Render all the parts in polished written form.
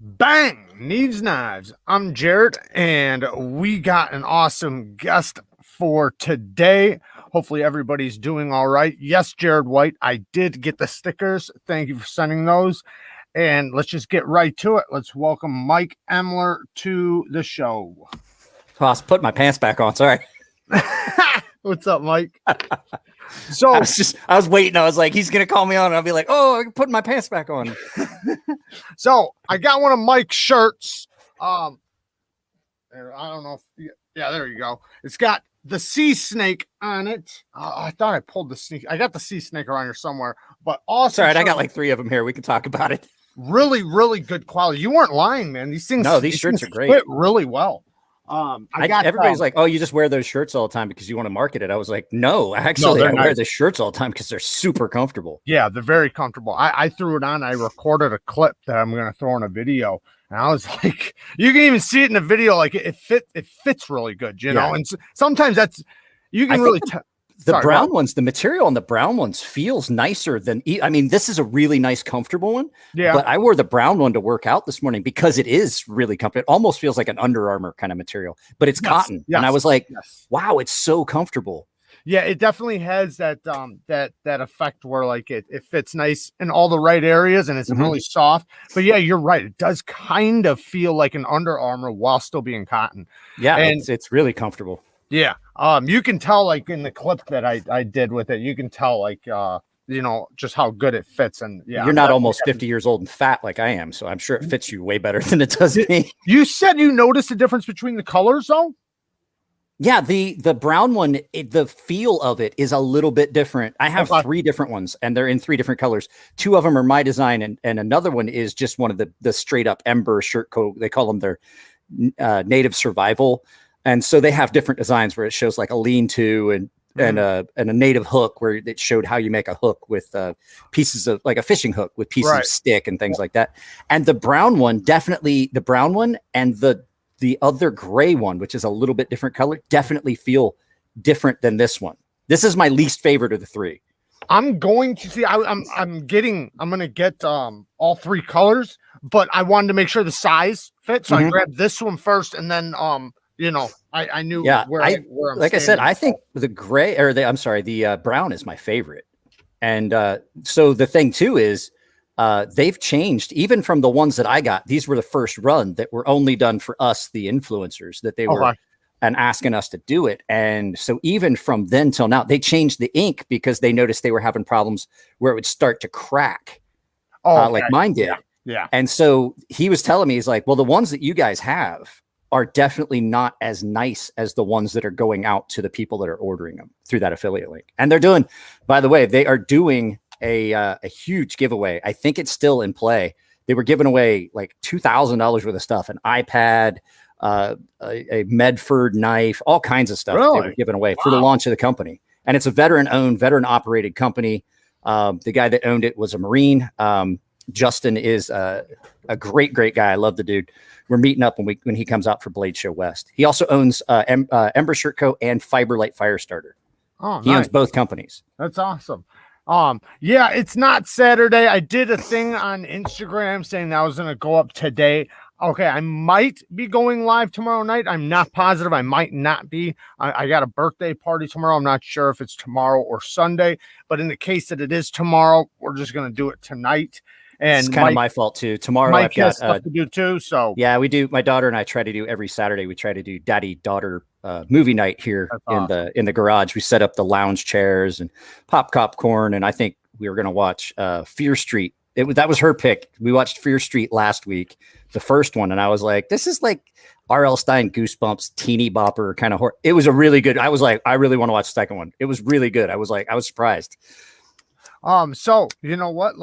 Bang! Neeves Knives. I'm Jared, and we got an awesome guest for today. Hopefully everybody's doing all right. Yes, Jared White, I did get the stickers. Thank you for sending those. And let's just get right to it. Let's welcome Mike Emler to the show. Oh, I was putting my pants back on. Sorry. What's up, Mike? So I was waiting. I was like, he's gonna call me on, and I'll be like, oh, I'm putting my pants back on. So I got one of Mike's shirts. I don't know if, yeah, there you go. It's got the sea snake on it. I thought I pulled the snake. I got the sea snake around here somewhere, but also, all right, I got like 3 of them here. We can talk about it. Really, really good quality. You weren't lying, man. These things, no, these shirts are great. Fit really well. Everybody's like, oh, you just wear those shirts all the time because you want to market it. I was like, no, actually, I wear the shirts all the time because they're super comfortable. Yeah, they're very comfortable. I threw it on. I recorded a clip that I'm going to throw in a video. And I was like, you can even see it in the video. Like it fits really good, you know? And sometimes you can really tell. The brown ones, the material on the brown ones feels nicer than, I mean, this is a really nice, comfortable one. Yeah. But I wore the brown one to work out this morning because it is really comfortable. It almost feels like an Under Armour kind of material, but it's cotton. Yes. And I was like, wow, it's so comfortable. Yeah, it definitely has that that effect where like it fits nice in all the right areas and it's really soft. But yeah, you're right. It does kind of feel like an Under Armour while still being cotton. Yeah, and it's really comfortable. Yeah. You can tell like in the clip that I did with it, you can tell like you know, just how good it fits. And yeah, you're not almost 50 years old and fat like I am, so I'm sure it fits you way better than it does me. You said you noticed the difference between the colors though? Yeah, the brown one, the feel of it is a little bit different. I have 3 different ones, and they're in 3 different colors. 2 of them are my design, and another one is just one of the straight up Ember shirt coat. They call them their native survival. And so they have different designs where it shows like a lean-to and a native hook where it showed how you make a hook with pieces of like a fishing hook with pieces of stick and things like that. And the brown one, definitely the brown one and the other gray one, which is a little bit different color, definitely feel different than this one. This is my least favorite of the 3. I'm going to see. I'm going to get all 3 colors, but I wanted to make sure the size fits. So I grabbed this one first, and then you know, I knew where I'm like I said, I think the gray or the brown is my favorite. And so the thing too is they've changed even from the ones that I got. These were the first run that were only done for us, the influencers, that they were and asking us to do it. And so even from then till now, they changed the ink because they noticed they were having problems where it would start to crack like mine did. Yeah. And so he was telling me, he's like, well, the ones that you guys have are definitely not as nice as the ones that are going out to the people that are ordering them through that affiliate link. And they're doing, by the way, they are doing a huge giveaway. I think it's still in play. They were giving away like $2,000 worth of stuff, an iPad, a Medford knife, all kinds of stuff they were giving away for the launch of the company. And it's a veteran-owned, veteran-operated company. The guy that owned it was a Marine. Justin is a great guy. I love the dude. We're meeting up when he comes out for Blade Show West. He also owns Ember Shirt Co. and Fiberlight Firestarter. Oh, he owns both companies. That's awesome. Yeah, it's not Saturday. I did a thing on Instagram saying that I was going to go up today. Okay, I might be going live tomorrow night. I'm not positive. I might not be. I got a birthday party tomorrow. I'm not sure if it's tomorrow or Sunday, but in the case that it is tomorrow, we're just going to do it tonight. And it's kind of my fault too. Tomorrow Mike has stuff to do too. So yeah, we do. My daughter and I try to do every Saturday. We try to do daddy-daughter movie night here in the garage. We set up the lounge chairs and pop popcorn, and I think we were going to watch Fear Street. That was her pick. We watched Fear Street last week, the first one, and I was like, this is like R.L. Stine Goosebumps, teeny bopper kind of horror. It was a really good. I was like, I really want to watch the second one. It was really good. I was surprised. So you know what?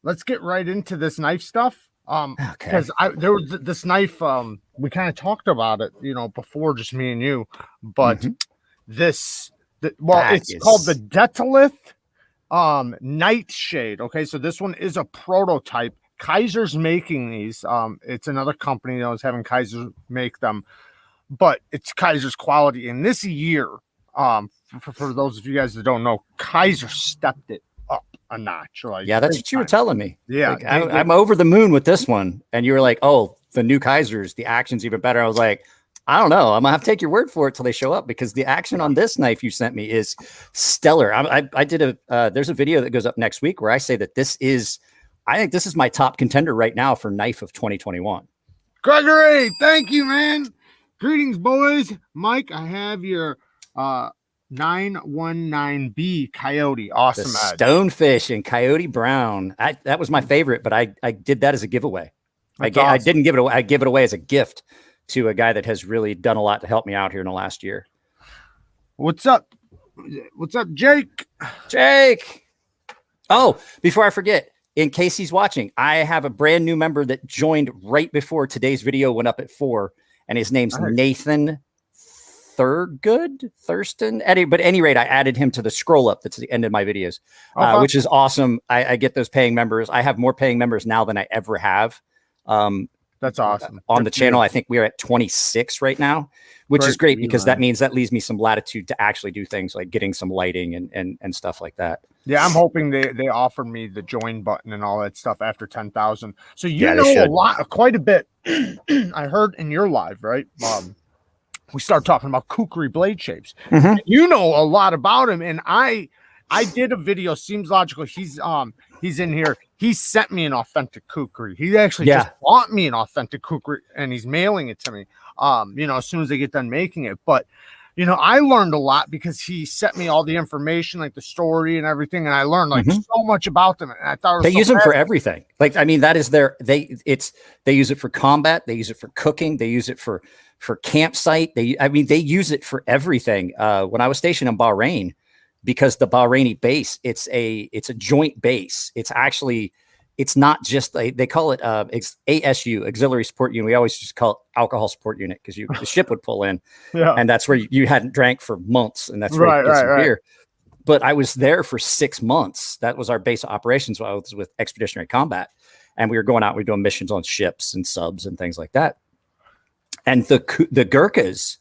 Let's get right into this knife stuff. Because there was this knife. We kind of talked about it, you know, before, just me and you. But it's called the Detolith Nightshade. Okay, so this one is a prototype. Kaiser's making these. It's another company that was having Kaiser make them, but it's Kaiser's quality. And this year, for those of you guys that don't know, Kaiser stepped it up. a notch. Like, yeah, that's what you were telling me. Yeah, like, I'm over the moon with this one, and you were like, "Oh, the new Kaisers, the action's even better." I was like, "I don't know. I'm gonna have to take your word for it till they show up because the action on this knife you sent me is stellar." I did there's a video that goes up next week where I say that I think this is my top contender right now for knife of 2021. Gregory, thank you, man. Greetings, boys. Mike, I have your 919B Coyote. Awesome. The Stonefish and Coyote Brown. That was my favorite, but I did that as a giveaway. Awesome. I didn't give it away. I give it away as a gift to a guy that has really done a lot to help me out here in the last year. What's up? What's up, Jake? Jake. Oh, before I forget, in case he's watching, I have a brand new member that joined right before today's video went up at 4, and his name's Nathan Thurston. But at any rate, I added him to the scroll up that's the end of my videos, which is awesome. I get those paying members. I have more paying members now than I ever have. That's awesome. On the channel, I think we're at 26 right now, which is great because that means that leaves me some latitude to actually do things like getting some lighting and stuff like that. Yeah, I'm hoping they offer me the join button and all that stuff after 10,000. So you know quite a bit. I heard in your live, right? We start talking about Kukri blade shapes. You know a lot about him, and I did a video. Seems logical. He's in here. He sent me an authentic Kukri. He actually just bought me an authentic Kukri, and he's mailing it to me. As soon as they get done making it. But I learned a lot because he sent me all the information, like the story and everything, and I learned so much about them. And I thought they use them for everything. Like, I mean, that is they use it for combat, they use it for cooking, they use it for campsite. They use it for everything. When I was stationed in Bahrain, because the Bahraini base, it's a joint base. It's not just they call it ASU, auxiliary support unit. We always just call it alcohol support unit because the ship would pull in, and that's where you hadn't drank for months, and that's where you get some beer. But I was there for 6 months. That was our base of operations while I was with Expeditionary Combat, and we were going out. We were doing missions on ships and subs and things like that. And the Gurkhas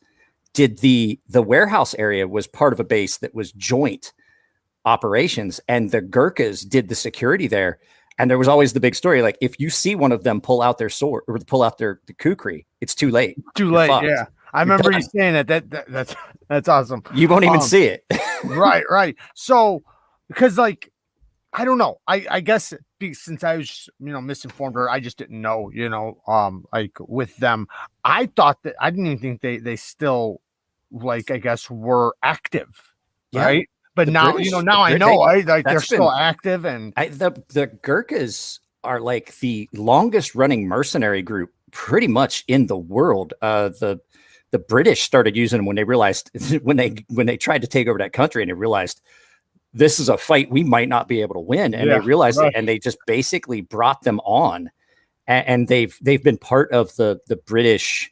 did the warehouse area was part of a base that was joint operations, and the Gurkhas did the security there. And there was always the big story, like if you see one of them pull out their sword or pull out the Kukri, it's too late. Too late, yeah. I remember you saying that. That's awesome. You won't even see it. right. So, because I don't know. I guess since I was misinformed, or I just didn't know. With them, I thought that I didn't even think they still I guess were active, right? But now, British, now I know they're still active, and the Gurkhas are like the longest running mercenary group pretty much in the world. The British started using them when they realized when they tried to take over that country, and they realized this is a fight we might not be able to win, and they realized it, and they just basically brought them on, and they've been part of the British.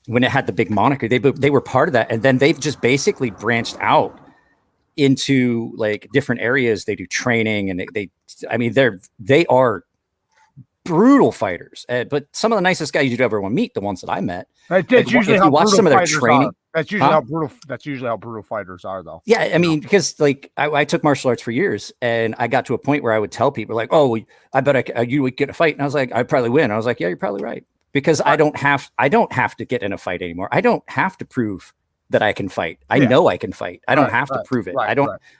When it had the big moniker, they were part of that, and then they've just basically branched out into like different areas. They do training, and they are brutal fighters. But some of the nicest guys you'd ever want to meet, the ones that I met. That's usually how watch some of their training. That's usually how brutal fighters are, though. Yeah, I mean, because like I took martial arts for years, and I got to a point where I would tell people like, "Oh, I bet you would get a fight," and I was like, "I'd probably win." I was like, "Yeah, you're probably right." Because I don't have to get in a fight anymore. I don't have to prove that I can fight. I know I can fight. I don't have to prove it.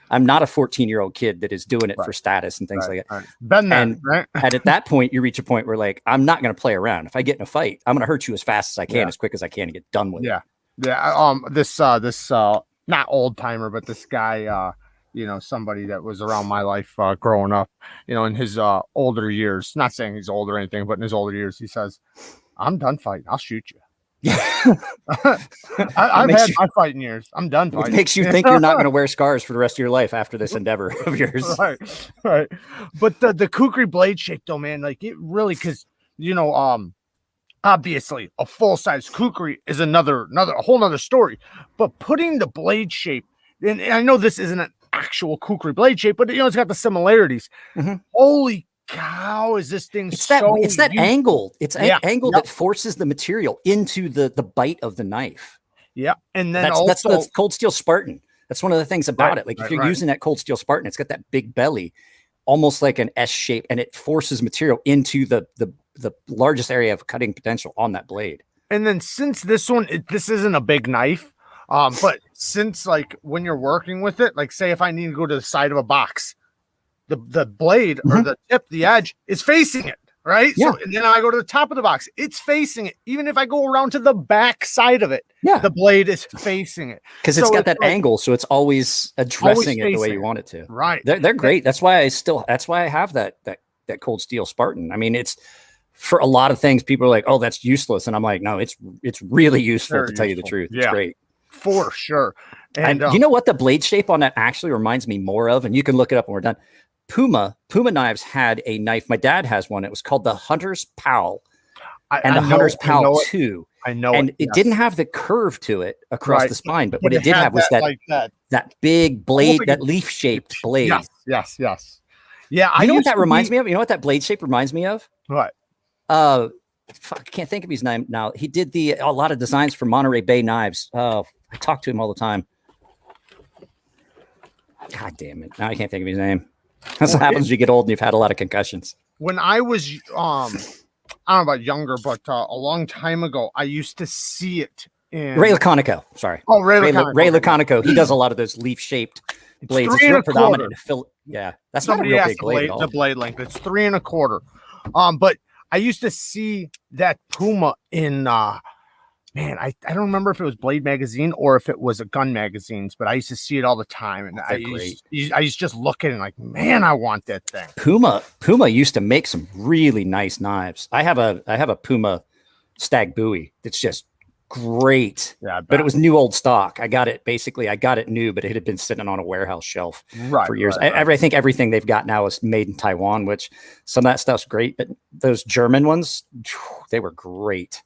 I'm not a 14-year-old kid that is doing it for status and things like that. And at that point, you reach a point where like, I'm not going to play around. If I get in a fight, I'm going to hurt you as fast as I can, as quick as I can, and get done with it. Yeah. This not old timer, but this guy, somebody that was around my life growing up, in his older years, not saying he's old or anything, but in his older years, he says, "I'm done fighting. I'll shoot you." I've had my fighting years. I'm done fighting. It makes you think you're not going to wear scars for the rest of your life after this endeavor of yours. Right. But the Kukri blade shape, though, man, like it really, because obviously a full-size Kukri is a whole nother story. But putting the blade shape, and I know this isn't an actual Kukri blade shape, but it's got the similarities. Holy cow, is this thing it's that angle. It's an angle that forces the material into the bite of the knife. Yeah. And then that's the cold steel Spartan. That's one of the things about it. Like if you're using that cold steel Spartan, it's got that big belly, almost like an S shape, and it forces material into the largest area of cutting potential on that blade. And then since this one, this isn't a big knife, but since like when you're working with it, like say if I need to go to the side of a box, the blade or the tip, the edge is facing it, right? Yeah. So and then I go to the top of the box, it's facing it. Even if I go around to the back side of it, the blade is facing it. Because it's got that angle, so it's always addressing it the way you want it to. Right. They're great. That's why I have that cold steel Spartan. I mean, it's for a lot of things, people are like, oh, that's useless. And I'm like, no, it's really useful to tell you the truth. It's great. For sure. And you know what the blade shape on that actually reminds me more of? And you can look it up when we're done. Puma Knives had a knife. My dad has one. It was called the Hunter's Pal and the Hunter's Pal 2. I know. And it didn't have the curve to it across the spine, but what it did have was that big blade, that leaf-shaped blade. Yes. Yeah. You know what that reminds me of? You know what that blade shape reminds me of? What? I can't think of his name now. He did a lot of designs for Monterey Bay Knives. Oh, I talk to him all the time. God damn it. Now I can't think of his name. That's what happens when you get old and you've had a lot of concussions. When I was, I don't know about younger, but a long time ago, I used to see it in Ray Laconico. Sorry. Oh, Ray Laconico. He does a lot of those leaf-shaped blades. It's real predominant. Yeah, that's not a real big blade. The blade length. It's 3 1/4. But I used to see that Puma in I don't remember if it was Blade magazine or if it was a gun magazines, but I used to see it all the time, and I used to just look at it and like, man, I want that thing. Puma used to make some really nice knives. I have a Puma Stag Bowie that's just great. Yeah, but it was new old stock. I got it new, but it had been sitting on a warehouse shelf for years. I think everything they've got now is made in Taiwan, which some of that stuff's great, but those German ones, they were great.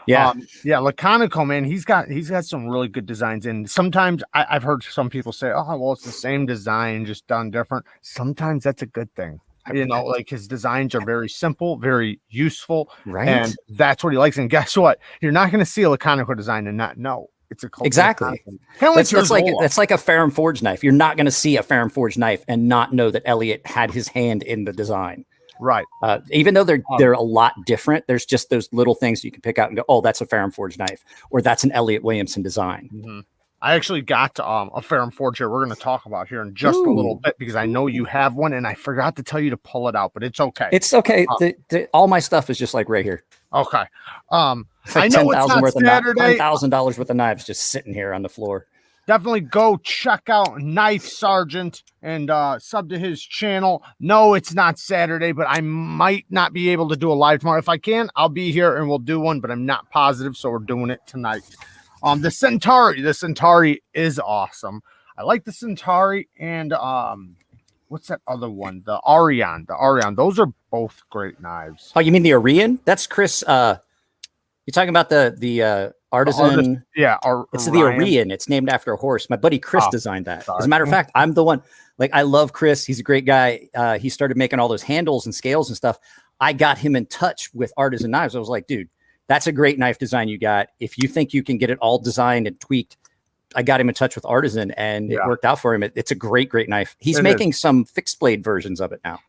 Yeah. Laconico, man, he's got some really good designs. And sometimes I've heard some people say, oh, well, it's the same design, just done different. Sometimes that's a good thing. You know, like his designs are very simple, very useful. Right. And that's what he likes. And guess what? You're not going to see a Laconico design and not know it's a cold. Exactly. That's like a Ferrum Forge knife. You're not going to see a Ferrum Forge knife and not know that Elliot had his hand in the design. Right. Even though they're a lot different, there's just those little things you can pick out and go, oh, that's a Ferrum Forge knife, or that's an Elliot Williamson design. Mm-hmm. I actually got a Ferrum Forge here. We're going to talk about here in just a little bit because I know you have one, and I forgot to tell you to pull it out, but it's okay. It's okay. All my stuff is just like right here. Okay. It's like I know it's not Saturday. $10,000 worth of knives just sitting here on the floor. Definitely go check out Knife Sergeant and sub to his channel. No, it's not Saturday, but I might not be able to do a live tomorrow. If I can, I'll be here and we'll do one, but I'm not positive, so we're doing it tonight. The Centauri is awesome. I like the Centauri and what's that other one? The Arion. Those are both great knives. Oh, you mean the Arion? That's Chris. You're talking about the artisan. It's the Arion. It's named after a horse. My buddy Chris designed that. As a matter of fact, I'm the one. Like, I love Chris. He's a great guy. He started making all those handles and scales and stuff. I got him in touch with Artisan Knives. I was like, dude, that's a great knife design you got. If you think you can get it all designed and tweaked, I got him in touch with Artisan, and it worked out for him. It's a great knife. He's making some fixed blade versions of it now.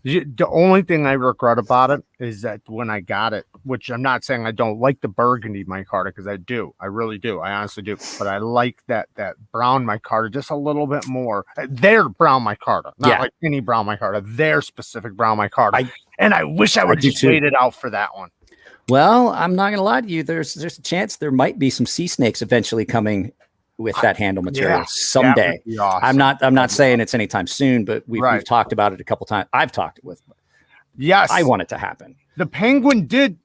The only thing I regret about it is that when I got it, which I'm not saying I don't like the burgundy micarta, because I do. I really do. I honestly do. But I like that brown micarta just a little bit more. Their brown micarta, not like any brown micarta, their specific brown micarta. And I wish I would just waited out for that one. Well, I'm not going to lie to you. There's a chance there might be some sea snakes eventually coming with that handle material someday. Awesome. I'm not saying it's anytime soon, but we've talked about it a couple times. I've talked with. Yes, I want it to happen. The Penguin did,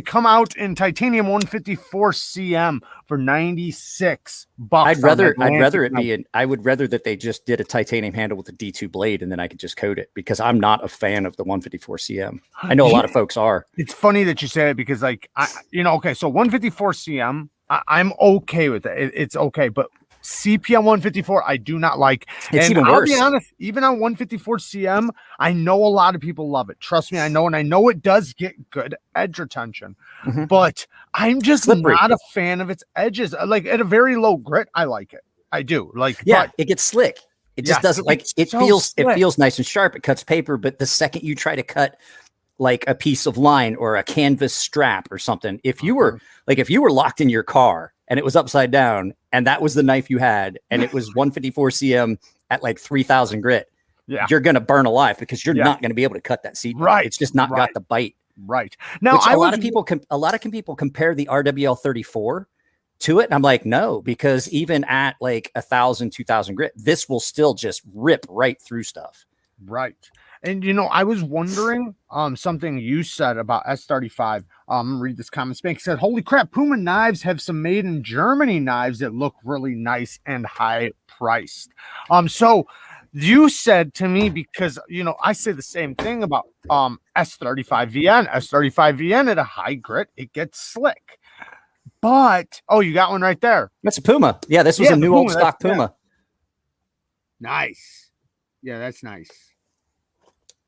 come out in titanium 154 cm for $96. I would rather that they just did a titanium handle with a D2 blade and then I could just coat it, because I'm not a fan of the 154 cm. I know a lot of folks are. It's funny that you say it, because so 154 cm, I'm okay with it. It's okay, but CPM 154, I do not like. It's even worse. I'll be honest, even on 154 CM, I know a lot of people love it. Trust me, I know, and I know it does get good edge retention, but I'm just not a fan of its edges. Like, at a very low grit, I like it. I do. Like, yeah, it gets slick. It just doesn't like it so feels slick. It feels nice and sharp. It cuts paper, but the second you try to cut like a piece of line or a canvas strap or something, if you were locked in your car and it was upside down and that was the knife you had and it was 154 cm at like 3,000 grit, you're gonna burn alive because you're not gonna be able to cut that seat. Right. It's just not got the bite. Right. Now, a lot of people compare the RWL 34 to it. And I'm like, no, because even at like 1,000, 2,000 grit, this will still just rip right through stuff. Right. And, you know, I was wondering something you said about S35. Read this comment span. He said, holy crap, Puma knives have some made in Germany knives that look really nice and high priced. So you said to me, because, you know, I say the same thing about S35 VN. S35 VN at a high grit, it gets slick. But, oh, you got one right there. That's a Puma. Yeah, this was a new old stock Puma. Nice. Yeah, that's nice.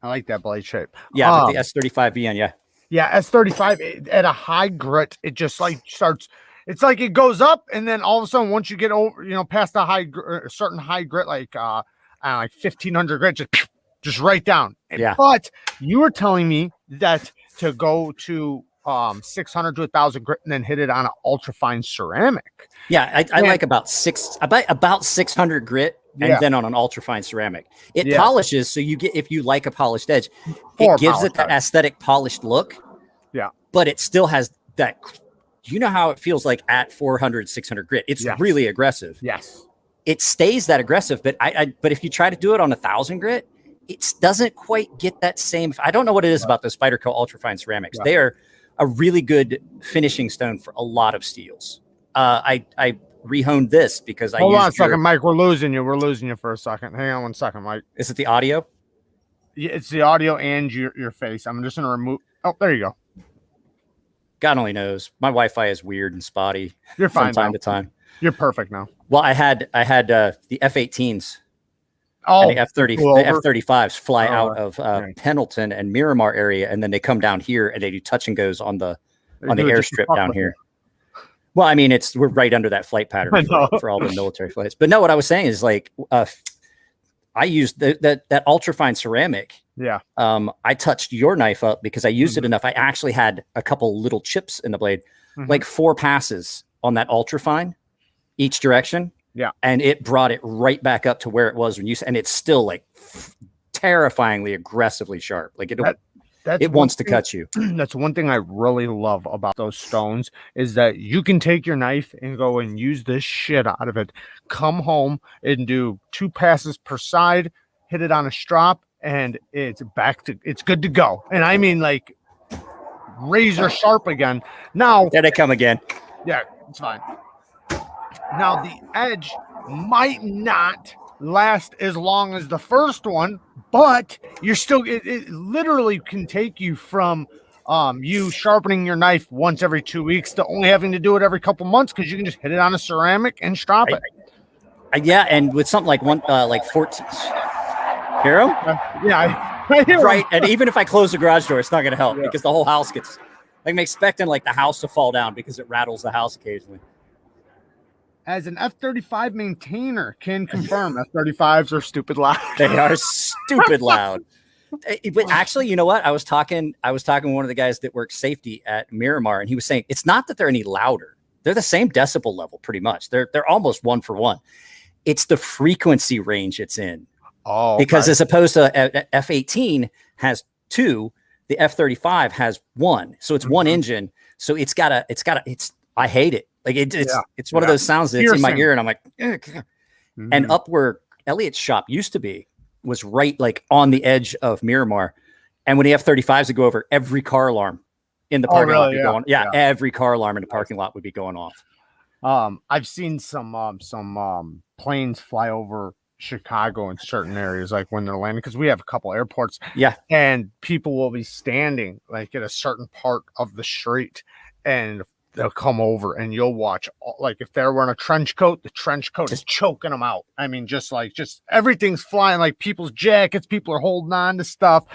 I like that blade shape. Yeah, the S35 VN, yeah. Yeah, S35 at a high grit, it just like starts, it's like it goes up, and then all of a sudden, once you get over, you know, past a certain high grit, like 1,500 grit, just right down. Yeah. But you were telling me that to go to 600 to 1,000 grit and then hit it on an ultra fine ceramic. Yeah, I like about 600 grit. And then on an ultra fine ceramic, it polishes. So you get, if you like a polished edge, it gives it that aesthetic polished look. Yeah. But it still has that, you know how it feels like at 400, 600 grit. It's really aggressive. Yes. It stays that aggressive. But but if you try to do it on 1,000 grit, it doesn't quite get that same. I don't know what it is about the Spyderco ultra fine ceramics. They are a really good finishing stone for a lot of steels. I rehoned this because hold on a second, Mike. We're losing you for a second. Hang on one second, Mike. Is it the audio? Yeah, it's the audio and your face. I'm just gonna remove. Oh, there you go. God only knows. My Wi-Fi is weird and spotty. You're fine from time to time. You're perfect now. Well, I had the F-18s. Oh, and the F-35s fly out of Pendleton and Miramar area, and then they come down here and they do touch and goes on the airstrip down here. Well, I mean, we're right under that flight pattern for all the military flights. But no, what I was saying is like, I used that ultrafine ceramic. Yeah. I touched your knife up because I used it enough. I actually had a couple little chips in the blade, like 4 passes on that ultrafine each direction. Yeah. And it brought it right back up to where it was when you, and it's still like terrifyingly aggressively sharp. Like it wants to cut you. That's one thing I really love about those stones is that you can take your knife and go and use this shit out of it. Come home and do 2 passes per side, hit it on a strop, and it's good to go. And I mean like razor sharp again. Now there they come again. Yeah, it's fine. Now the edge might not last as long as the first one, but you're still, it literally can take you from you sharpening your knife once every 2 weeks to only having to do it every couple months because you can just hit it on a ceramic and strop it. Yeah, and with something like 14 Hero? Yeah, I hear right. And even if I close the garage door, it's not going to help because the whole house gets, I'm expecting like the house to fall down because it rattles the house occasionally. As an F-35 maintainer, can confirm F-35s are stupid loud. They are stupid loud. But actually, you know what? I was talking with one of the guys that works safety at Miramar, and he was saying it's not that they're any louder. They're the same decibel level, pretty much. They're almost 1 for 1. It's the frequency range it's in. Oh, because as opposed to F-18 has 2, the F-35 has 1. So it's 1 engine. So it's I hate it. Like it's one of those sounds that's in my ear, and I'm like, and up where Elliot's shop used to be was right like on the edge of Miramar. And when the F-35s would go over, every car alarm in the parking lot would be going. Yeah, every car alarm in the parking lot would be going off. I've seen some planes fly over Chicago in certain areas, like when they're landing, because we have a couple airports. Yeah, and people will be standing like at a certain part of the street, and they'll come over and you'll watch, like if they're wearing a trench coat, the trench coat is choking them out. I mean, just everything's flying, like people's jackets, people are holding on to stuff.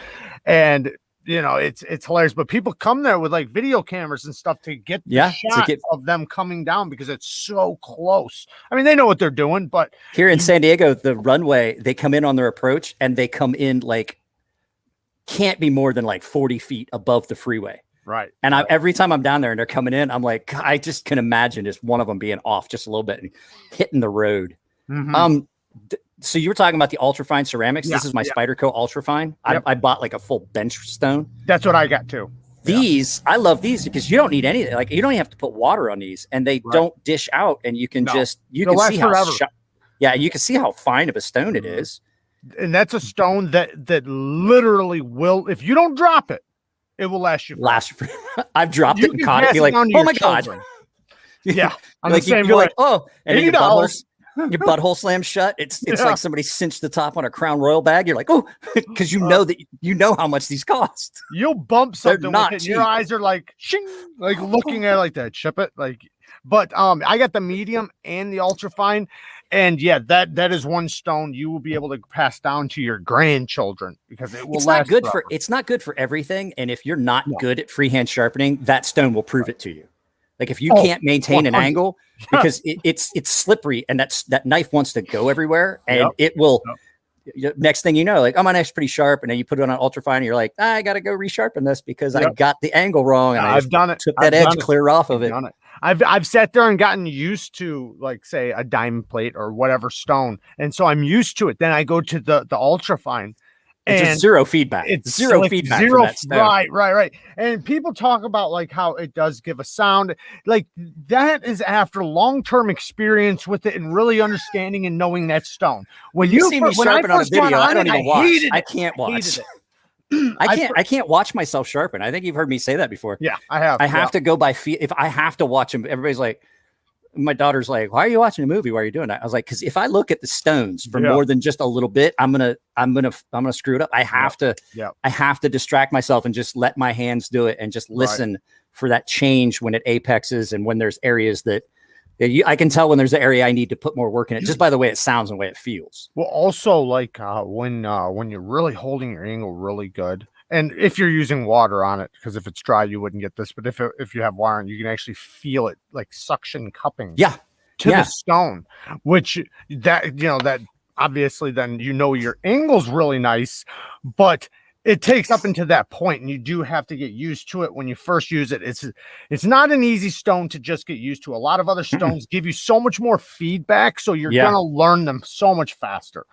And you know, it's hilarious. But people come there with like video cameras and stuff to get the shot of them coming down because it's so close. I mean, they know what they're doing, but here in San Diego, the runway, they come in on their approach and they come in like can't be more than like 40 feet above the freeway. Right. And every time I'm down there and they're coming in, I'm like, I just can imagine just one of them being off just a little bit and hitting the road. So you were talking about the ultrafine ceramics. This is my Spyderco ultrafine. I bought like a full Benchstone. That's what I got too. These, I love these because you don't need anything. Like you don't even have to put water on these, and they don't dish out. And you can just can see how you can see how fine of a stone it is. And that's a stone that literally will, if you don't drop it, it will last you. I've dropped it and caught it. Be like, oh my god. Yeah, like you're like, oh, and then your butthole slams shut. It's like somebody cinched the top on a Crown Royal bag. You're like, oh, because you know how much these cost. You'll bump something with it. Your eyes are like, shing, like looking at it like that. Chip it, like. But I got the medium and the ultrafine, and yeah, that is one stone you will be able to pass down to your grandchildren because it will last. It's not good for everything, and if you're not good at freehand sharpening, that stone will prove it to you. Like if you can't maintain an angle because it's slippery and that knife wants to go everywhere and it will. Next thing you know, like, oh, my knife's pretty sharp, and then you put it on ultrafine, and you're like, I got to go resharpen this because I got the angle wrong, and I've done it. Took that edge clear off of it. I've sat there and gotten used to, like, say, a diamond plate or whatever stone, and so I'm used to it. Then I go to the ultrafine. It's just zero feedback. It's zero feedback. Zero, right. And people talk about like how it does give a sound. Like that is after long-term experience with it and really understanding and knowing that stone. When you see me sharpen on a video, I don't even watch. I can't watch. I can't watch myself sharpen. I think you've heard me say that before. Yeah, I have. I have to go by feel. If I have to watch them, everybody's like, my daughter's like, why are you watching a movie? Why are you doing that? I was like, because if I look at the stones for more than just a little bit, I'm gonna screw it up. I have to distract myself and just let my hands do it and just listen for that change when it apexes and when there's areas that I can tell when there's an area I need to put more work in it just by the way it sounds and the way it feels. Well, also like when you're really holding your angle really good. And if you're using water on it, because if it's dry, you wouldn't get this. But if you have wire on, you can actually feel it like suction cupping to the stone, which that obviously then your angle's really nice, but it takes up into that point, and you do have to get used to it when you first use it. It's not an easy stone to just get used to. A lot of other stones give you so much more feedback, so you're gonna learn them so much faster.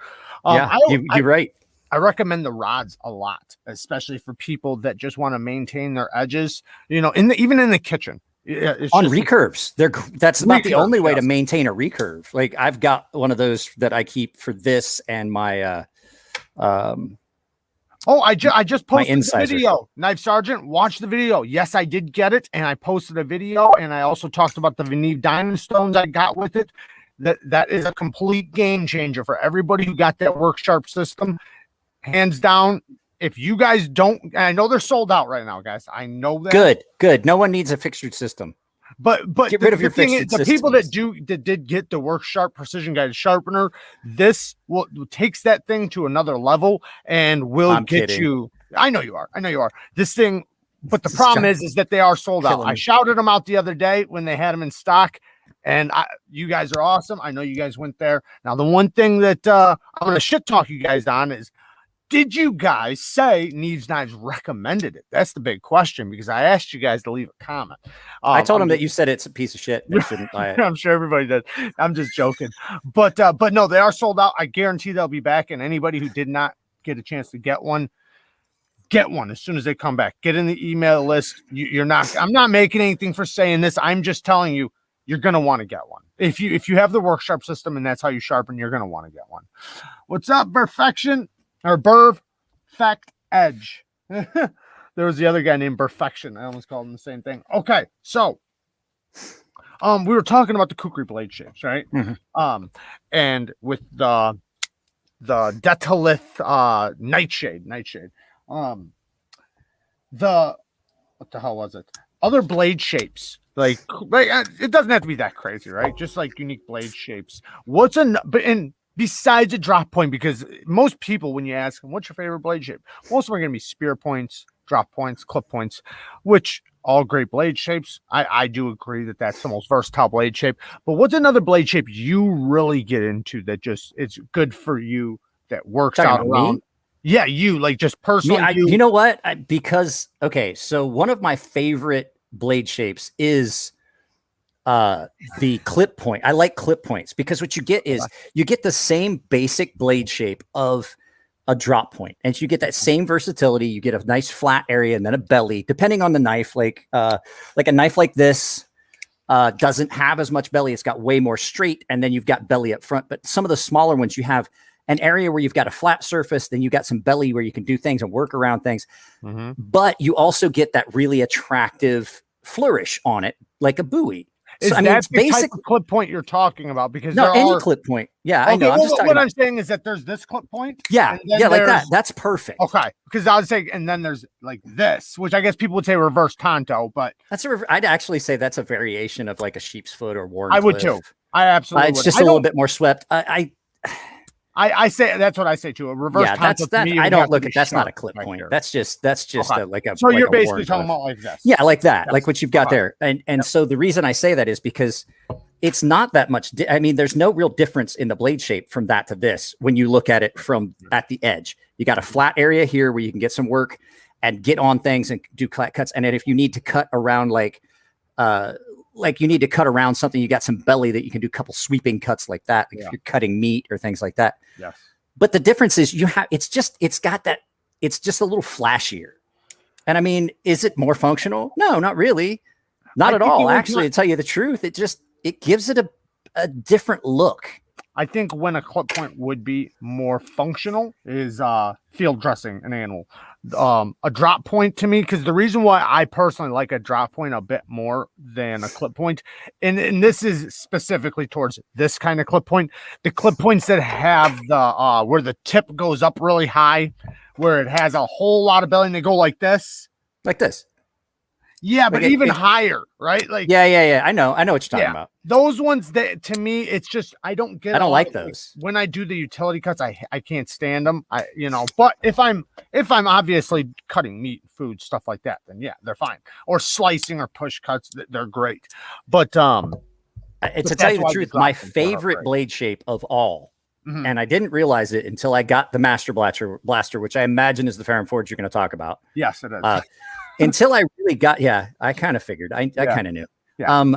You're right. I recommend the rods a lot, especially for people that just want to maintain their edges, even in the kitchen. On recurves. That's about the only way to maintain a recurve. Like I've got one of those that I keep for this and my I just posted the video. Knife Sergeant, watch the video. Yes, I did get it, and I posted a video, and I also talked about the venev diamond stones I got with it. That is a complete game changer for everybody who got that work sharp system. Hands down. If you guys don't, and I know they're sold out right now, guys. I know that. Good. No one needs a fixtured system. But get rid of your fixtured systems. The people that did get the work sharp precision guided sharpener, this takes that thing to another level and will get you. I know you are. This thing, but the problem is that they are sold out. I shouted them out the other day when they had them in stock. And you guys are awesome. I know you guys went there. Now, the one thing that I'm going to shit talk you guys on is, did you guys say Neeves Knives recommended it? That's the big question, because I asked you guys to leave a comment. I told them that you said it's a piece of shit. They shouldn't buy it. I'm sure everybody does. I'm just joking. But no, they are sold out. I guarantee they'll be back. And anybody who did not get a chance to get one as soon as they come back. Get in the email list. I'm not making anything for saying this. I'm just telling you, you're going to want to get one. If you have the work sharp system and that's how you sharpen, you're going to want to get one. What's up, Perfection? Or Perfect Edge. There was the other guy named Perfection. I almost called him the same thing. Okay, so we were talking about the Kukri blade shapes, right? Mm-hmm. And with the Detolith Nightshade. What the hell was it? Other blade shapes. Like it doesn't have to be that crazy, right? Just like unique blade shapes. Besides a drop point, because most people, when you ask them, what's your favorite blade shape? Most of them are going to be spear points, drop points, clip points, which all great blade shapes. I do agree that that's the most versatile blade shape. But what's another blade shape you really get into that just it's good for you that works out around? Me? Yeah, you like just personally. You know what? Because okay, so one of my favorite blade shapes is the clip point. I like clip points because what you get is you get the same basic blade shape of a drop point, and you get that same versatility. You get a nice flat area and then a belly, depending on the knife. Like a knife like this doesn't have as much belly. It's got way more straight, and then you've got belly up front. But some of the smaller ones, you have an area where you've got a flat surface, then you got some belly where you can do things and work around things. But you also get that really attractive flourish on it, like a buoy. Is that the type of clip point you're talking about? Because no, any clip point. Yeah, okay, I know. I'm just what I'm saying is that there's this clip point. Yeah, yeah, like that. That's perfect. Okay, because I was saying, and then there's like this, which I guess people would say reverse Tonto, but that's I'd actually say that's a variation of like a sheep's foot or Warren. I would too. I absolutely. It's just a little bit more swept. I say that's what I say too. A reverse. Yeah, that's that. I don't look at that's not a clip point. That's just okay. Like a. So you're basically talking about like this. Yeah, like that, like what you've got there. And so the reason I say that is because it's not that much. I mean, there's no real difference in the blade shape from that to this when you look at it from at the edge. You got a flat area here where you can get some work and get on things and do cuts. And then if you need to cut around like you need to cut around something, you got some belly that you can do a couple sweeping cuts like that. Like if you're cutting meat or things like that. Yes. But the difference is it's just a little flashier. And I mean, is it more functional? No, not really. Not at all. Actually, to tell you the truth, it gives it a different look. I think when a clip point would be more functional is field dressing an animal. A drop point to me, because the reason why I personally like a drop point a bit more than a clip point, and this is specifically towards this kind of clip point, the clip points that have the where the tip goes up really high, where it has a whole lot of belly and they go like this. Yeah, but like even higher, right? Like yeah. I know what you're talking about. Those ones that to me, it's just I don't like those. When I do the utility cuts, I can't stand them. But if I'm obviously cutting meat, food, stuff like that, then yeah, they're fine. Or slicing or push cuts, they're great. But to tell you the truth, my favorite blade shape of all, and I didn't realize it until I got the Master Blaster, which I imagine is the Farron Forge you're going to talk about. Yes, it is. Until I really got, I kind of figured. I kind of knew. Yeah.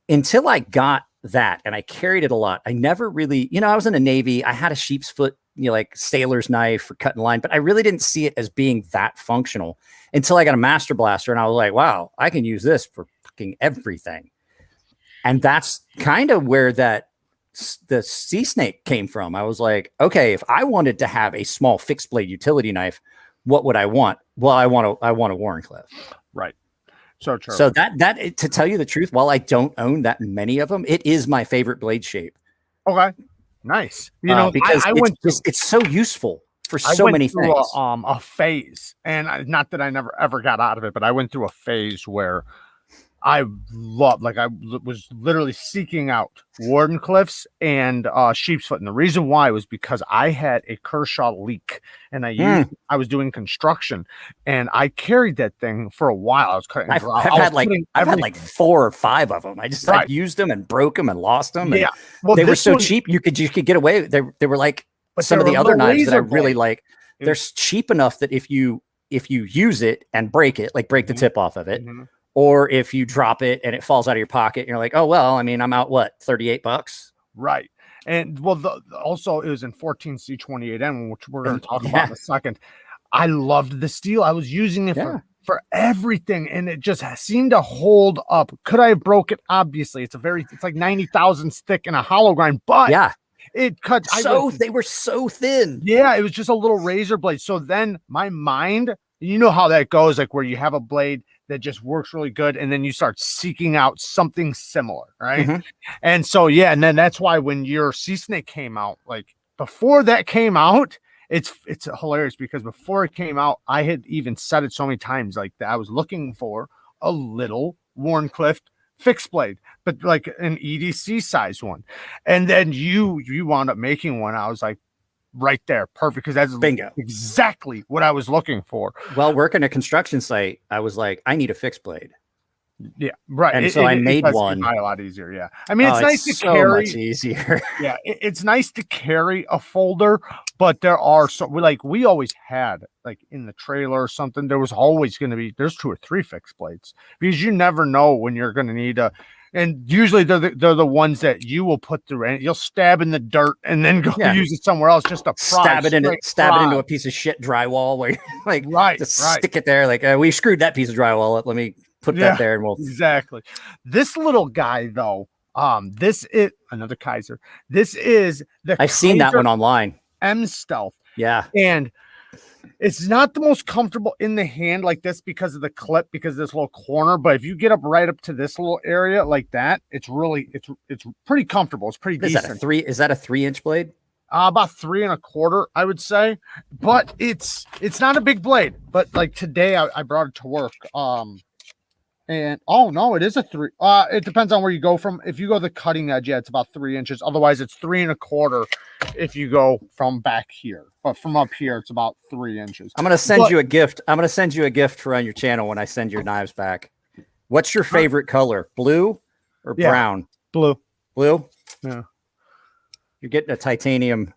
Until I got that, and I carried it a lot. I never really, I was in the Navy. I had a sheep's foot, like sailor's knife for cutting line, but I really didn't see it as being that functional until I got a Master Blaster, and I was like, wow, I can use this for fucking everything. And that's kind of where the sea snake came from. I was like, okay, if I wanted to have a small fixed blade utility knife, what would I want? Well, I want a Wharncliffe. Right. So true. So that to tell you the truth, while I don't own that many of them, it is my favorite blade shape. Okay. Nice. Because it's so useful for so many things. A phase, and not that I never ever got out of it, but I went through a phase where I was literally seeking out Wharncliffes and sheep's foot. And the reason why was because I had a Kershaw leak, and I was doing construction, and I carried that thing for a while. I was cutting. I've had like 4 or 5 of them. I just used them and broke them and lost them. Yeah, well, they were so cheap you could get away. They were like some of the other knives that I really like. They're cheap enough that if you use it and break it, like break the tip off of it. Or if you drop it and it falls out of your pocket, and you're like, oh, well, I mean, I'm out, what, $38? Right. And well, also it was in 14C28N, which we're going to talk about in a second. I loved the steel. I was using it for everything, and it just seemed to hold up. Could I have broke it? Obviously, it's like 90 thousandths thick in a hollow grind, but it cuts. They were so thin. Yeah, it was just a little razor blade. So then my mind, you know how that goes, like where you have a blade that just works really good, and then you start seeking out something similar, right? And so and then that's why when your sea snake came out, like before that came out, it's hilarious because before it came out, I had even said it so many times, like that I was looking for a little Wharncliffe fixed blade, but like an EDC size one, and then you wound up making one. I was like, right there. Perfect. Because that's bingo, exactly what I was looking for. Well, working a construction site, I was like, I need a fixed blade. Yeah, right. And so I made one. A lot easier. Yeah. I mean, it's nice to so carry. Much easier. Yeah. It's nice to carry a folder, but there are we always had like in the trailer or something, there was always going to be, there's 2 or 3 fixed blades because you never know when you're going to need and usually they're the ones that you will put through and you'll stab in the dirt and then go use it somewhere else just to stab it into a piece of shit drywall where you're like, stick it there. Like we screwed that piece of drywall up. Let me put that there and we'll exactly. This little guy though, this is another Kaiser. This is I've seen that one online. M Stealth. Yeah. And it's not the most comfortable in the hand like this because of the clip, because of this little corner. But if you get up right up to this little area like that, it's really, it's pretty comfortable. It's pretty decent. Is that a 3-inch blade? About 3 1/4, I would say. But it's not a big blade. But like today I brought it to work. And oh no, it is a 3. It depends on where you go from. If you go the cutting edge, yeah, it's about 3 inches. Otherwise, it's 3 1/4 if you go from back here. But from up here, it's about 3 inches. I'm gonna send you a gift. I'm gonna send you a gift for on your channel when I send your knives back. What's your favorite color? Blue or brown? Blue. Blue? Yeah. You're getting a titanium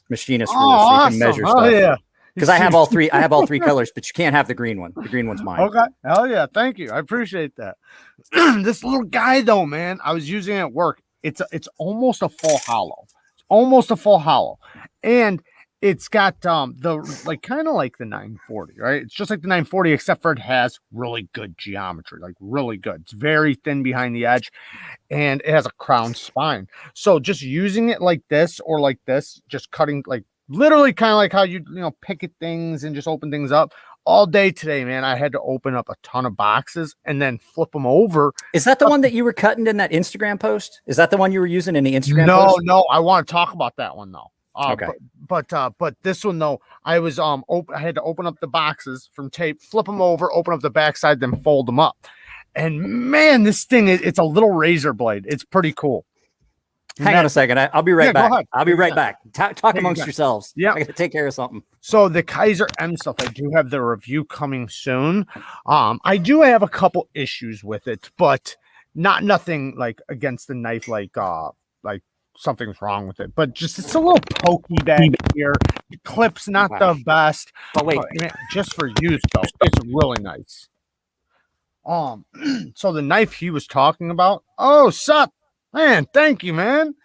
machinist rule, so you awesome. can measure stuff. Yeah. Because I have all 3. I have all 3 colors, but you can't have the green one. The green one's mine. Okay. Hell yeah. Thank you. I appreciate that. This little guy though, man, I was using it at work. It's almost a full hollow. It's almost a full hollow. And it's got the like kind of like the 940, right? It's just like the 940, except for it has really good geometry, like really good. It's very thin behind the edge, and it has a crown spine. So just using it like this or like this, just cutting like literally kind of like how you pick at things and just open things up all day today, man. I had to open up a ton of boxes and then flip them over. Is that the one that you were cutting in that Instagram post? Is that the one you were using in the Instagram post? No, I want to talk about that one though. Okay. But this one though, I was I had to open up the boxes from tape, flip them over, open up the backside, then fold them up. And man, this thing it's a little razor blade. It's pretty cool. Hang on a second. I'll be right back. I'll be right back. Talk amongst yourselves. Yeah. I got to take care of something. So the Kaiser M stuff, I do have the review coming soon. I do have a couple issues with it, but nothing like against the knife, like something's wrong with it, but just it's a little pokey back here. The clip's not the best. Oh wait, man, just for use though, it's really nice. So the knife he was talking about. Oh, sup, man? Thank you, man.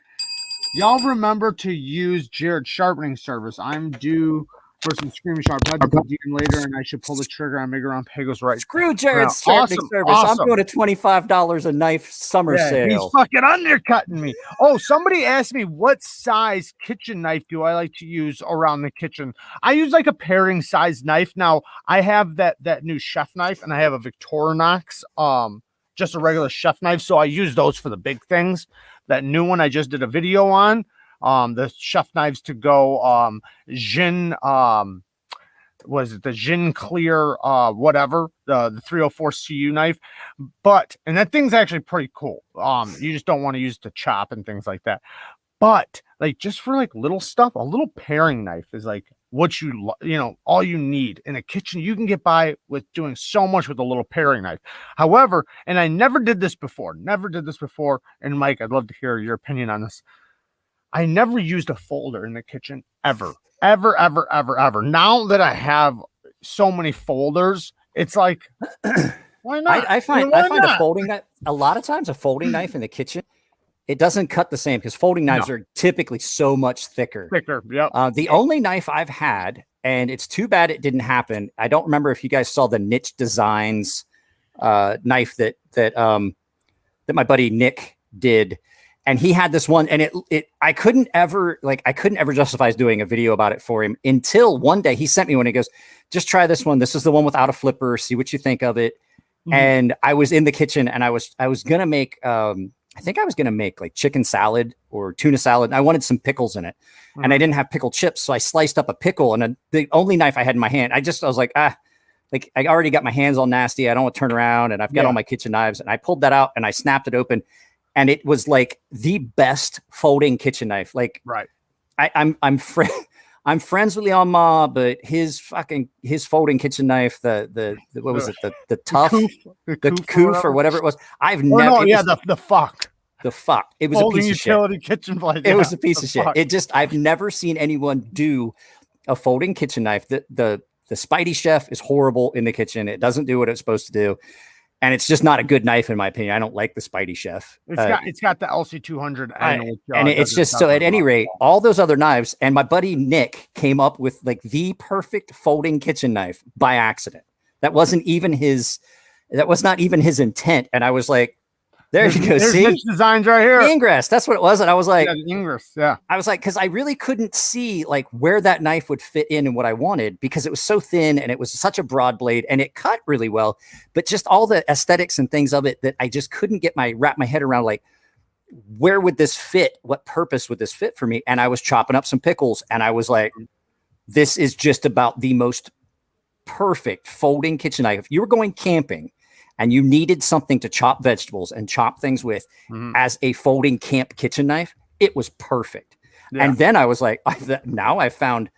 Y'all remember to use Jared's sharpening service. I'm due for some screaming sharp. I'll do DM later, and I should pull the trigger on Mega Round Pagos right. Screw Jared's sharpening service. Awesome. I'm doing a $25 a knife summer sale. He's fucking undercutting me. Oh, somebody asked me what size kitchen knife do I like to use around the kitchen. I use like a paring size knife. Now I have that new chef knife, and I have a Victorinox, just a regular chef knife. So I use those for the big things. That new one I just did a video on. The chef knives to go Jin was it the Jin Clear whatever, the 304 CU knife, and that thing's actually pretty cool. You just don't want to use it to chop and things like that, but like just for like little stuff, a little paring knife is like what all you need in a kitchen. You can get by with doing so much with a little paring knife. However, and I never did this before, and Mike, I'd love to hear your opinion on this. I never used a folder in the kitchen ever. Now that I have so many folders, it's like, why not? I find a folding knife, a lot of times a folding knife in the kitchen, it doesn't cut the same because folding knives are typically so much thicker. Yeah. The only knife I've had, and it's too bad it didn't happen. I don't remember if you guys saw the Niche Designs knife that my buddy Nick did. And he had this one, and I couldn't ever justify doing a video about it for him until one day he sent me one. He goes, just try this one. This is the one without a flipper. See what you think of it. Mm-hmm. And I was in the kitchen, and I was going to make, I think I was going to make like chicken salad or tuna salad. And I wanted some pickles in it, and I didn't have pickled chips. So I sliced up a pickle, and the only knife I had in my hand, I was like, like I already got my hands all nasty. I don't want to turn around, and I've got all my kitchen knives, and I pulled that out and I snapped it open. And it was like the best folding kitchen knife. Like, right. I'm I'm friends with Leon Ma, but his folding kitchen knife, the what was it, the tough, the Koof or whatever it was. I've never. The fuck. The fuck. It was folding a piece of utility shit. kitchen blade. It was a piece of shit. It just, I've never seen anyone do a folding kitchen knife. The Spidey Chef is horrible in the kitchen. It doesn't do what it's supposed to do. And it's just not a good knife, in my opinion. I don't like the Spidey Chef. It's got the LC200. And it's just, so at any rate, all those other knives, and my buddy Nick came up with like the perfect folding kitchen knife by accident. That wasn't even his, that was not even his intent. And I was like, there you go. See, Niche designs right here. Ingress. That's what it was. And I was like, Ingress. Yeah. I was like, because I really couldn't see like where that knife would fit in and what I wanted, because it was so thin and it was such a broad blade and it cut really well, but just all the aesthetics and things of it that I just couldn't wrap my head around. Like, where would this fit? What purpose would this fit for me? And I was chopping up some pickles and I was like, this is just about the most perfect folding kitchen knife. If you were going camping and you needed something to chop vegetables and chop things with as a folding camp kitchen knife, it was perfect. Yeah. And then I was like, now I found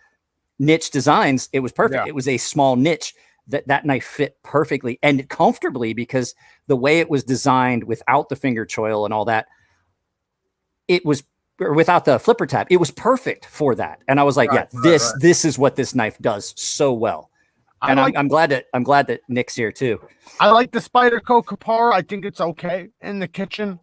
niche designs. It was perfect. Yeah. It was a small niche that knife fit perfectly and comfortably, because the way it was designed without the finger choil and all that, it was, or without the flipper tab, it was perfect for that. And I was like, this is what this knife does so well. And I'm glad that Nick's here too. I like the Spyderco Kapara. I think it's okay in the kitchen.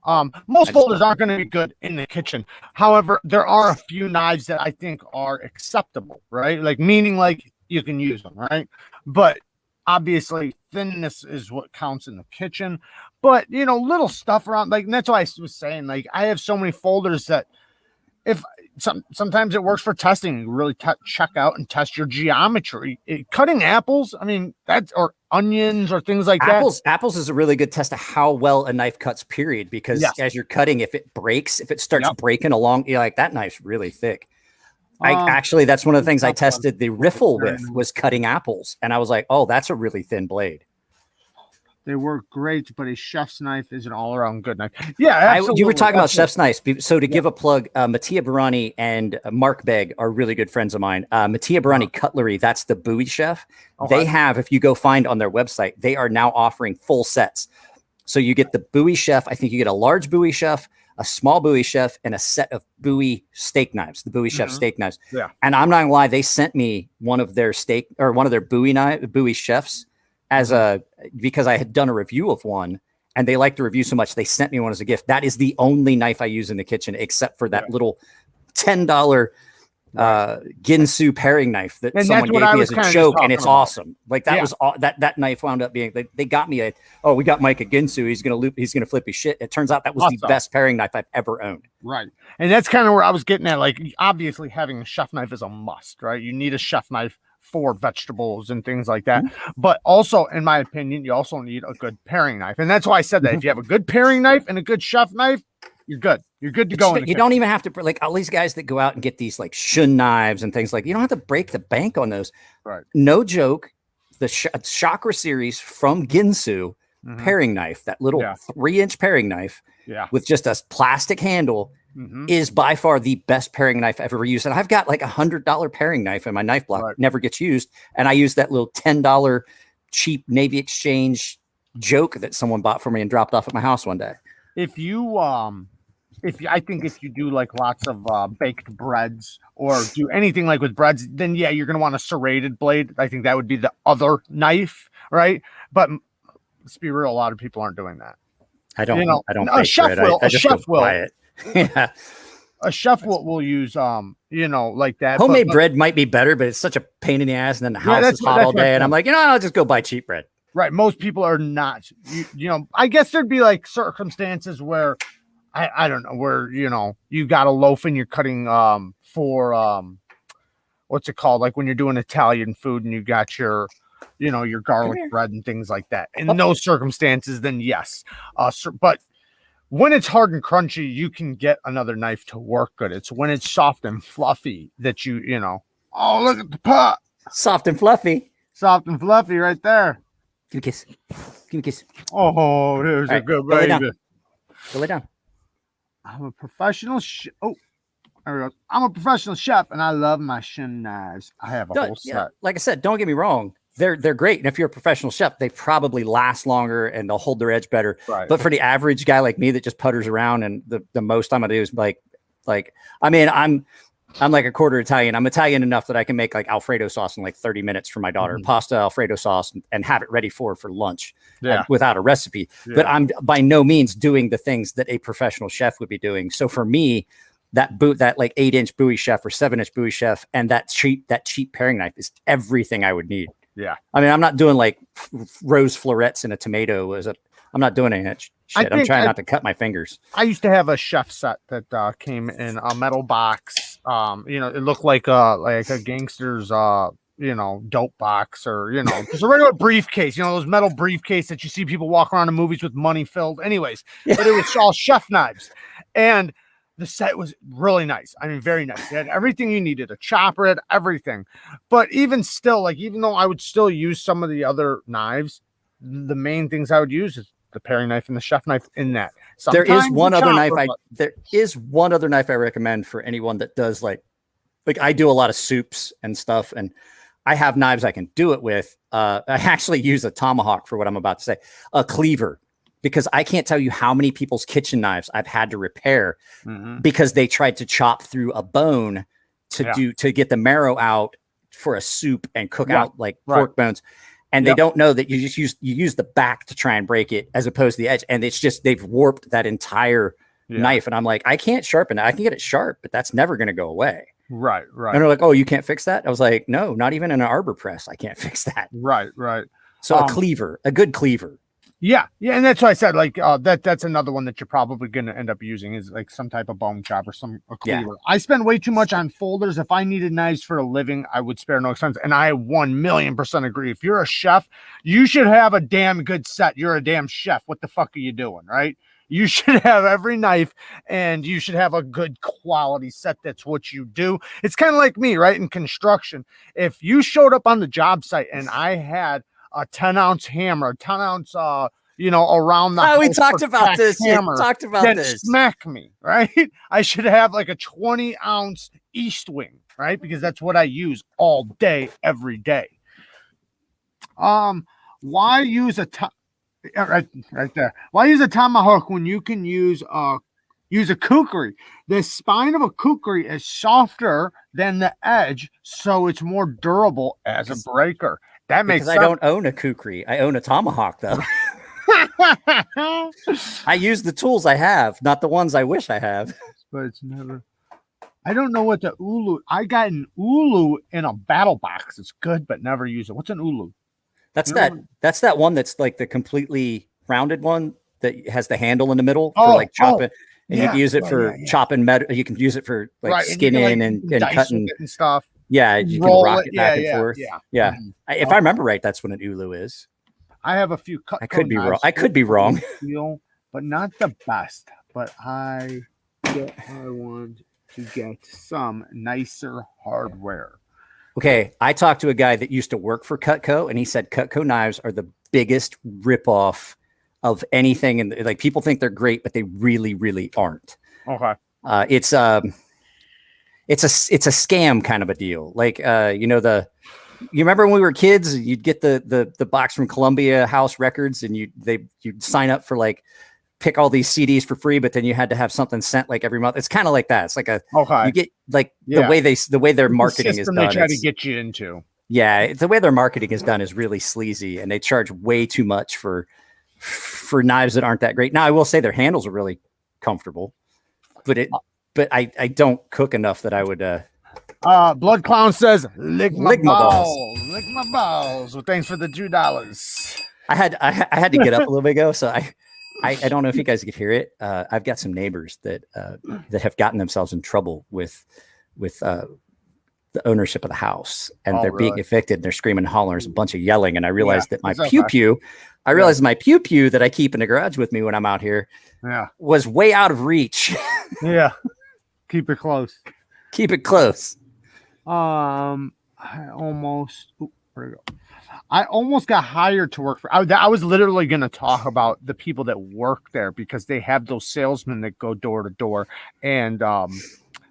Most folders aren't going to be good in the kitchen. However, there are a few knives that I think are acceptable, right? Like, meaning like you can use them, right? But obviously thinness is what counts in the kitchen. But, you know, little stuff around, like, and that's why I was saying, like, I have so many folders that if sometimes it works for testing. You really check out and test your geometry. Cutting apples, I mean, or onions or things like that. Apples is a really good test of how well a knife cuts, period. Because as you're cutting, if it breaks, if it starts breaking along, you're like, that knife's really thick. Actually, that's one of the things I tested the riffle with, was cutting apples. And I was like, oh, that's a really thin blade. They work great, but a chef's knife is an all-around good knife. Yeah, absolutely. You were talking about chef's knives. So to give a plug, Mattia Barani and Mark Begg are really good friends of mine. Mattia Barani Cutlery, that's the Bowie Chef. Okay. They have, if you go find on their website, they are now offering full sets. So you get the Bowie Chef. I think you get a large Bowie Chef, a small Bowie Chef, and a set of Bowie steak knives, the Bowie Chef steak knives. Yeah. And I'm not gonna lie, they sent me one of their Bowie Chefs because I had done a review of one and they liked the review so much, they sent me one as a gift. That is the only knife I use in the kitchen, except for that little $10 Ginsu paring knife that someone gave me as a joke, and it's awesome. Like that was that knife wound up being, they got me we got Mike a Ginsu, he's gonna flip his shit. It turns out that was the best paring knife I've ever owned. Right. And that's kind of where I was getting at. Like, obviously having a chef knife is a must, right? You need a chef knife for vegetables and things like that. But also, in my opinion, you also need a good paring knife. And that's why I said that if you have a good paring knife and a good chef knife, you're good. You're good to go. You don't even have to, like, all these guys that go out and get these like Shun knives and things, like, you don't have to break the bank on those. Right. No joke. The Chakra series from Ginsu paring knife, that little 3-inch paring knife with just a plastic handle, is by far the best paring knife I've ever used. And I've got like $100 paring knife in my knife block, never gets used. And I use that little $10 cheap Navy Exchange joke that someone bought for me and dropped off at my house one day. I think if you do like lots of baked breads or do anything like with breads, then you're going to want a serrated blade. I think that would be the other knife, right? But let's be real, a lot of people aren't doing that. I don't a chef will. I just chef will. Buy it. Yeah, a chef will use like that. Homemade bread might be better, but it's such a pain in the ass, and then the house is hot all day, and I'm like, I'll just go buy cheap bread. Right. Most people are not. I guess there'd be like circumstances where I don't know, where you got a loaf and you're cutting for what's it called, like when you're doing Italian food and you got your your garlic bread and things like that. In those circumstances, then yes, but when it's hard and crunchy, you can get another knife to work good. It's when it's soft and fluffy that oh, look at the pot. Soft and fluffy. Soft and fluffy right there. Give me a kiss. Give me a kiss. Oh, there's a good baby. Go lay down. I'm a professional. There he goes. I'm a professional chef and I love my shin knives. I have a whole set. Like I said, don't get me wrong. They're great. And if you're a professional chef, they probably last longer and they'll hold their edge better. Right. But for the average guy like me that just putters around, and the most I'm gonna do is like, I mean, I'm like a quarter Italian. I'm Italian enough that I can make like Alfredo sauce in like 30 minutes for my daughter, pasta Alfredo sauce, and have it ready for lunch without a recipe. Yeah. But I'm by no means doing the things that a professional chef would be doing. So for me, that like 8-inch Bowie chef or 7-inch Bowie chef and that cheap paring knife is everything I would need. Yeah. I mean, I'm not doing like rose florets in a tomato. I'm not doing any of that shit. I'm trying not to cut my fingers. I used to have a chef set that came in a metal box. You know, it looked like a gangster's dope box, or just a regular briefcase. You know, those metal briefcase that you see people walk around in movies with money filled. Anyways, but it was all chef knives, and the set was really nice. I mean, very nice. It had everything you needed, a chopper, it had everything. But even still, like, even though I would still use some of the other knives, the main things I would use is the paring knife and the chef knife in that. Sometimes there is one other knife I recommend for anyone that does like I do a lot of soups and stuff, and I have knives I can do it with. I actually use a tomahawk for what I'm about to say, a cleaver. Because I can't tell you how many people's kitchen knives I've had to repair because they tried to chop through a bone to get the marrow out for a soup and cook out like pork bones. And they don't know that you use the back to try and break it as opposed to the edge. And it's just, they've warped that entire knife. And I'm like, I can't sharpen it. I can get it sharp, but that's never going to go away. Right. And they're like, oh, you can't fix that? I was like, no, not even in an arbor press. I can't fix that. Right. So a cleaver, a good cleaver. Yeah, and that's why I said like that's another one that you're probably going to end up using is like some type of bone chop or a cleaver. Yeah. I spend way too much on folders. If I needed knives for a living, I would spare no expense. And I 1,000,000% agree. If you're a chef, you should have a damn good set. You're a damn chef. What the fuck are you doing, right? You should have every knife and you should have a good quality set. That's what you do. It's kind of like me, right? In construction, if you showed up on the job site and I had a 10-ounce hammer, 10-ounce, around the house. We talked about this. Smack me, right? I should have like a 20-ounce East Wing, right? Because that's what I use all day, every day. Why use right there? Why use a tomahawk when you can use a kukri? The spine of a kukri is softer than the edge, so it's more durable as a breaker. That makes sense. I don't own a kukri. I own a tomahawk, though. I use the tools I have, not the ones I wish I have. But it's never. I don't know what the ulu. I got an ulu in a battle box. It's good, but never use it. What's an ulu? That's that one that's like the completely rounded one that has the handle in the middle for like chopping. And you can use it for chopping metal. You can use it for like skinning and cutting and stuff. Yeah, you can rock it back and forth. Yeah. If I remember right, that's what an ulu is. I have a few cut. I could be wrong. I could be wrong. But not the best. But I want to get some nicer hardware. Okay, I talked to a guy that used to work for Cutco, and he said Cutco knives are the biggest ripoff of anything. And like people think they're great, but they really, really aren't. Okay. It's a scam kind of a deal. Like, you remember when we were kids, you'd get the box from Columbia House Records and you'd sign up for like, pick all these CDs for free, but then you had to have something sent like every month. It's kind of like that. It's like you get like the way their marketing is done. They try to get you into. Yeah. The way their marketing is done is really sleazy, and they charge way too much for knives that aren't that great. Now I will say their handles are really comfortable, but I don't cook enough that I would. Blood Clown says, lick my balls. Lick my balls. Well, thanks for the $2. I had to get up a little bit ago, so I don't know if you guys could hear it. I've got some neighbors that have gotten themselves in trouble with the ownership of the house, and they're being evicted. And they're screaming and hollering. There's a bunch of yelling, and I realized that my pew-pew that I keep in the garage with me when I'm out here, was way out of reach. Yeah, keep it close. Keep it close. I almost got hired to work for. I was literally going to talk about the people that work there because they have those salesmen that go door to door, and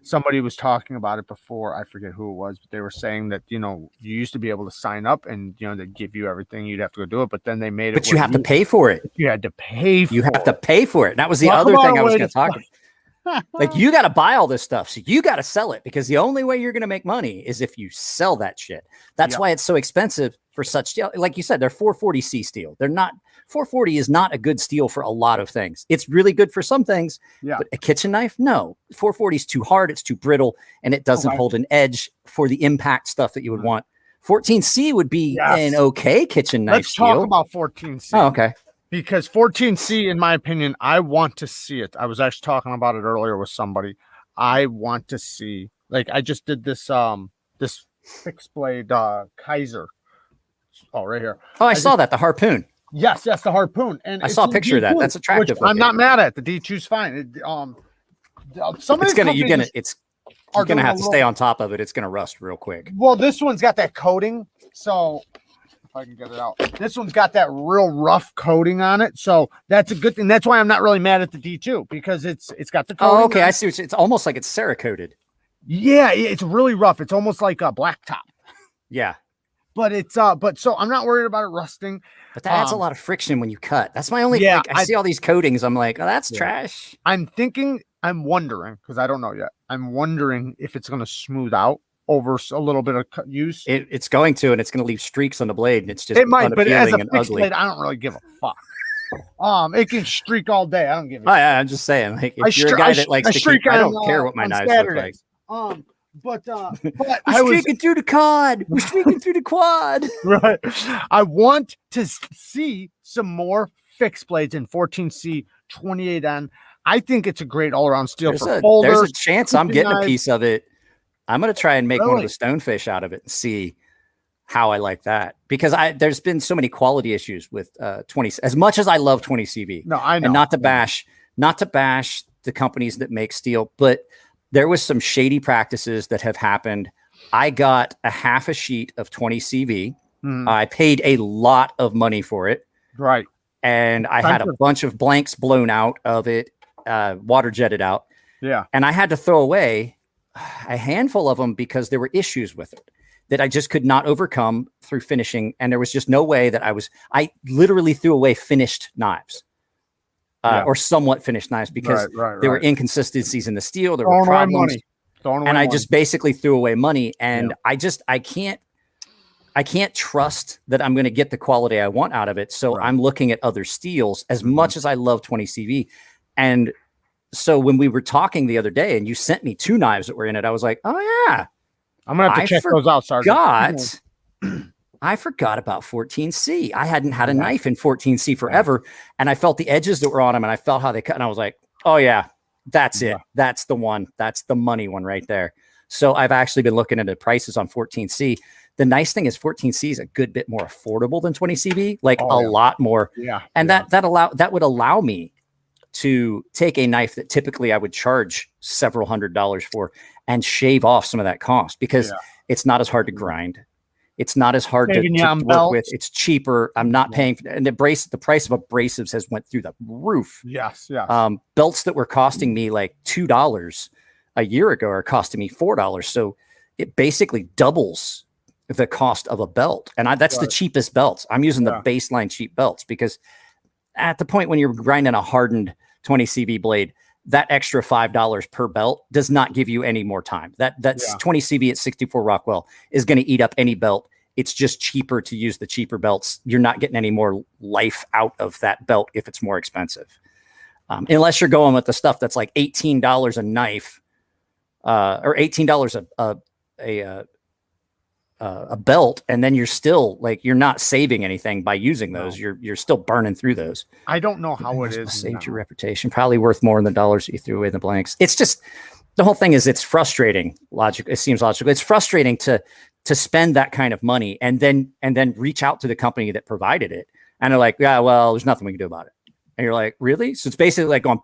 somebody was talking about it before. I forget who it was, but they were saying that, you used to be able to sign up and, they'd give you everything. You'd have to go do it. But then they made it. But you have to pay for it. You had to pay for it. You have to pay for it. That was the other thing I was going to talk about. Like, you got to buy all this stuff. So you got to sell it, because the only way you're going to make money is if you sell that shit. That's why it's so expensive for such steel. Like you said, they're 440C steel. They're not, 440 is not a good steel for a lot of things. It's really good for some things, but a kitchen knife, no. 440 is too hard. It's too brittle, and it doesn't hold an edge for the impact stuff that you would want. 14C would be an okay kitchen knife. Let's talk about 14C. Oh, okay. Because 14C, in my opinion, I want to see it. I was actually talking about it earlier with somebody. I want to see, like, I just did this this fixed blade Kaiser. Oh, right here. Oh, I saw that, the harpoon. Yes, the harpoon. And I saw a picture of that. That's attractive. I'm not mad at it. The D2's fine. You're gonna have to stay on top of it. It's gonna rust real quick. Well, this one's got that coating, so if I can get it out, this one's got that real rough coating on it, so that's a good thing. That's why I'm not really mad at the D2, because it's got the coating. Oh, okay, I see. It's almost like it's Cerakoted. Yeah, it's really rough. It's almost like a blacktop. Yeah, but it's so I'm not worried about it rusting. But that adds a lot of friction when you cut. That's my only. Yeah, I see all these coatings. I'm like, oh, that's trash. I'm wondering, because I don't know yet. I'm wondering if it's going to smooth out over a little bit of use. It's going to, and it's going to leave streaks on the blade, and it's just it might. But as a fixed blade, I don't really give a fuck. It can streak all day. I don't give a. Yeah, I'm just saying. Like, if you're a guy that likes to streak, I don't care what my knives look like. But we're streaking through the quad. We're streaking through the quad. Right. I want to see some more fixed blades in 14C 28N. I think it's a great all-around steel for folders. There's a chance I'm getting a piece of it. I'm going to try and make one of the stonefish out of it and see how I like that, because there's been so many quality issues with 20. As much as I love 20CV, no, I know, and not to bash the companies that make steel, but there was some shady practices that have happened. I got a half a sheet of 20CV. I paid a lot of money for it. Right. And I had a bunch of blanks blown out of it, water jetted out. Yeah. And I had to throw away a handful of them because there were issues with it that I just could not overcome through finishing. And there was just no way that I literally threw away finished knives. Or somewhat finished knives, because there were inconsistencies in the steel. There were problems, and I just basically threw away money. And I can't trust that I'm going to get the quality I want out of it. So I'm looking at other steels as much as I love 20CV. And so when we were talking the other day, and you sent me 2 knives that were in it, I was like, oh yeah, I'm gonna have to check those out, Sergeant. I forgot about 14C. I hadn't had a knife in 14C forever. And I felt the edges that were on them, and I felt how they cut. And I was like, oh yeah, that's it. That's the one. That's the money one right there. So I've actually been looking at the prices on 14C. The nice thing is 14C is a good bit more affordable than 20CV, like a lot more. Yeah. And that would allow me to take a knife that typically I would charge several $100s for and shave off some of that cost, because it's not as hard to grind. It's not as hard to work with. It's cheaper. I'm not paying for, and the price of abrasives has went through the roof. Yes. Belts that were costing me like $2 a year ago are costing me $4. So it basically doubles the cost of a belt. And that's the cheapest belts. I'm using the baseline cheap belts, because at the point when you're grinding a hardened 20 CV blade, that extra $5 per belt does not give you any more time. That's 20 CV at 64 Rockwell is going to eat up any belt. It's just cheaper to use the cheaper belts. You're not getting any more life out of that belt if it's more expensive. Unless you're going with the stuff that's like $18 a knife, or $18 a belt, and then you're still like, you're not saving anything by using those. You're still burning through those. I don't know how it is. Saved your reputation, probably worth more than the dollars that you threw away in the blanks. It's just, the whole thing is, it's frustrating. It seems logical. It's frustrating to spend that kind of money and then reach out to the company that provided it, and they're like, yeah, well, there's nothing we can do about it. And you're like, really? So it's basically like going.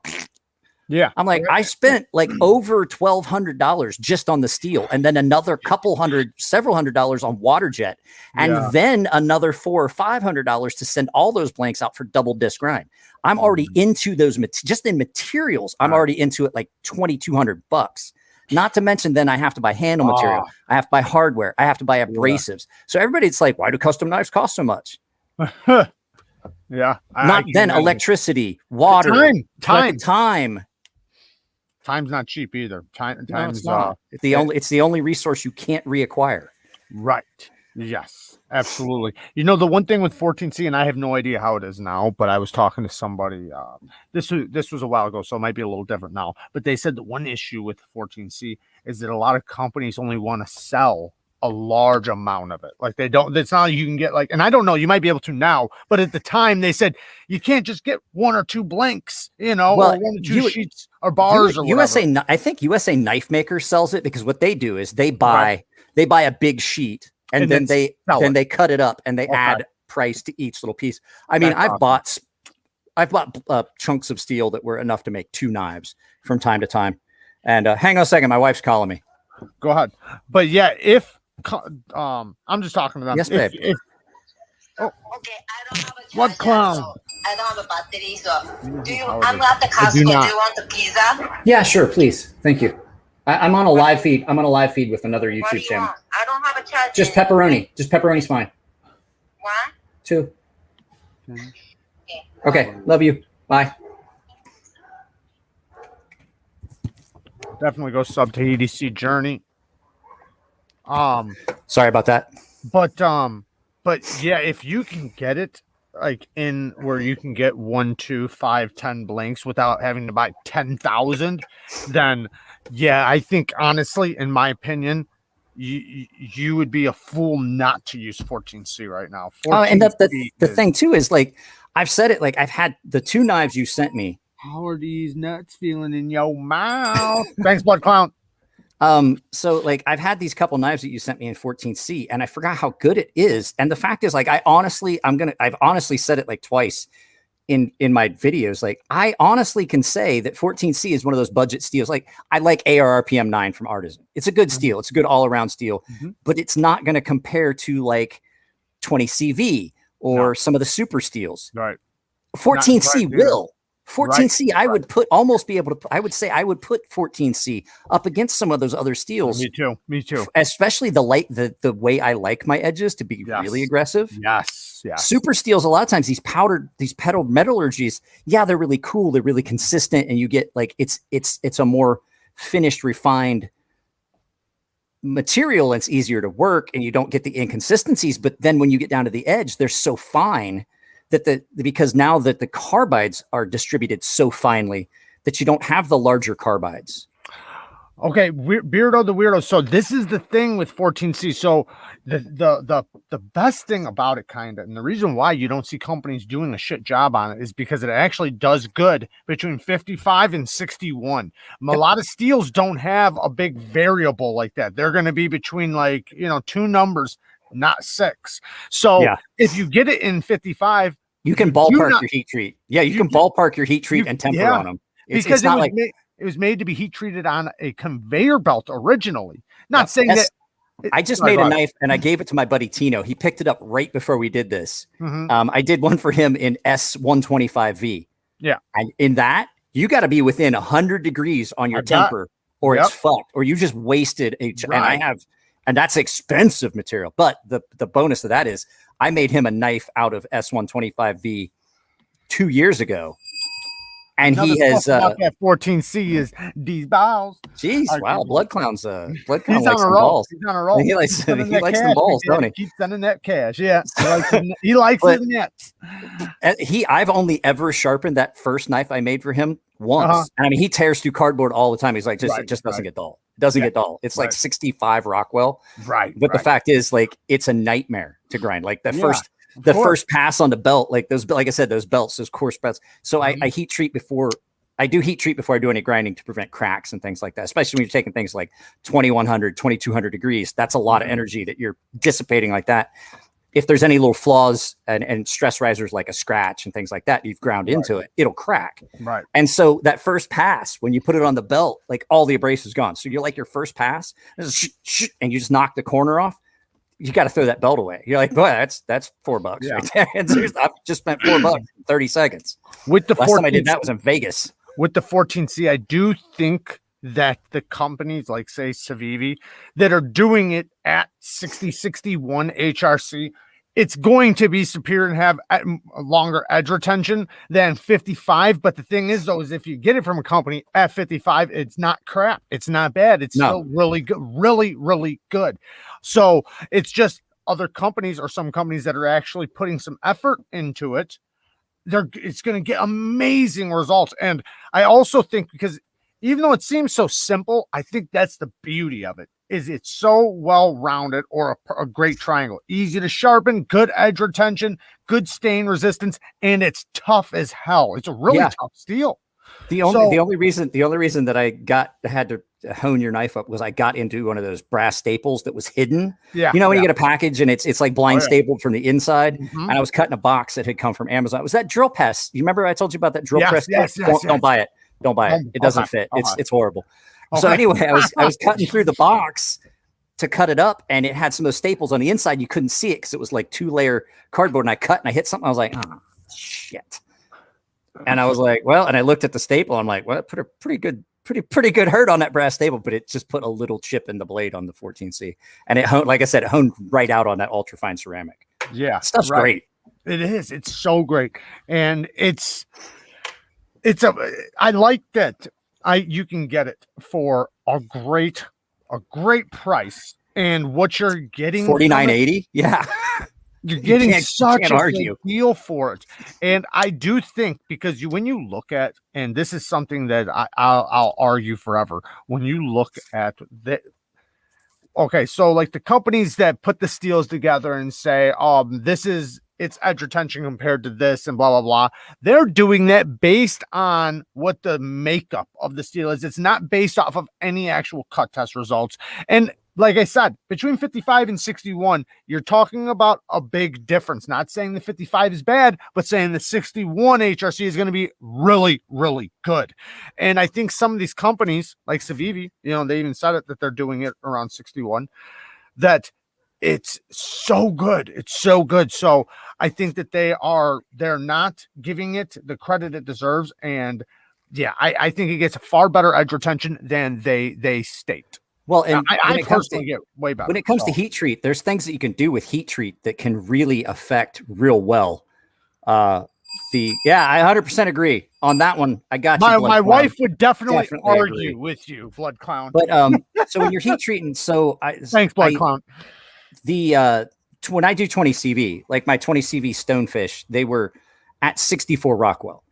Yeah. I'm like, I spent like over $1,200 just on the steel, and then another several $100s on water jet, and then another $400 or $500 to send all those blanks out for double disc grind. I'm already into those just in materials. I'm already into it like $2,200. Not to mention, then I have to buy handle material. I have to buy hardware. I have to buy abrasives. So everybody's like, why do custom knives cost so much? Yeah. Not then electricity, water, time. Time's not cheap either. Time's not. It's the only resource you can't reacquire. Right. Yes, absolutely. You know, the one thing with 14C, and I have no idea how it is now, but I was talking to somebody. This was a while ago, so it might be a little different now. But they said the one issue with 14C is that a lot of companies only want to sell a large amount of it. Like they don't. It's not like you can get like, and I don't know. You might be able to now, but at the time they said you can't just get 1 or 2 blanks. You know, or 1 or 2 sheets or bars. Or USA, I think USA Knife Maker sells it because what they do is they buy a big sheet. And then they cut it up and they add price to each little piece. I mean, I've bought chunks of steel that were enough to make 2 knives from time to time. And hang on a second, my wife's calling me. Go ahead. But yeah, I'm just talking to them. Yes, babe. Okay, I don't have a what clown? So I don't have a battery, so do you? I'm at the Costco. Do you want the pizza? Yeah, sure, please. Thank you. I'm on a live feed. I'm on a live feed with another YouTube channel. I don't have a charger. Just pepperoni. Just pepperoni's fine. What? 2. Okay. Love you. Bye. Definitely go sub to EDC Journey. Sorry about that. But yeah, if you can get it like in where you can get 1, 2, 5, 10 blanks without having to buy 10,000, then yeah, I think honestly, in my opinion, you would be a fool not to use 14C right now. And the thing too is like I've said it, like I've had the 2 knives you sent me. How are these nuts feeling in your mouth? Thanks, Blood Clown. So like I've had these couple knives that you sent me in 14C and I forgot how good it is. And the fact is like, I've honestly said it like twice in my videos. Like I honestly can say that 14C is one of those budget steels. Like I like ARRPM 9 from Artisan. It's a good steel. It's a good all around steel, but it's not going to compare to like 20CV or some of the super steels. Right. 14C will. 14C, I would put I would say I would put 14C up against some of those other steels. Me too. Especially the way I like my edges to be really aggressive. Yes. Super steels, a lot of times these pedal metallurgies, yeah, they're really cool. They're really consistent. And you get like, it's a more finished, refined material. And it's easier to work and you don't get the inconsistencies. But then when you get down to the edge, they're so fine that because now that the carbides are distributed so finely that you don't have the larger carbides. Okay, Beardo the Weirdo. So this is the thing with 14C. So the best thing about it, kind of, and the reason why you don't see companies doing a shit job on it is because it actually does good between 55 and 61. A lot of steels don't have a big variable like that. They're going to be between like 2 numbers, not 6. So if you get it in 55, you can ballpark your heat treat. Yeah, you can ballpark your heat treat and temper on them. Because it was made to be heat treated on a conveyor belt originally. Not saying that. I just made a knife and I gave it to my buddy Tino. He picked it up right before we did this. I did one for him in S125V. Yeah. And in that, you got to be within 100 degrees on your temper or it's fucked, or you just wasted and that's expensive material. But the bonus of that is I made him a knife out of S125V 2 years ago. And he has that 14C is these balls. Jeez, wow, Blood Clown's he's likes on some a roll. balls. He's on a roll. He likes the balls, don't he? Keep sending that cash. Yeah, he likes his nets. I've only ever sharpened that first knife I made for him once. And I mean, he tears through cardboard all the time. He's like, it just doesn't get dull. It doesn't get dull. It's like 65 Rockwell. Right. But the fact is, like, it's a nightmare to grind. Like the first pass on the belt, like those, like I said, those belts, those coarse belts. So I heat treat before I do any grinding to prevent cracks and things like that, especially when you're taking things like 2100, 2200 degrees. That's a lot of energy that you're dissipating like that. If there's any little flaws and stress risers like a scratch and things like that, you've ground into it, it'll crack. Right. And so that first pass, when you put it on the belt, like all the abrasive is gone. So you're like your first pass, and you just knock the corner off. You got to throw that belt away. You're like, boy, that's $4 right there. I've just spent $4 in 30 seconds. With the last time I did that was in Vegas. With the 14C, I do think that the companies like, say, Civivi, that are doing it at 6061 HRC, it's going to be superior and have a longer edge retention than 55. But the thing is, though, is if you get it from a company at 55, it's not crap. It's not bad. It's still really good, really, really good. So it's just other companies or some companies that are actually putting some effort into it. It's going to get amazing results. And I also think, because even though it seems so simple, I think that's the beauty of it, is it's so well-rounded, or a great triangle. Easy to sharpen, good edge retention, good stain resistance, and it's tough as hell. It's a really tough steel. The only reason that I had to hone your knife up was I got into one of those brass staples that was hidden. Yeah. You know, when you get a package and it's like blind stapled from the inside, and I was cutting a box that had come from Amazon. It was that drill press. You remember I told you about that drill press? Yes, don't buy it. Don't buy it. It doesn't fit. It's horrible. So anyway, I was cutting through the box to cut it up, and it had some of those staples on the inside. You couldn't see it because it was like 2-layer cardboard, and I cut and I hit something. I was like, oh shit. And I was like, well, and I looked at the staple. I'm like, well, it put a pretty good hurt on that brass staple, but it just put a little chip in the blade on the 14C. And it honed, like I said, it honed right out on that ultrafine ceramic. Yeah. Stuff's great. It is. It's so great. And I like that you can get it for a great price. And what you're getting, $49.80. Yeah. You're getting such a good deal for it. And I do think, because when you look at, and this is something that I'll argue forever, when you look at the, okay, so like the companies that put the steels together and say, it's edge retention compared to this and blah, blah, blah. They're doing that based on what the makeup of the steel is. It's not based off of any actual cut test results. And like I said, between 55 and 61, you're talking about a big difference. Not saying the 55 is bad, but saying the 61 HRC is going to be really, really good. And I think some of these companies like Civivi, they even said it, that they're doing it around 61, that it's so good. It's so good. So I think that they're not giving it the credit it deserves. And yeah, I think it gets a far better edge retention than they state. Well, and I personally get way better. When it comes to heat treat, there's things that you can do with heat treat that can really affect real well. I 100% agree on that one. I got you. My wife would definitely argue with you, Blood Clown. But so when you're heat treating, thanks, Blood Clown. When I do 20 CV, like my 20 CV Stonefish, they were at 64 Rockwell.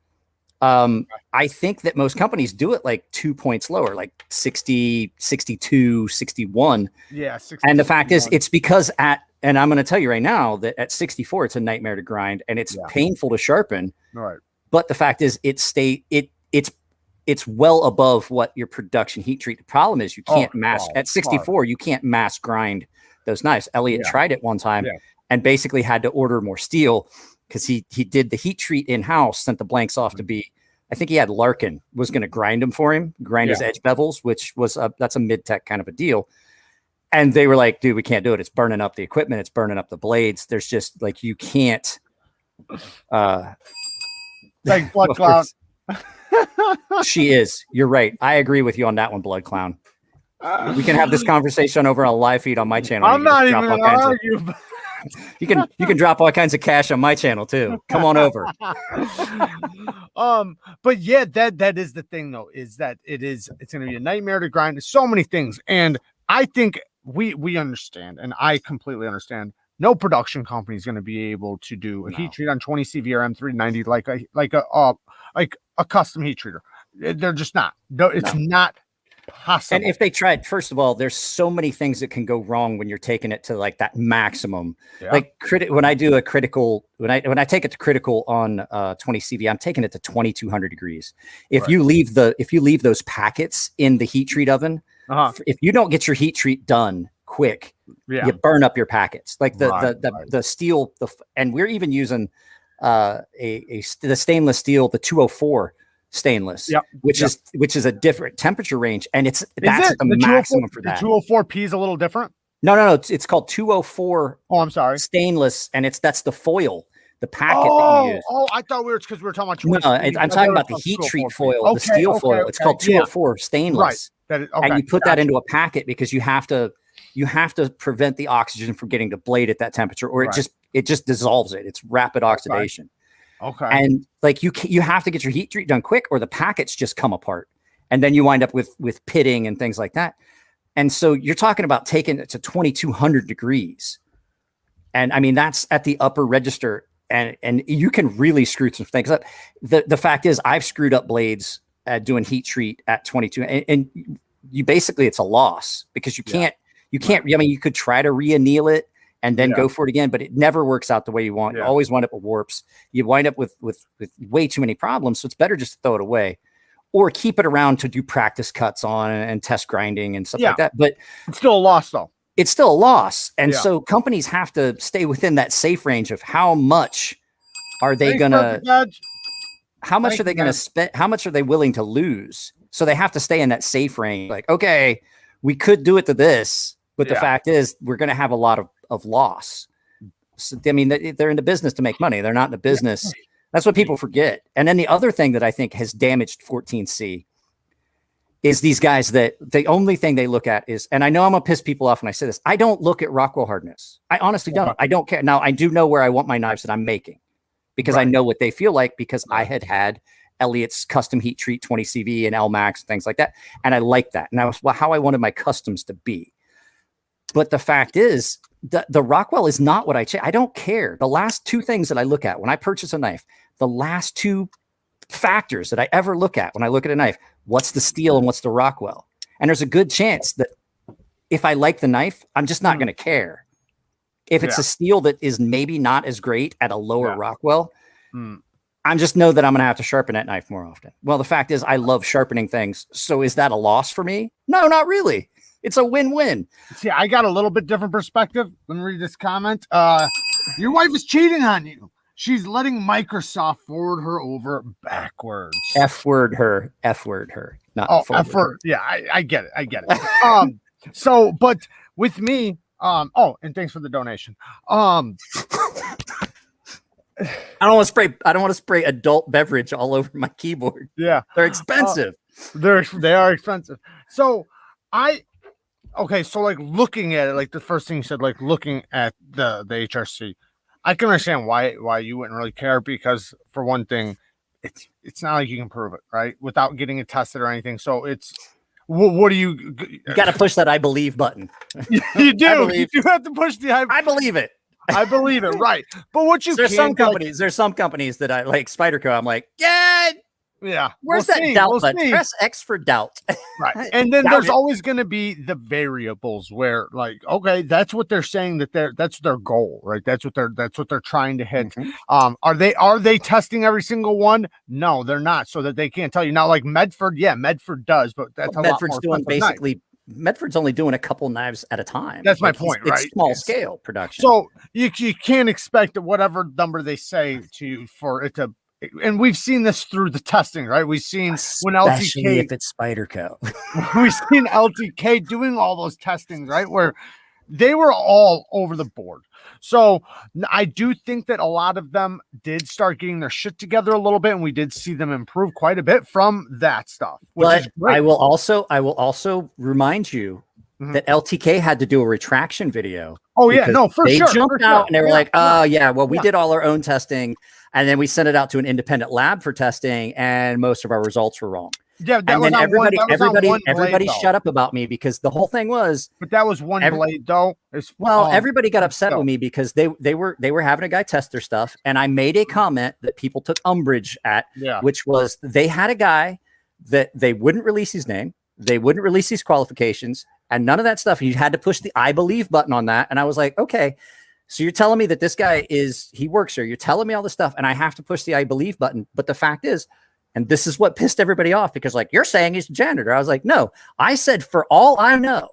I think that most companies do it like 2 points lower, like 60, 62, 61. Yeah. 60, and the fact is, it's because and I'm going to tell you right now that at 64, it's a nightmare to grind and it's painful to sharpen. Right. But the fact is, it's well above what your production heat treat. The problem is you can't at 64, you can't mass grind those knives. Elliot tried it one time and basically had to order more steel because he did the heat treat in-house, sent the blanks off to be, I think he had Larkin was going to grind them for him, his edge bevels, which was that's a mid-tech kind of a deal. And they were like, dude, we can't do it. It's burning up the equipment. It's burning up the blades. There's just like, you can't. Like Blood Clown. She is. You're right. I agree with you on that one, Blood Clown. We can have this conversation over on a live feed on my channel. I'm not even going to argue. You can drop all kinds of cash on my channel too. Come on over. But yeah, that is the thing though, is that it's going to be a nightmare to grind. There's so many things. And I think we understand, and I completely understand. No production company is going to be able to do a heat treat on 20 CV or M390 like a custom heat treater. They're just not. No, it's not possible. And if they tried, first of all, there's so many things that can go wrong when you're taking it to like that maximum. Yeah. Like when I do a critical, when I take it to critical on 20 CV, I'm taking it to 2200 degrees. If you leave those packets in the heat treat oven, if you don't get your heat treat done quick, you burn up your packets. Like the steel, and we're even using the stainless steel, the 204 stainless, which is a different temperature range, and that's the maximum for that. The 204P is a little different. No, it's called 204. Oh, I'm sorry. Stainless, and that's the foil. the packet that you use. Oh, I thought because we were talking about 20. No, I'm talking about the heat treat foil, the steel foil. It's called 204 stainless. Right. And you put that into a packet because you have to prevent the oxygen from getting to blade at that temperature, or it just dissolves it. It's rapid oxidation. Okay. And like you have to get your heat treat done quick, or the packets just come apart, and then you wind up with pitting and things like that. And so you're talking about taking it to 2200 degrees. And I mean, that's at the upper register, and you can really screw some things up. The fact is, I've screwed up blades doing heat treat at 22, and you basically, it's a loss because you can't, I mean, you could try to re-anneal it and then go for it again, but it never works out the way you want. You always wind up with warps. You wind up with way too many problems. So it's better just to throw it away, or keep it around to do practice cuts on and test grinding and stuff like that. But it's still a loss though. It's still a loss. And so companies have to stay within that safe range of how much are they going to, how much are they going to spend? How much are they willing to lose? So they have to stay in that safe range. Like, okay, we could do it to this, but the fact is we're going to have a lot of loss. So, I mean, they're in the business to make money. They're not in the business. That's what people forget. And then the other thing that I think has damaged 14C is these guys that the only thing they look at is, and I know I'm gonna piss people off when I say this, I don't look at Rockwell hardness. I honestly don't. I don't care. Now I do know where I want my knives that I'm making because I know what they feel like because I had Elliott's custom heat treat 20 CV and L-Max, things like that. And I like that. And that was how I wanted my customs to be. But the fact is the Rockwell is not what I don't care. The last two things that I look at when I purchase a knife, the last two factors that I ever look at when I look at a knife, what's the steel and what's the Rockwell? And there's a good chance that if I like the knife, I'm just not going to care. If it's a steel that is maybe not as great at a lower Rockwell, I just know that I'm going to have to sharpen that knife more often. Well, the fact is I love sharpening things. So is that a loss for me? No, not really. It's a win-win. See, I got a little bit different perspective. Let me read this comment. Your wife is cheating on you. She's letting Microsoft forward her over backwards. F-word her. F-word her. Not forward. F-word. Yeah, I get it. I get it. So, but with me, and thanks for the donation. I don't want to spray adult beverage all over my keyboard. Yeah. They're expensive. They are expensive. So so like looking at it, like the first thing you said, like looking at the HRC, I can understand why you wouldn't really care, because for one thing, it's not like you can prove it, right? Without getting it tested or anything. So it's what do you got to push that I believe button. You do. You have to push the I believe it. I believe it, right? But what you there's some companies that I like, Spyderco. I'm like, where's that doubt button? Press X for doubt. Right. And then there's always going to be the variables where, like, okay, that's what they're saying, that's their goal, right? That's what they're trying to hit. Are they testing every single one? No, they're not, so that they can't tell you. Now, like Medford, Medford does, but that's a Medford's lot more doing basically. Medford's only doing a couple knives at a time. That's my point, right? It's small scale production. So you can't expect that whatever number they say for it to. And we've seen this through the testing, right? We've seen when LTK, if it's Spyderco, we've seen LTK doing all those testings, right? Where they were all over the board. So I do think that a lot of them did start getting their shit together a little bit, and we did see them improve quite a bit from that stuff. But I will also remind you that LTK had to do a retraction video. Oh yeah, no, for sure. They jumped out and they were like, "Oh yeah, well we did all our own testing, and then we sent it out to an independent lab for testing, and most of our results were wrong." Yeah, and then everybody shut up about me because the whole thing was. But that was one blade, though. Everybody got upset with me because they were having a guy test their stuff, and I made a comment that people took umbrage at, which was they had a guy that they wouldn't release his name, they wouldn't release his qualifications, and none of that stuff. You had to push the I believe button on that, and I was like, okay. So you're telling me that this guy he works here. You're telling me all this stuff, and I have to push the I believe button. But the fact is. And this is what pissed everybody off because, like, you're saying he's a janitor. I was like, no, I said, for all I know,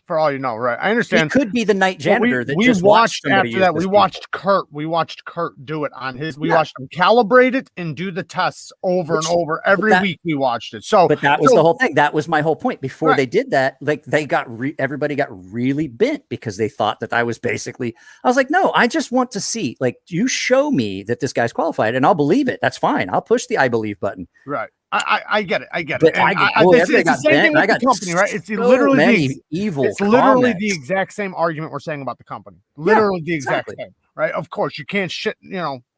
For all you know, right? I understand. He could be the night janitor that we just watched somebody after that. use We this watched Kurt. We watched Kurt do it on his. We watched him calibrate it and do the tests over and over every week. We watched it. So, but that was the whole thing. That was my whole point. Before they did that, like they got everybody got really bent because they thought that I was basically. I was like, no, I just want to see. Like, you show me that this guy's qualified, and I'll believe it. That's fine. I'll push the I believe button. Right. I get it. I get but it. It's the same thing with the company, right? It's literally literally the exact same argument we're saying about the company. Literally the exact same, right? Of course, you can't shit,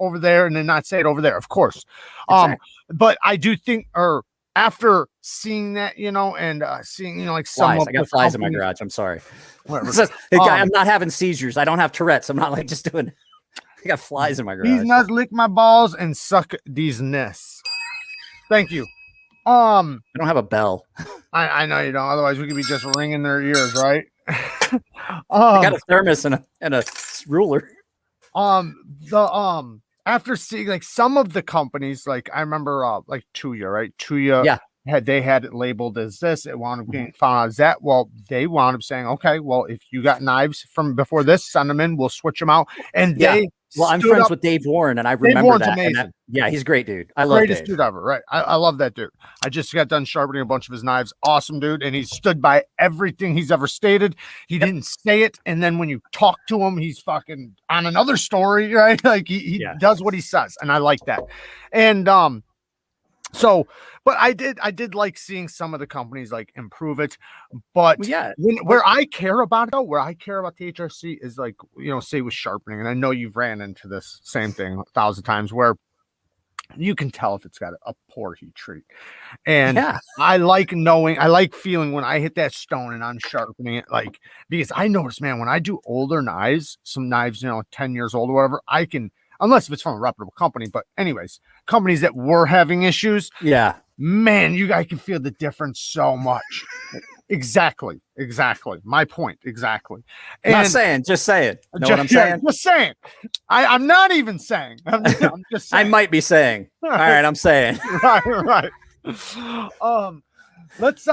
over there and then not say it over there. Of course. But I do think, or after seeing that, and seeing, like some I got flies in my garage. I'm sorry. Whatever. I'm not having seizures. I don't have Tourette's. I'm not like just doing. I got flies in my garage. These nuts lick my balls and suck these nests. Thank you. I don't have a bell. I know you don't. Otherwise, we could be just ringing their ears, right? I got a thermos and a ruler. After seeing like some of the companies, like I remember, like Tuya, right? Tuya, they had it labeled as this. It wound up getting found out as that. Well, they wound up saying, okay, well, if you got knives from before this, send them in. We'll switch them out. And they. Well, I'm friends with Dave Warren, and I remember that. Yeah, he's a great dude. I love greatest dude ever. Right, I love that dude. I just got done sharpening a bunch of his knives. Awesome dude, and he stood by everything he's ever stated. He didn't say it, and then when you talk to him, he's fucking on another story, right? Like he does what he says, and I like that. And so, but I did like seeing some of the companies like improve it. But where I care about it, though, where I care about the HRC is like, say with sharpening. And I know you've ran into this same thing 1,000 times where you can tell if it's got a poor heat treat. And I like feeling when I hit that stone and I'm sharpening it, like, because I notice, man, when I do older knives, some knives, 10 years old or whatever, I can, unless if it's from a reputable company, but anyways, companies that were having issues. Yeah, man, I can feel the difference so much. Exactly. My point. Exactly. And not saying, just say it. Know what I'm saying? Just saying. I'm not even saying. I'm just saying. I might be saying. All right, I'm saying. right. Let's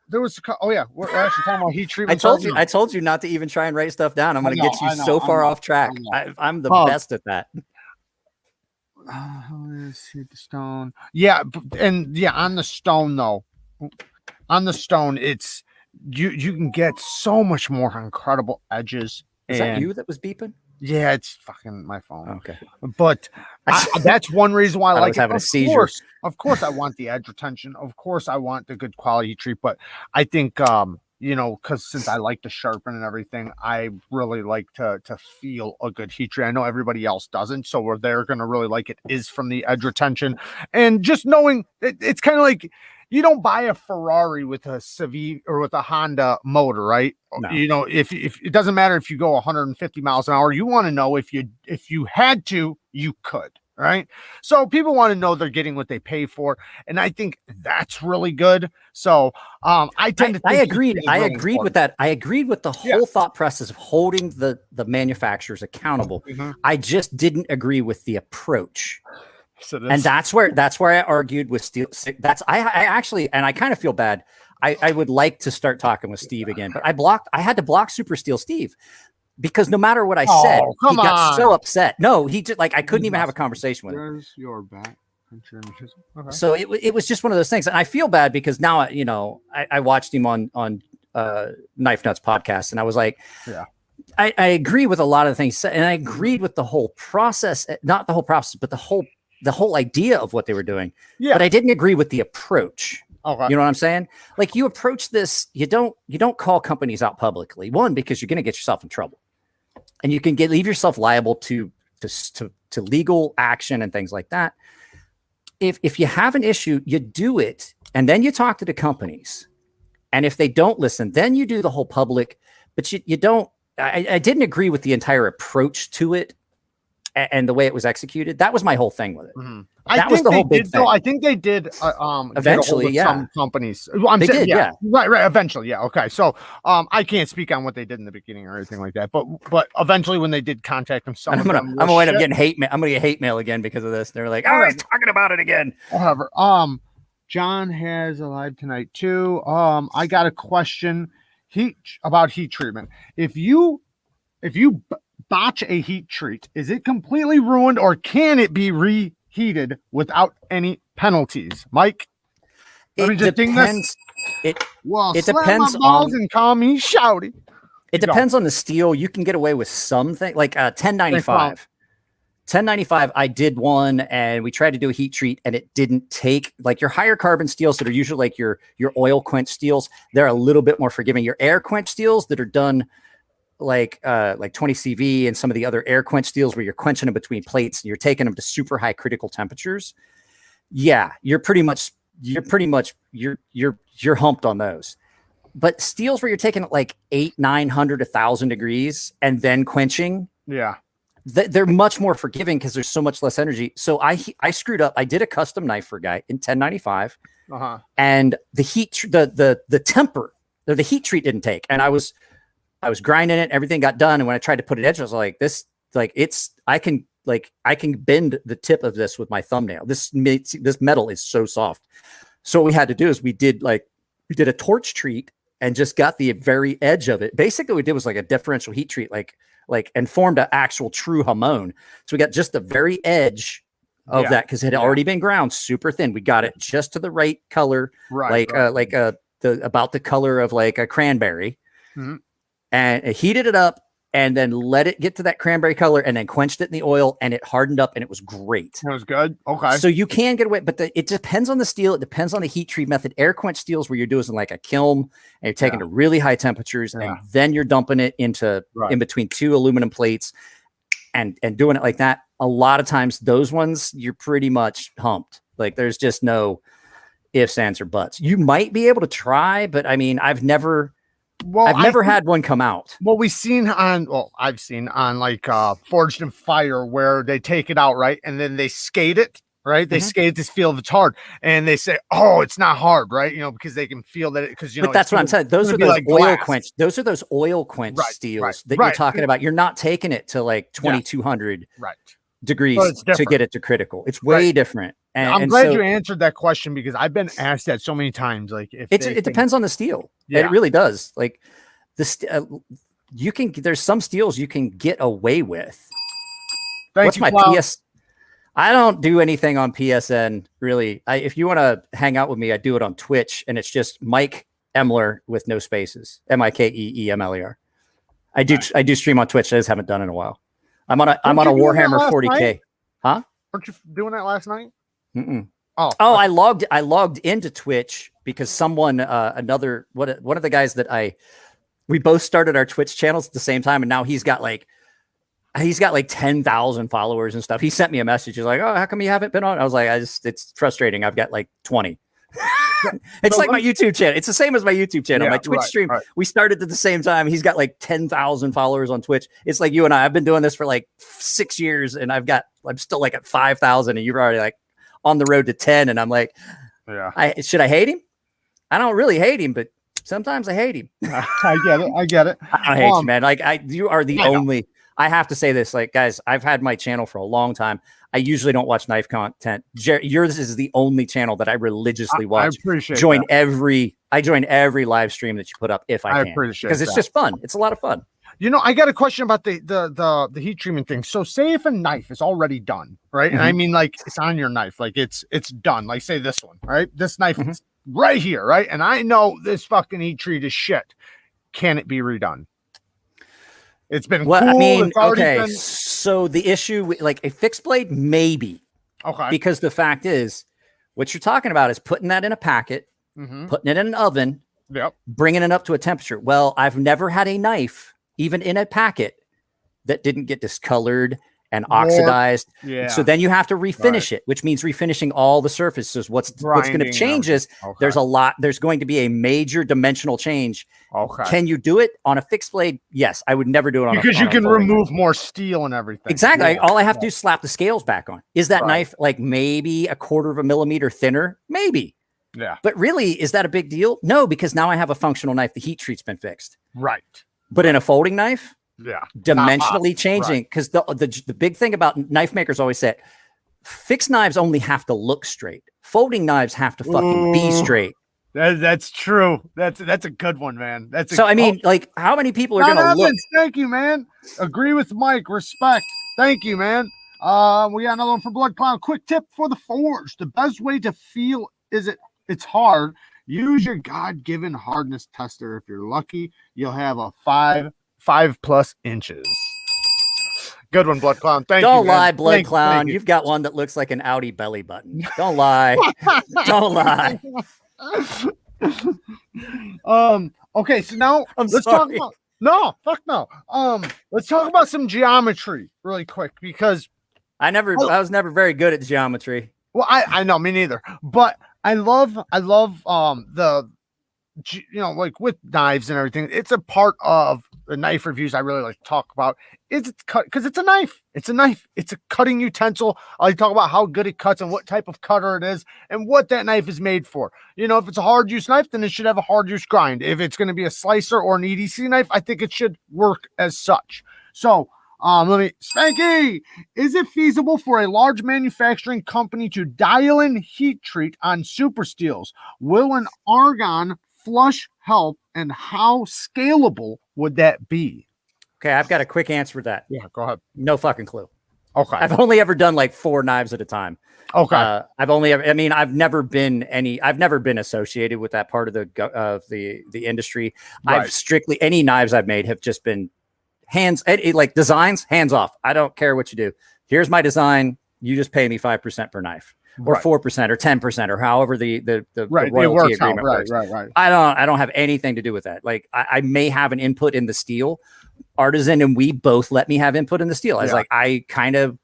there was we're actually talking about heat treatment. I told you not to even try and write stuff down. I'm going to get you so far off track. I'm the best at that. Let's hit the stone. Yeah, and on the stone though. On the stone, it's you can get so much more incredible edges. Is that you that was beeping? Yeah, it's fucking my phone. Okay, but that's one reason why I like having a seizure. Of course, I want the edge retention. Of course, I want the good quality treat. But I think because since I like to sharpen and everything, I really like to feel a good heat treat. I know everybody else doesn't, so where they're gonna really like it is from the edge retention, and just knowing it's kind of like. You don't buy a Ferrari with a Civic or with a Honda motor, right? No. If it doesn't matter if you go 150 miles an hour, you want to know if you had to, you could, right? So people want to know they're getting what they pay for, and I think that's really good. So I agreed with that. I agreed with the whole thought process of holding the manufacturers accountable. Mm-hmm. I just didn't agree with the approach. And that's where I argued with Steel. I actually, and I kind of feel bad. I would like to start talking with Steve again, but I had to block Super Steel Steve because no matter what I said, he got so upset. No, he just I couldn't even have a conversation with him. Where's your back? Okay. So it was just one of those things. And I feel bad because now, I watched him on Knife Nuts podcast and I was like, I agree with a lot of the things. And I agreed with the whole process, not the whole process, but the whole idea of what they were doing. Yeah. But I didn't agree with the approach. Okay. You know what I'm saying? Like you approach this, you don't call companies out publicly. One, because you're going to get yourself in trouble. And you can leave yourself liable to legal action and things like that. If you have an issue, you do it, and then you talk to the companies. And if they don't listen, then you do the whole public. But you don't. I didn't agree with the entire approach to it and the way it was executed. That was my whole thing with it. Mm-hmm. That was the whole big thing. I think they did. Eventually, some companies. They did. Right. Eventually, yeah. Okay. So, I can't speak on what they did in the beginning or anything like that. But eventually, when they did contact them, I'm gonna wind up getting hate mail. I'm gonna get hate mail again because of this. They're like, "Oh, he's talking about it again." However, John has a live tonight too. I got a question. heat treatment. If you botch a heat treat, is it completely ruined, or can it be reheated without any penalties? Mike, let me just ding this. It slam my balls and call me shouty. It depends on the steel. You can get away with something like 1095. 1095, I did one and we tried to do a heat treat and it didn't take. Like your higher carbon steels that are usually like your oil quench steels, they're a little bit more forgiving. Your air quench steels that are done like 20 CV and some of the other air quench steels where you're quenching them between plates and you're taking them to super high critical temperatures. Yeah, you're humped on those. But steels where you're taking it like 800, 900, 1,000 degrees and then quenching. Yeah. They're much more forgiving because there's so much less energy. So I screwed up. I did a custom knife for a guy in 1095, and the heat treat didn't take. And I was grinding it. Everything got done. And when I tried to put it edge, I was like, I can bend the tip of this with my thumbnail. This metal is so soft. So what we had to do is we did a torch treat and just got the very edge of it. Basically, what we did was like a differential heat treat, and formed an actual true hamon. So we got just the very edge of that because it had already been ground super thin. We got it just to the right color, about the color of like a cranberry, and it heated it up and then let it get to that cranberry color and then quenched it in the oil and it hardened up and it was great. That was good. Okay. So you can get away, but it depends on the steel. It depends on the heat treat method. Air quench steels where you're doing like a kiln and you're taking to really high temperatures and then you're dumping it into in between two aluminum plates and doing it like that. A lot of times those ones, you're pretty much humped. Like there's just no ifs, ands, or buts. You might be able to try, but I mean, I've never had one come out. Well, I've seen on like Forged in Fire where they take it out, right? And then they skate it, right? They skate it to feel if it's hard. And they say, oh, it's not hard, right? Because they can feel that because But that's what I'm saying. Those are those like oil quench. Those are those oil quench steels that you're talking about. You're not taking it to like 2200 degrees to get it to critical. It's way different. And I'm glad you answered that question because I've been asked that so many times. Like, it depends on the steel. It really does. Like there's some steels you can get away with. What's my PS? I don't do anything on PSN really. If you want to hang out with me, I do it on Twitch, and it's just Mike Emler with no spaces. Mikeemler. I do stream on Twitch. I just haven't done it in a while. I'm on a Warhammer 40K. Huh? Weren't you doing that last night? I logged into Twitch because someone one of the guys that we both started our Twitch channels at the same time, and now he's got like 10,000 followers and stuff. He sent me a message. He's like, "Oh, how come you haven't been on?" I was like, it's frustrating. I've got like 20. It's like my YouTube channel. It's the same as my YouTube channel. My Twitch stream. We started at the same time. He's got like 10,000 followers on Twitch. It's like you and I. I've been doing this for like 6 years, and I'm still like at 5,000, and you're already like on the road to 10. And I'm like, should I hate him? I don't really hate him, but sometimes I hate him. I get it. I hate you, man. Like you are the only. I have to say this, like, guys, I've had my channel for a long time. I usually don't watch knife content. Yours is the only channel that I religiously watch. I appreciate I join every live stream that you put up if I can. Appreciate because it's just fun. It's a lot of fun. I got a question about the heat treatment thing. So say if a knife is already done, right? And I mean, like, it's on your knife, like it's done. Like say this one, right? This knife is right here, right? And I know this fucking heat treat is shit. Can it be redone? It's been cool. I mean, okay. So the issue with like a fixed blade, maybe. Okay. Because the fact is, what you're talking about is putting that in a packet, putting it in an oven, bringing it up to a temperature. Well, I've never had a knife, even in a packet, that didn't get discolored and oxidized. Yeah. So then you have to refinish it, which means refinishing all the surfaces. What's going to change is there's going to be a major dimensional change. Okay. Can you do it on a fixed blade? Yes. I would never do it on because you can remove more steel and everything. Exactly. Yeah. All I have to do is slap the scales back on. Is that knife like maybe 1/4 of a millimeter thinner? Maybe. Yeah. But really, is that a big deal? No, because now I have a functional knife. The heat treat's been fixed. Right. But in a folding knife, dimensionally changing, because the big thing about knife makers always say, fixed knives only have to look straight. Folding knives have to fucking be straight. That's true. That's a good one, man. I mean, like, how many people are going to look? Thank you, man. Agree with Mike. Respect. Thank you, man. We got another one for Blood Clown. Quick tip for the forge. The best way to feel it's hard. Use your God-given hardness tester. If you're lucky, you'll have a 5+ inches. Good one, Blood Clown. Thank you. Don't lie, Blood Clown. You've got one that looks like an Audi belly button. Don't lie. Don't lie. Okay, so now let's talk about let's talk about some geometry really quick, because I was never very good at geometry. Well, I know, me neither, but I love the, you know, like with knives and everything, it's a part of the knife reviews I really like to talk about. Is it's cut, because it's a knife. It's a cutting utensil. I talk about how good it cuts and what type of cutter it is and what that knife is made for. You know, if it's a hard use knife, then it should have a hard use grind. If it's going to be a slicer or an EDC knife, I think it should work as such. So Spanky, is it feasible for a large manufacturing company to dial in heat treat on super steels? Will an argon flush help, and how scalable would that be? Okay, I've got a quick answer for that. Yeah, go ahead. No fucking clue. Okay. I've only ever done like 4 knives at a time. Okay. I've never been associated with that part of the industry. Right. I've strictly, any knives I've made have just been like designs, hands off. I don't care what you do. Here's my design. You just pay me 5% per knife. Or 4% or 10% or however the royalty agreement works. Right. I don't have anything to do with that. Like I may have an input in the steel. Artisan and we both let me have input in the steel. I was like, I kind of.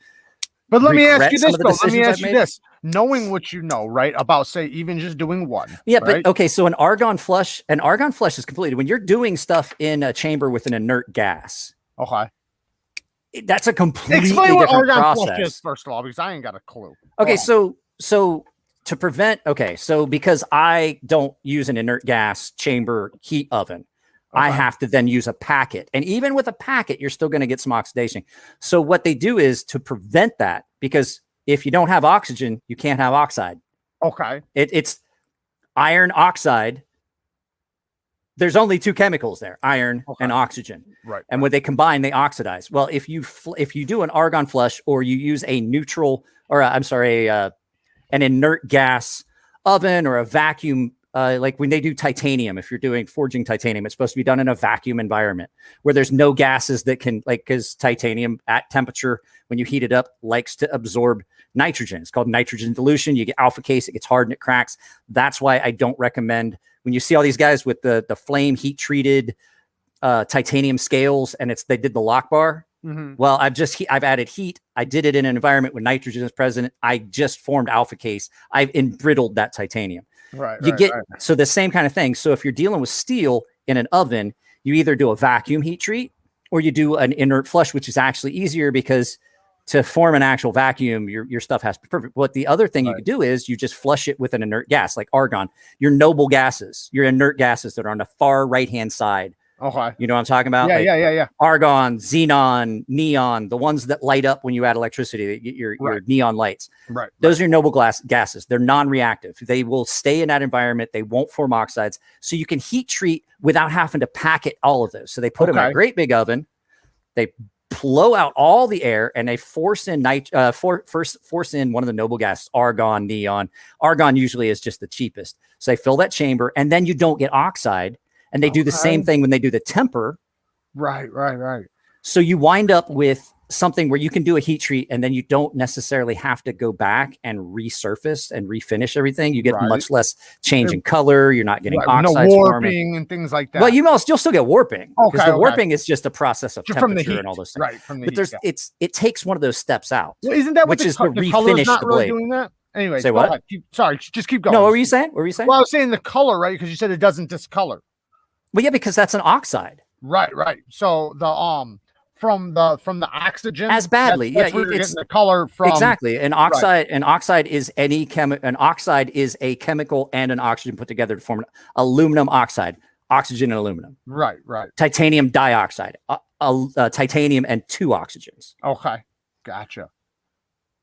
But let me ask you this, though. Let me ask you this. Knowing what you know, right, about, say, even just doing one. Yeah, right? But okay, so an argon flush is completed when you're doing stuff in a chamber with an inert gas. Okay. That's a completely Explain what different argon process. Flush is, first of all, because I ain't got a clue. Okay, so to prevent, because I don't use an inert gas chamber heat oven, I have to then use a packet. And even with a packet, you're still going to get some oxidation. So what they do is to prevent that, because if you don't have oxygen, you can't have oxide. Okay. It's iron oxide. There's only 2 chemicals there, iron and oxygen. Right. And when they combine, they oxidize. Well, if you do an argon flush, or you use a neutral, or an inert gas oven, or a vacuum, like when they do titanium, if you're doing forging titanium, it's supposed to be done in a vacuum environment where there's no gases that can, like, because titanium at temperature, when you heat it up, likes to absorb nitrogen. It's called nitrogen dilution. You get alpha case, it gets hard and it cracks. That's why I don't recommend, when you see all these guys with the flame heat treated titanium scales, and they did the lock bar. Mm-hmm. Well, I've added heat. I did it in an environment when nitrogen is present. I just formed alpha case. I've embrittled that titanium. So the same kind of thing. So if you're dealing with steel in an oven, you either do a vacuum heat treat or you do an inert flush, which is actually easier, because to form an actual vacuum, your stuff has to be perfect. But the other thing you could do is you just flush it with an inert gas, like argon, your noble gases, your inert gases that are on the far right-hand side. Okay. You know what I'm talking about? Yeah. Argon, xenon, neon, the ones that light up when you add electricity, your neon lights. Right. Those are your noble gases. They're non-reactive. They will stay in that environment. They won't form oxides. So you can heat treat without having to packet all of those. So they put them in a great big oven. They blow out all the air, and they force in force in one of the noble gases, argon, neon. Argon usually is just the cheapest. So they fill that chamber, and then you don't get oxide. And they do the same thing when they do the temper. Right. So you wind up with something where you can do a heat treat, and then you don't necessarily have to go back and resurface and refinish everything. You get much less change in color. You're not getting oxides, no warping and things like that. Well, you'll still get warping. Because the warping is just a process of temperature and all those things. Right. From the heat, it takes one of those steps out. Well, isn't that what which is to refinish the blade? Doing that? Anyway, say what? Sorry, just keep going. No, what were you saying? Well, I was saying the color, right? Because you said it doesn't discolor. Well, yeah, because that's an oxide. Right. So the from the oxygen as badly, that's where you're getting the color from. Exactly. An oxide is an oxide is a chemical and an oxygen put together to form an aluminum oxide. Oxygen and aluminum. Right. Titanium dioxide. Titanium and 2 oxygens. Okay, gotcha.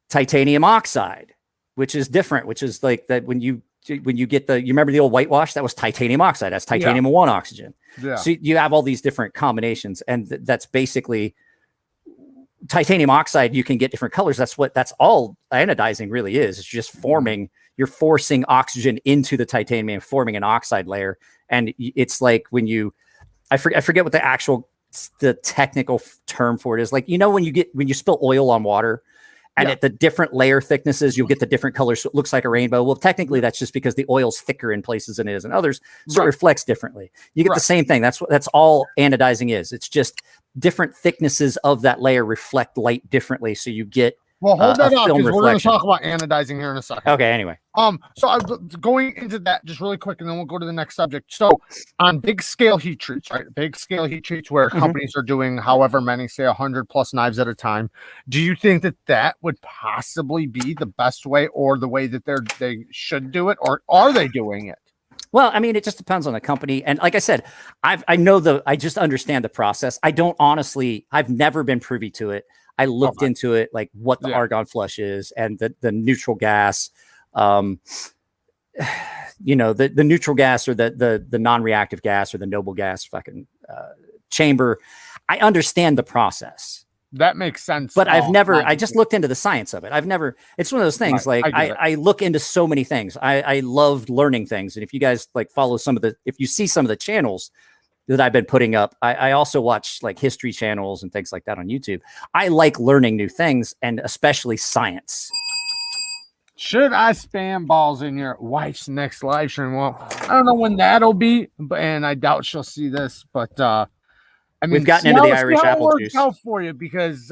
Titanium oxide, which is different, which is like that when you when you get you remember the old whitewash? That was titanium oxide. That's titanium and 1 oxygen. Yeah. So you have all these different combinations, and that's basically titanium oxide. You can get different colors. That's all anodizing really is. It's just forming. You're forcing oxygen into the titanium and forming an oxide layer. And it's like when I forget what the technical term for it is. Like, when you spill oil on water, and at the different layer thicknesses, you'll get the different colors. So it looks like a rainbow. Well, technically that's just because the oil's thicker in places than it is in others. So it reflects differently. You get the same thing. That's all anodizing is. It's just different thicknesses of that layer reflect light differently. So you get, hold that up, because we're going to talk about anodizing here in a second. Okay. Anyway. So I'm going into that just really quick, and then we'll go to the next subject. So on big scale heat treats, right? Big scale heat treats where companies are doing however many, say 100+ knives at a time. Do you think that would possibly be the best way, or the way that they should do it, or are they doing it? Well, I mean, it just depends on the company. And like I said, I just understand the process. I've never been privy to it. I looked into it, like what the argon flush is and the neutral gas, the neutral gas or the non-reactive gas or the noble gas chamber. I understand the process. That makes sense. But I just looked into the science of it. It's one of those things. Like I look into so many things. I love learning things. And if you guys follow if you see some of the channels that I've been putting up, I also watch like history channels and things like that on YouTube. I like learning new things, and especially science. Should I spam balls in your wife's next live stream? Well, I don't know when that'll be, and I doubt she'll see this, but I mean, we've gotten into the Irish apple juice out for you, because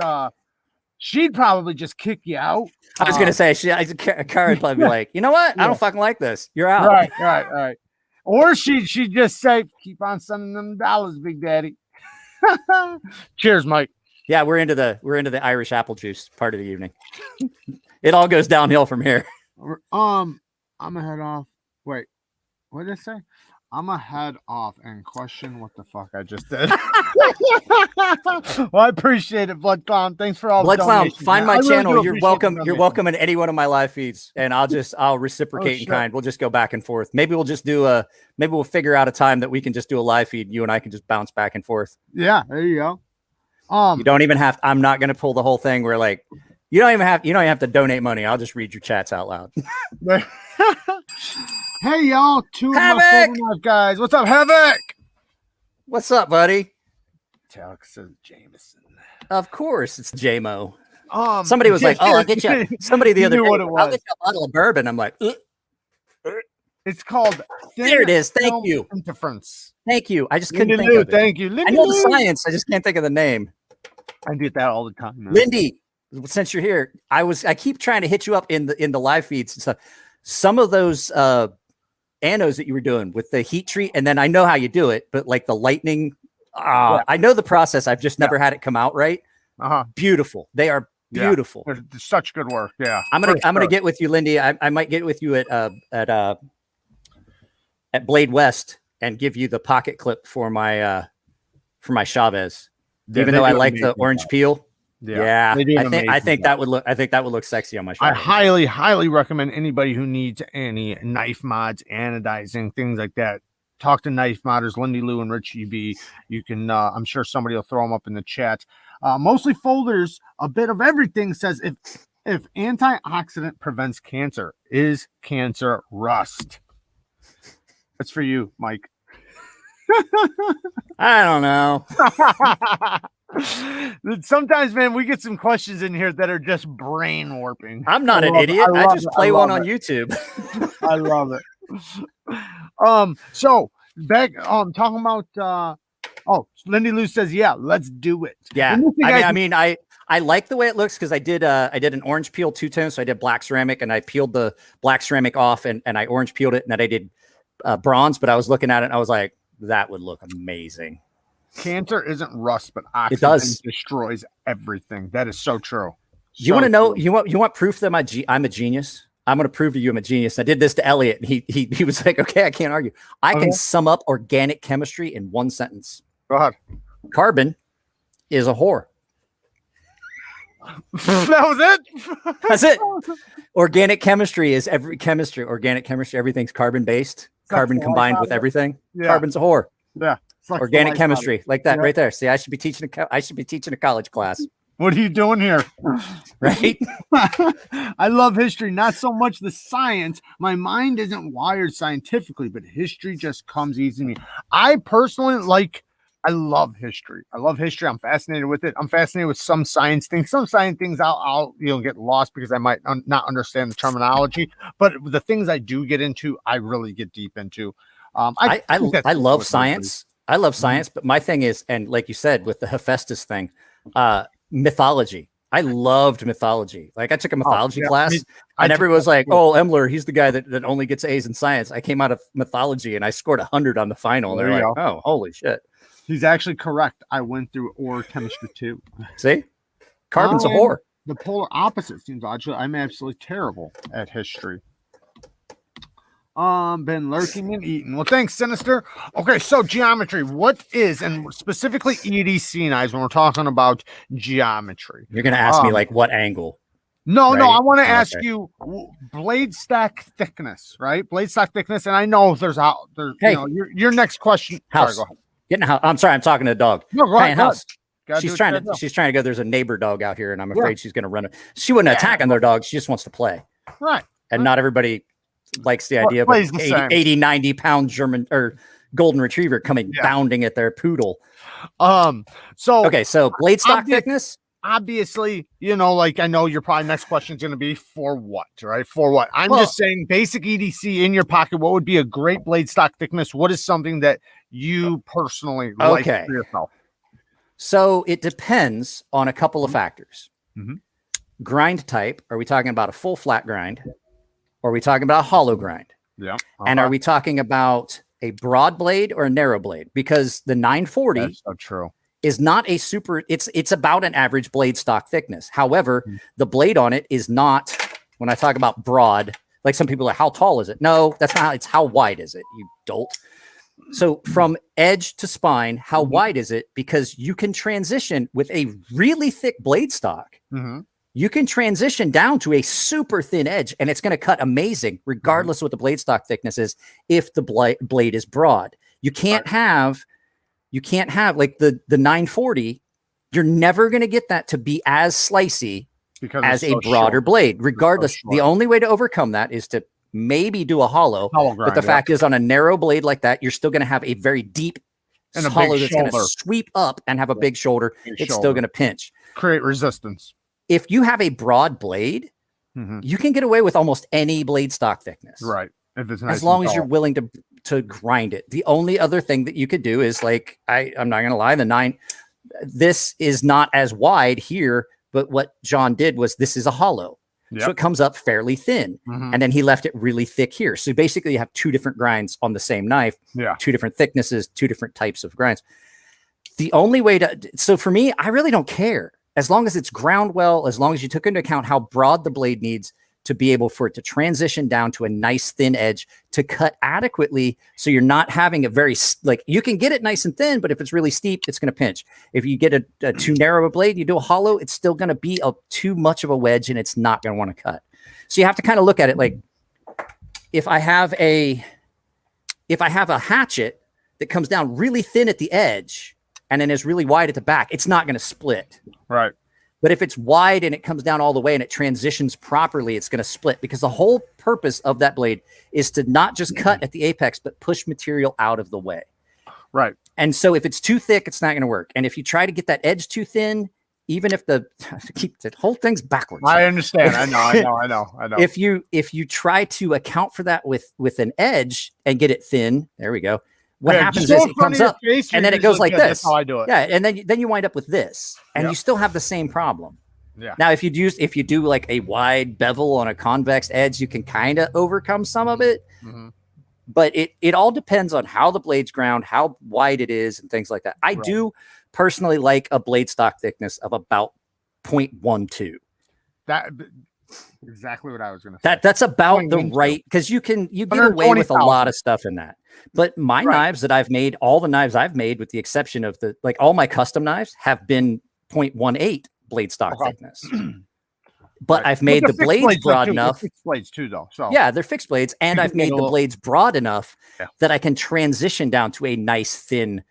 she'd probably just kick you out. I was going to say, Kara would probably be like, you know what? I don't fucking like this. You're out. Right. Or she'd just say, keep on sending them dollars, Big Daddy. Cheers, Mike. Yeah, we're into the Irish apple juice part of the evening. It all goes downhill from here. I'm gonna head off. Wait, what did I say? I'm gonna head off and question what the fuck I just did. Well, I appreciate it, Blood Clown. Thanks for all Blood the Clown, find my channel. You're welcome. You're welcome in any one of my live feeds, and I'll reciprocate in kind. We'll just go back and forth. Maybe we'll figure out a time that we can just do a live feed. You and I can just bounce back and forth. Yeah, there you go. You don't even have. I'm not gonna pull the whole thing where like you don't even have to donate money. I'll just read your chats out loud. Hey y'all, two of my favorite guys. What's up, Havoc? What's up, buddy? Alex says Jameson. Of course, it's JMO. Somebody was like, "Oh, I'll get you." Somebody the other day, I'll get you a bottle of bourbon. I'm like, it's called. There it is. Thank you. Interference. Thank you. I just couldn't think of it. Thank you. I know the science. I just can't think of the name. I get that all the time, man. Lindy, since you're here, I keep trying to hit you up in the live feeds and stuff. Some of those anodes that you were doing with the heat treat, and then I know how you do it, but like the lightning, I know the process. I've just never had it come out right. Beautiful. They are beautiful. They're such good work. Yeah. I'm gonna get with you, Lindy. I might get with you at Blade West and give you the pocket clip for my Chavez. Even though I like the orange peel. Yeah. I think that would look sexy on my Chavez. I highly recommend anybody who needs any knife mods, anodizing, things like that. Talk to knife modders, Lindy Lou and Rich EB. You can I'm sure somebody will throw them up in the chat. Mostly folders, a bit of everything says if antioxidant prevents cancer, is cancer rust? That's for you, Mike. I don't know. Sometimes, man, we get some questions in here that are just brain warping. I'm not an idiot. I just play one on YouTube. I love it. So back talking about Lindy Lou says, yeah, let's do it. Yeah. I like the way it looks because I did an orange peel two-tone. So I did black ceramic and I peeled the black ceramic off and I orange peeled it, and then I did bronze, but I was looking at it and I was like, that would look amazing. Cancer isn't rust, but oxygen destroys everything. That is so true. You want to know? You want proof that I'm a genius? I'm going to prove to you I'm a genius. I did this to Elliot, and he was like, "Okay, I can't argue. I can sum up organic chemistry in one sentence. Go ahead. Carbon is a whore." That was it. That's it. Organic chemistry is organic chemistry. Everything's carbon based, carbon combined with everything. Yeah. Carbon's a whore. Yeah. Organic chemistry, like that right there. See, I should be teaching a college class. What are you doing here? Right? I love history, not so much the science. My mind isn't wired scientifically, but history just comes easy to me. I personally I love history. I'm fascinated with it. I'm fascinated with some science things. Some science things I'll get lost because I might not understand the terminology. But the things I do get into, I really get deep into. I love science. I love science, but my thing is, and like you said, with the Hephaestus thing, mythology. I loved mythology. Like I took a mythology class and everyone was like, oh, Emler, he's the guy that only gets A's in science. I came out of mythology and I scored 100 on the final. And they're like, oh, holy shit. He's actually correct. I went through organic chemistry too. See? Carbon's a whore. The polar opposite seems actually I'm absolutely terrible at history. Been lurking and eating. Well, thanks, Sinister. Okay, so geometry. What is, and specifically EDC knives when we're talking about geometry? You're gonna ask me like what angle? No, right? No, I want to ask you blade stack thickness, right? Blade stack thickness, and I know there's hey, your next question. House. Sorry, go ahead. Get in the house. I'm sorry, I'm talking to the dog. No, go ahead. House. She's trying to go. There's a neighbor dog out here, and I'm afraid she's gonna run it. She wouldn't attack on their dog. She just wants to play. Right. And not everybody likes the idea of an 80, 90 pound German or golden retriever coming bounding at their poodle. So blade stock thickness. Obviously, I know your probably next question is going to be for what, right? For what? I'm just saying basic EDC in your pocket. What would be a great blade stock thickness? What is something that you personally like for yourself? So it depends on a couple of factors. Mm-hmm. Grind type. Are we talking about a full flat grind? Or are we talking about a hollow grind? Yeah. Uh-huh. And are we talking about a broad blade or a narrow blade? Because the 940 That's so true. Is not a super, it's about an average blade stock thickness. However, the blade on it is not, when I talk about broad, like some people are, how tall is it? No, that's not, it's how wide is it, you dolt. So from edge to spine, how wide is it? Because you can transition with a really thick blade stock. Mm-hmm. You can transition down to a super thin edge and it's going to cut amazing, regardless of what the blade stock thickness is, if the blade is broad. You can't have like the 940, you're never going to get that to be as slicey as a broader blade. Regardless, the only way to overcome that is to maybe do a hollow grind, but the fact is on a narrow blade like that, you're still going to have a very deep and hollow that's going to sweep up and have a big shoulder. It's still going to pinch. Create resistance. If you have a broad blade, you can get away with almost any blade stock thickness. Right. If it's nice as long as you're willing to grind it. The only other thing that you could do is like, I'm not going to lie, this is not as wide here, but what John did was this is a hollow. Yep. So it comes up fairly thin. And then he left it really thick here. So basically you have two different grinds on the same knife, two different thicknesses, two different types of grinds. The only way so for me, I really don't care. As long as it's ground well, as long as you took into account how broad the blade needs to be able for it to transition down to a nice thin edge to cut adequately. So you're not having a very, like you can get it nice and thin, but if it's really steep, it's going to pinch. If you get a too narrow a blade, you do a hollow, it's still going to be too much of a wedge and it's not going to want to cut. So you have to kind of look at it like if I have a hatchet that comes down really thin at the edge and then is really wide at the back, it's not going to split. Right. But if it's wide and it comes down all the way and it transitions properly, it's going to split because the whole purpose of that blade is to not just cut at the apex, but push material out of the way. Right. And so if it's too thick, it's not going to work. And if you try to get that edge too thin, even if the whole thing's backwards. I understand. I know. If you try to account for that with an edge and get it thin, there we go. What happens is it comes up and then it goes like this. That's how I do it. Yeah, and then you wind up with this, and you still have the same problem. Yeah. Now, if you do like a wide bevel on a convex edge, you can kind of overcome some of it. But it all depends on how the blade's ground, how wide it is, and things like that. I do personally like a blade stock thickness of about 0.12. That exactly what I was going to say. That's about the right, because you get away with a lot of stuff in that. But my knives that I've made, all the knives I've made, with the exception of all my custom knives, have been 0.18 blade stock Okay. thickness. But Right. I've made the blades broad enough. Fixed blades too, though. So yeah, they're fixed blades, and I've made the blades broad enough that I can transition down to a nice thin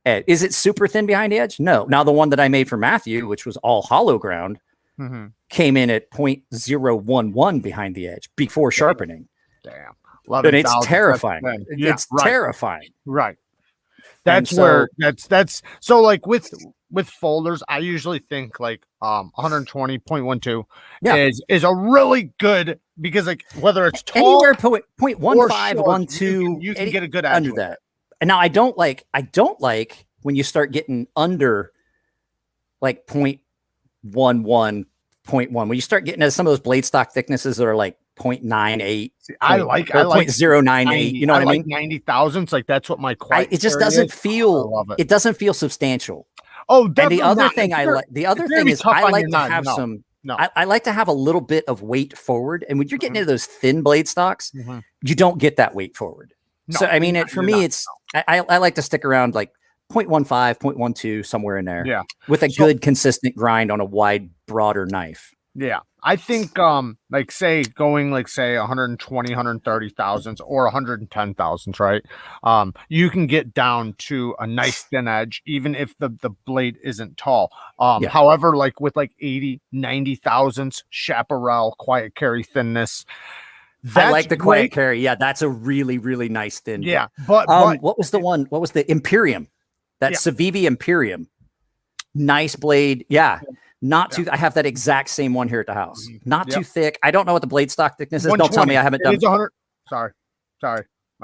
edge. Is it super thin behind the edge? No. Now the one that I made for Matthew, which was all hollow ground, came in at 0.011 behind the edge before sharpening. Damn. And it's terrifying. It's terrifying. Right. That's where that's so like with folders, I usually think like 120.12 is a really good, because like whether it's tall, anywhere 0.15, 1.2, you can get a good edge under that. And now I don't like when you start getting under like 0.11, 0.1, when you start getting to some of those blade stock thicknesses that are like 0.98. I like 0.098. You know what I mean? 90 thousandths. Like that's what my it just doesn't feel. It doesn't feel substantial. Oh, and the other thing I like. The other thing is I like to have some. I like to have a little bit of weight forward. And when you're getting into those thin blade stocks, you don't get that weight forward. So I mean, for me, it's I like to stick around like 0.15, 0.12, somewhere in there. Yeah, with a good consistent grind on a wide, broader knife. Yeah, I think like say going like say 120, 130 thousandths or 110 thousandths, right? You can get down to a nice thin edge, even if the blade isn't tall. However, like with like 80, 90 thousandths, chaparral, quiet carry thinness. I like the quiet carry. Yeah, that's a really, really nice thin. Yeah, but what was the one? What was the Imperium? That Civivi Imperium. Nice blade. Yeah. Not too. I have that exact same one here at the house. Not too thick. I don't know what the blade stock thickness is. Don't tell me I haven't done. It's 100. Sorry.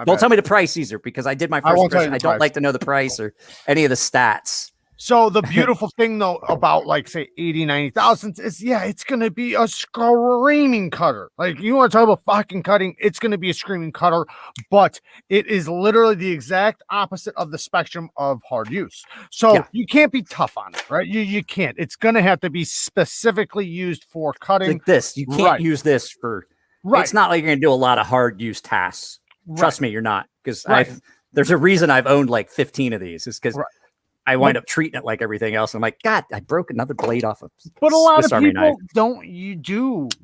Don't tell me the price either, because I did my first impression. I don't like to know the price or any of the stats. So the beautiful thing though about like say 80, 90 thousandths is it's gonna be a screaming cutter. Like you want to talk about fucking cutting, it's gonna be a screaming cutter, but it is literally the exact opposite of the spectrum of hard use. So you can't be tough on it, right? You can't. It's gonna have to be specifically used for cutting. Like this, you can't use this for. It's not like you're gonna do a lot of hard use tasks. Trust me, you're not, because there's a reason I've owned like 15 of these. It's because. I wind up treating it like everything else. I'm like, God, I broke another blade off of. But a lot of people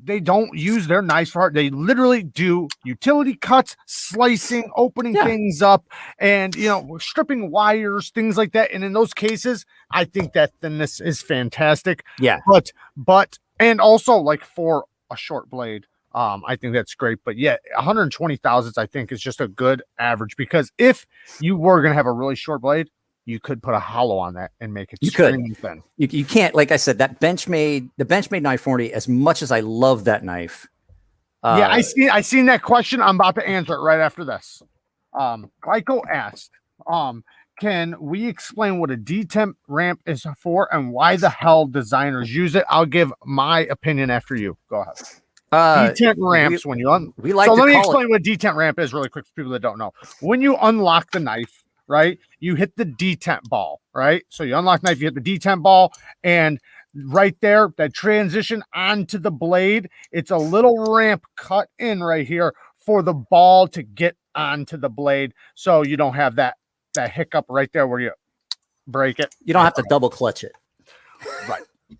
they don't use their knives for hard. They literally do utility cuts, slicing, opening things up, and stripping wires, things like that. And in those cases, I think that thinness is fantastic. Yeah. But and also like for a short blade, I think that's great. But 120 thousandths I think is just a good average, because if you were gonna have a really short blade, you could put a hollow on that and make it thin. You can't, like I said, the Benchmade knife 40, as much as I love that knife. I seen that question. I'm about to answer it right after this. Glyco asked, can we explain what a detemp ramp is for and why the hell designers use it? I'll give my opinion after you. Go ahead. Detent ramps let me explain what a detent ramp is really quick for people that don't know. When you unlock the knife, right, you hit the detent ball, right? So you unlock knife, you hit the detent ball, and right there, that transition onto the blade, it's a little ramp cut in right here for the ball to get onto the blade, so you don't have that hiccup right there where you break it. You don't have to double clutch it.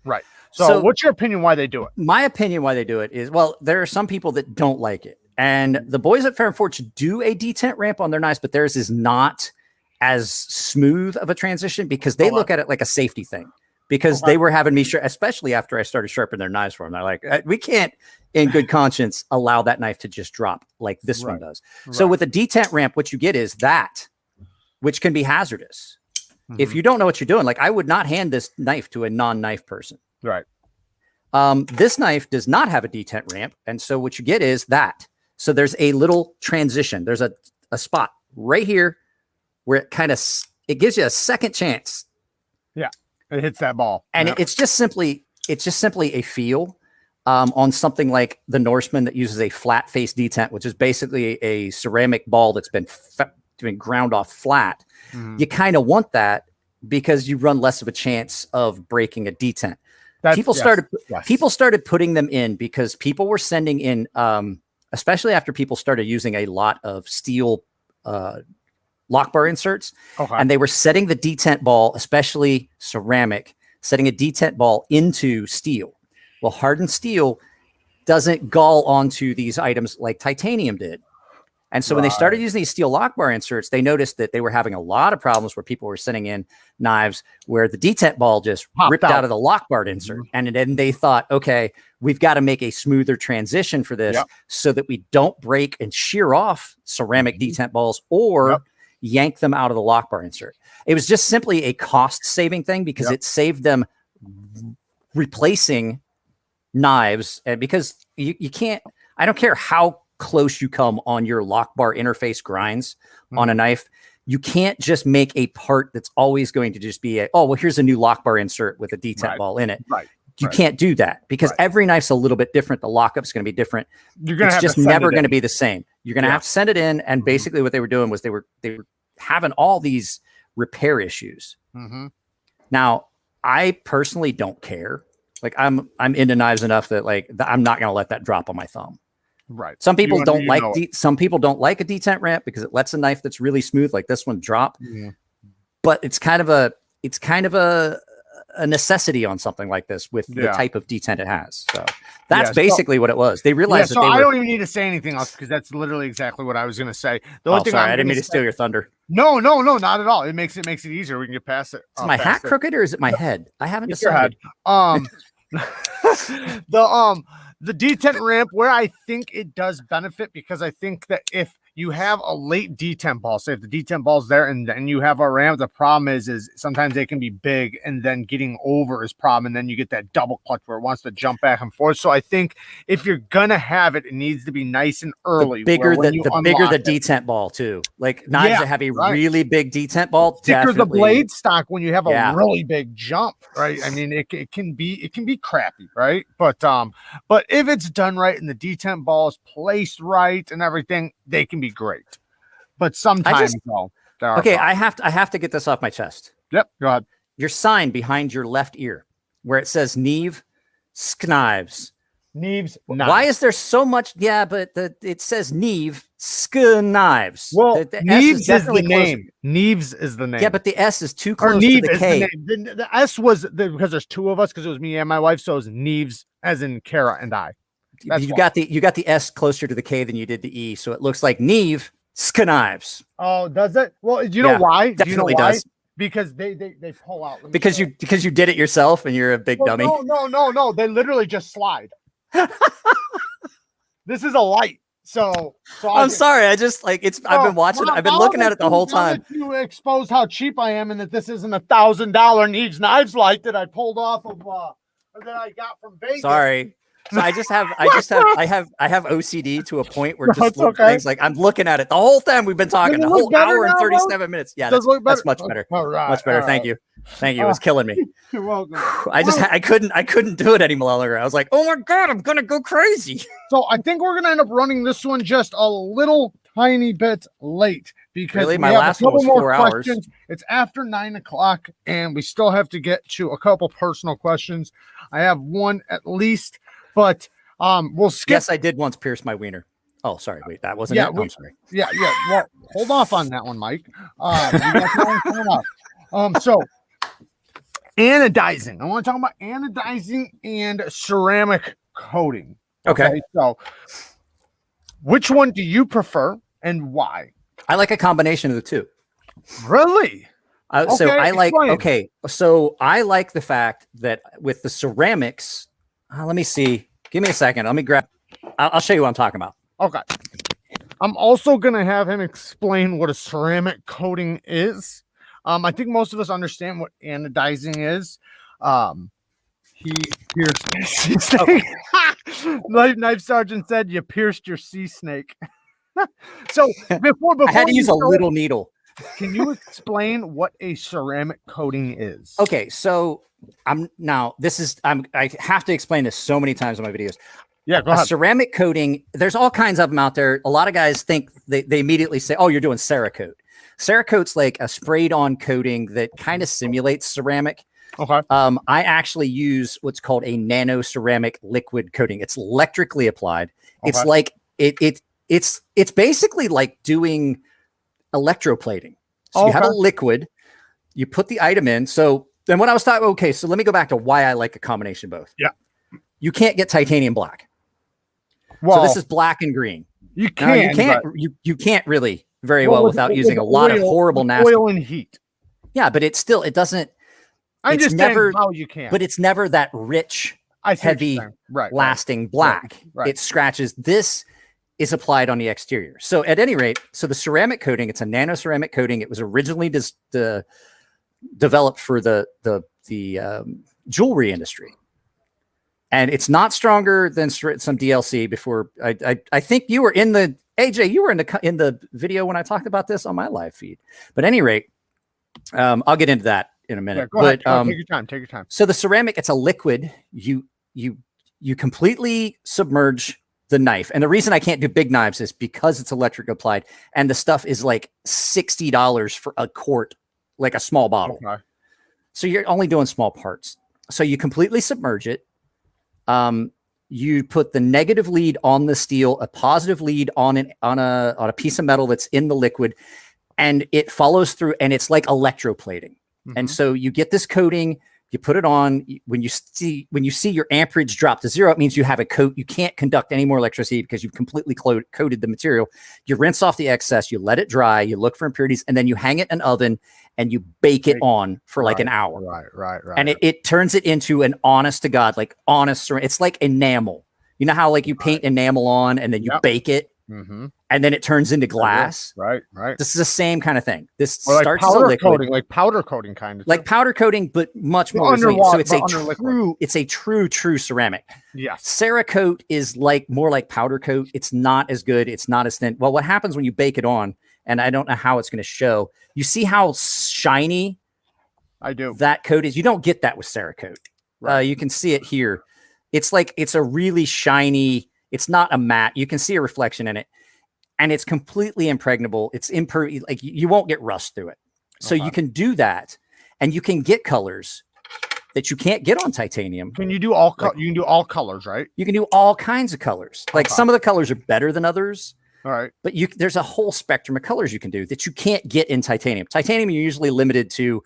Right. So what's your opinion why they do it? My opinion why they do it is, well, there are some people that don't like it. And the boys at Fair and Forge do a detent ramp on their knives, but theirs is not as smooth of a transition, because they look at it like a safety thing, because they were having me especially after I started sharpening their knives for them. They're like, we can't in good conscience allow that knife to just drop like this one does. So with a detent ramp, what you get is that, which can be hazardous. If you don't know what you're doing, like I would not hand this knife to a non-knife person. Right. This knife does not have a detent ramp. And so what you get is that. So there's a little transition. There's a spot right here where it gives you a second chance. Yeah, it hits that ball, and it's just simply a feel on something like the Norseman that uses a flat face detent, which is basically a ceramic ball that's been ground off flat. You kind of want that because you run less of a chance of breaking a detent. People started putting them in because people were sending in, especially after people started using a lot of steel lock bar inserts, and they were setting the detent ball, especially ceramic, setting a detent ball into steel. Well, hardened steel doesn't gall onto these items like titanium did. And so when they started using these steel lock bar inserts, they noticed that they were having a lot of problems where people were sending in knives where the detent ball just ripped out of the lock bar insert. And then they thought, okay, we've got to make a smoother transition for this so that we don't break and shear off ceramic detent balls or yank them out of the lock bar insert. It was just simply a cost saving thing because it saved them replacing knives. And because you can't, I don't care how close you come on your lock bar interface grinds on a knife, you can't just make a part that's always going to just be well, here's a new lock bar insert with a detent ball in it. You can't do that because every knife's a little bit different. The lockup's going to be different. It's just never going to be the same. You're going to have to send it in. And basically what they were doing was they were having all these repair issues. Now, I personally don't care. Like I'm into knives enough that like I'm not going to let that drop on my thumb. Right. Some people don't like some people don't like a detent ramp because it lets a knife that's really smooth like this one drop. But it's kind of a necessity on something like this with the type of detent it has. So that's basically what it was. They realized that I don't even need to say anything else because that's literally exactly what I was going to say. The only thing sorry, I didn't mean to steal your thunder. No, not at all. It makes it easier. We can get past it. Is my hat crooked or is it my head? I haven't decided. The detent ramp, where I think it does benefit, because I think that if you have a late detent ball, say if the detent ball's there and then you have a ramp, the problem is sometimes they can be big and then getting over is problem. And then you get that double clutch where it wants to jump back and forth. So I think if you're going to have it, it needs to be nice and early. The bigger the detent ball too. Like knives that have a really big detent ball. Thicker the blade stock when you have a really big jump, right? I mean, it can be crappy, right? But if it's done right and the detent ball is placed right and everything, they can be great. But sometimes I have to get this off my chest. Yep, go ahead. Your sign behind your left ear where it says Neeves knives. Neeves. Why is there so much? Yeah, but it says Neeves knives. Well, Neeves is the name. Neeves is the name. Yeah, but the S is too close to the K. The S was because there's two of us, because it was me and my wife, so it was Neeves as in Kara and I. You got the S closer to the K than you did the E, so it looks like Neeves knives. Oh, does it? Well, do you know why? Definitely does. Because they pull out. Because you did it yourself and you're a big dummy. No. They literally just slide. This is a light. So I'm sorry. I just like it's. I've been watching. I've been looking at it the whole time. You exposed how cheap I am, and that this isn't $1,000 Neeves knives light that I pulled off of that I got from Vegas. Sorry. So I have OCD to a point where just things like I'm looking at it the whole time we've been talking, the whole hour and 37 minutes. Yeah, that's much better. Much better. Thank you. It was killing me. You're welcome. I couldn't do it any longer. I was like, oh my God, I'm gonna go crazy. So I think we're gonna end up running this one just a little tiny bit late because really? My last one was 4 hours. It's after 9 o'clock and we still have to get to a couple personal questions. I have one at least. But we'll skip. Yes, I did once pierce my wiener. Oh, sorry. Wait, that wasn't it? I'm sorry. Yeah. Well, hold off on that one, Mike. So anodizing. I want to talk about anodizing and ceramic coating. Okay. So which one do you prefer and why? I like a combination of the two. Really? So I like the fact that with the ceramics, let me see. Give me a second. Let me grab. I'll show you what I'm talking about. Okay. I'm also going to have him explain what a ceramic coating is. I think most of us understand what anodizing is. He pierced your sea snake. Knife Sergeant said you pierced your sea snake. So before I had to use a little needle. Can you explain what a ceramic coating is? Okay, so I have to explain this so many times in my videos. Yeah, go ahead. A ceramic coating, there's all kinds of them out there. A lot of guys think they immediately say, oh, you're doing Cerakote. Cerakote's like a sprayed on coating that kind of simulates ceramic. Okay. I actually use what's called a nano ceramic liquid coating. It's electrically applied. Okay. It's like it's basically like doing electroplating. So you have a liquid, you put the item in. So Then when I was talking, okay, so let me go back to why I like a combination of both. Yeah. You can't get titanium black. Well, so this is black and green. You can. You can't really very well without using a lot of horrible nasty oil and heat. Yeah, but it doesn't. I'm just never how you can. But it's never that rich, heavy, lasting black. Right. It scratches. This is applied on the exterior. So at any rate, so the ceramic coating, it's a nano ceramic coating. It was originally developed for the jewelry industry. And it's not stronger than some DLC before. I think you were in the AJ. You were in the video when I talked about this on my live feed. But at any rate, I'll get into that in a minute. Yeah, go ahead. Take your time. Take your time. So the ceramic, it's a liquid. You completely submerge the knife, and the reason I can't do big knives is because it's electric applied, and the stuff is like $60 for a quart, like a small bottle. Okay. So you're only doing small parts. So you completely submerge it. You put the negative lead on the steel, a positive lead on a piece of metal that's in the liquid, and it follows through, and it's like electroplating. Mm-hmm. And so you get this coating, you put it on. When you see your amperage drop to 0, it means you have a coat. You can't conduct any more electricity because you've completely coated the material. You rinse off the excess, you let it dry, you look for impurities, and then you hang it in an oven and you bake it on for like an hour. Right. And it turns it into an honest to God, like honest. It's like enamel. You know how like you paint enamel on and then you bake it, and then it turns into glass. Right. This is the same kind of thing. This starts like powder as a liquid, coating, like powder coating kind of. Like powder coating, but much more underwater. So it's a true ceramic. Yes. Cerakote is more like powder coat. It's not as good. It's not as thin. Well, what happens when you bake it on? And I don't know how it's going to show. You see how shiny I do that coat is? You don't get that with Cerakote. Right. You can see it here. It's a really shiny. It's not a matte. You can see a reflection in it, and it's completely impregnable. It's like you won't get rust through it. So you can do that, and you can get colors that you can't get on titanium. Can you do all? You can do all colors, right? You can do all kinds of colors. Like some of the colors are better than others. All right. But there's a whole spectrum of colors you can do that you can't get in titanium. Titanium, you're usually limited to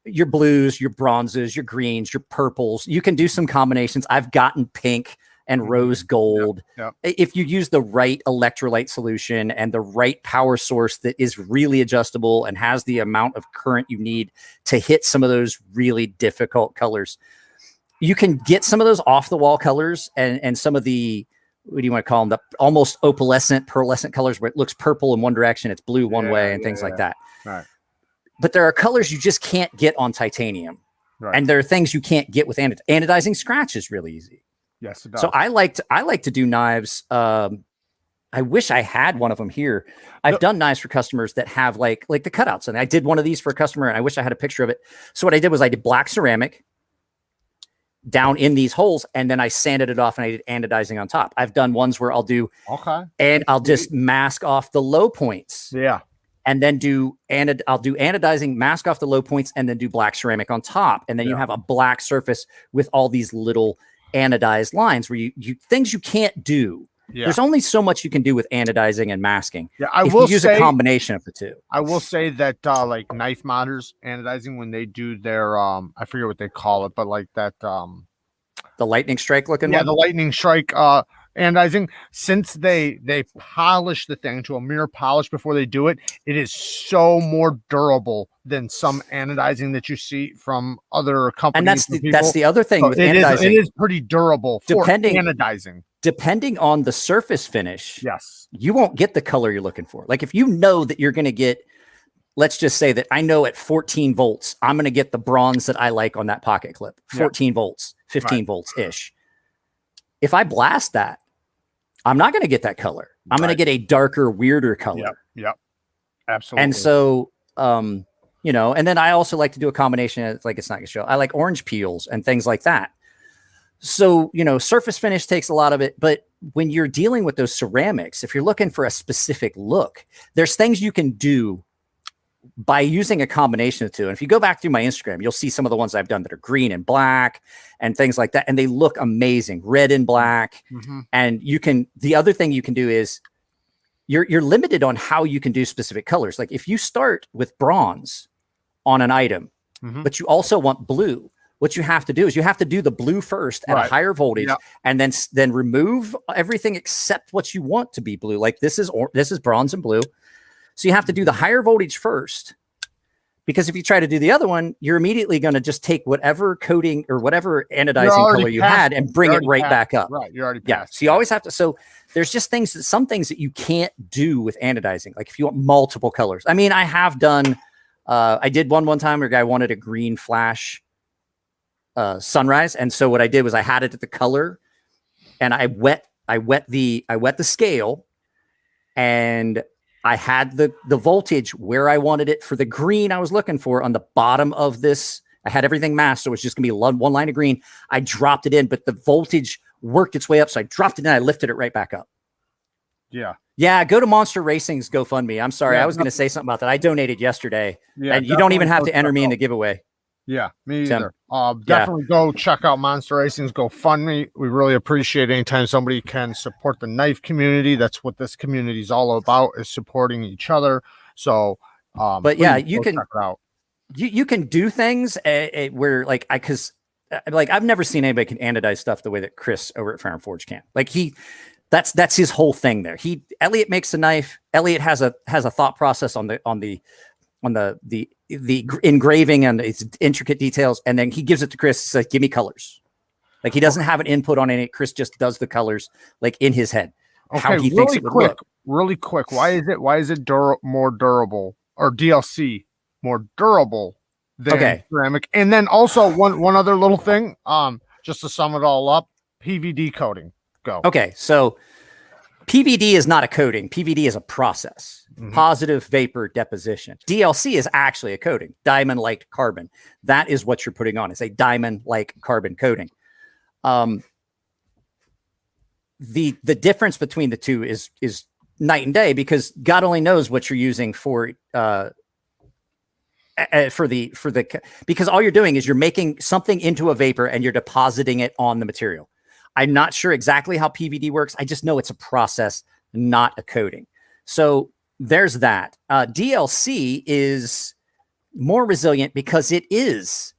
your blues, your bronzes, your greens, your purples. You can do some combinations. I've gotten pink and rose gold. Yep. If you use the right electrolyte solution and the right power source that is really adjustable and has the amount of current you need to hit some of those really difficult colors, you can get some of those off the wall colors and some of the, what do you want to call them? The almost opalescent, pearlescent colors where it looks purple in one direction, it's blue one way, and things like that. Right. But there are colors you just can't get on titanium. Right. And there are things you can't get with anodizing. Scratch is really easy. Yes, it does. So I like to do knives. I wish I had one of them here. I've done knives for customers that have like the cutouts, and I did one of these for a customer, and I wish I had a picture of it. So what I did was I did black ceramic down in these holes, and then I sanded it off and I did anodizing on top. I've done ones where I'll do and I'll just mask off the low points. Yeah. And then I'll do anodizing, mask off the low points, and then do black ceramic on top. And then you have a black surface with all these little anodized lines where you things you can't do. Yeah. There's only so much you can do with anodizing and masking. Yeah, I will use a combination of the two. I will say that like knife modders anodizing, when they do their I forget what they call it, but like that the lightning strike looking one? The lightning strike anodizing, since they polish the thing to a mirror polish before they do it, it is so more durable than some anodizing that you see from other companies. And that's the other thing with anodizing. It is pretty durable for anodizing. Depending on the surface finish, yes, you won't get the color you're looking for. Like if you know that you're going to get, let's just say that I know at 14 volts, I'm going to get the bronze that I like on that pocket clip, 14 volts, 15 volts ish. If I blast that, I'm not going to get that color. I'm going to get a darker, weirder color. Yep. Absolutely. And so, and then I also like to do a combination. It's like, it's not going to show. I like orange peels and things like that. So, surface finish takes a lot of it, but when you're dealing with those ceramics, if you're looking for a specific look, there's things you can do by using a combination of the two. And if you go back through my Instagram, you'll see some of the ones I've done that are green and black and things like that. And they look amazing, red and black. Mm-hmm. And the other thing you can do is you're limited on how you can do specific colors. Like if you start with bronze on an item, but you also want blue. What you have to do is you have to do the blue first at a higher voltage, and then remove everything except what you want to be blue. Like this is bronze and blue. So you have to do the higher voltage first, because if you try to do the other one, you're immediately going to just take whatever coating or whatever anodizing color you had and bring it right back up. Right. You're already past. So you always have to. So there's just some things that you can't do with anodizing. Like if you want multiple colors. I mean, I have done, I did one time where a guy wanted a green flash sunrise. And so what I did was I had it at the color, and I wet the scale, and I had the voltage where I wanted it for the green I was looking for on the bottom of this. I had everything masked, so it was just gonna be one line of green. I dropped it in, but the voltage worked its way up. So I dropped it in, I lifted it right back up. Yeah. Go to Monster Racing's GoFundMe. I'm sorry. I was going to say something about that. I donated yesterday, and you don't even have to enter me in the giveaway. Yeah, me either. Definitely go check out Monster Racing's GoFundMe. We really appreciate anytime somebody can support the knife community. That's what this community is all about, is supporting each other. So, but yeah, you can check it out. You can do things where like I've never seen anybody can anodize stuff the way that Chris over at Fire and Forge can. Like that's his whole thing there. Elliot makes a knife. Elliot has a thought process on the engraving and its intricate details, and then he gives it to Chris. He's like, give me colors. Like he doesn't have an input on any. Chris just does the colors like in his head. Okay, how he thinks it would look. Really quick. Why is it more durable, or DLC more durable than ceramic? And then also one other little thing, just to sum it all up, PVD coating. Go. Okay, so PVD is not a coating. PVD is a process. Positive vapor deposition. DLC is actually a coating. Diamond-like carbon. That is what you're putting on. It's a diamond-like carbon coating. The difference between the two is night and day, because God only knows what you're using because all you're doing is you're making something into a vapor and you're depositing it on the material. I'm not sure exactly how PVD works. I just know it's a process, not a coating. So there's that. DLC is more resilient because it is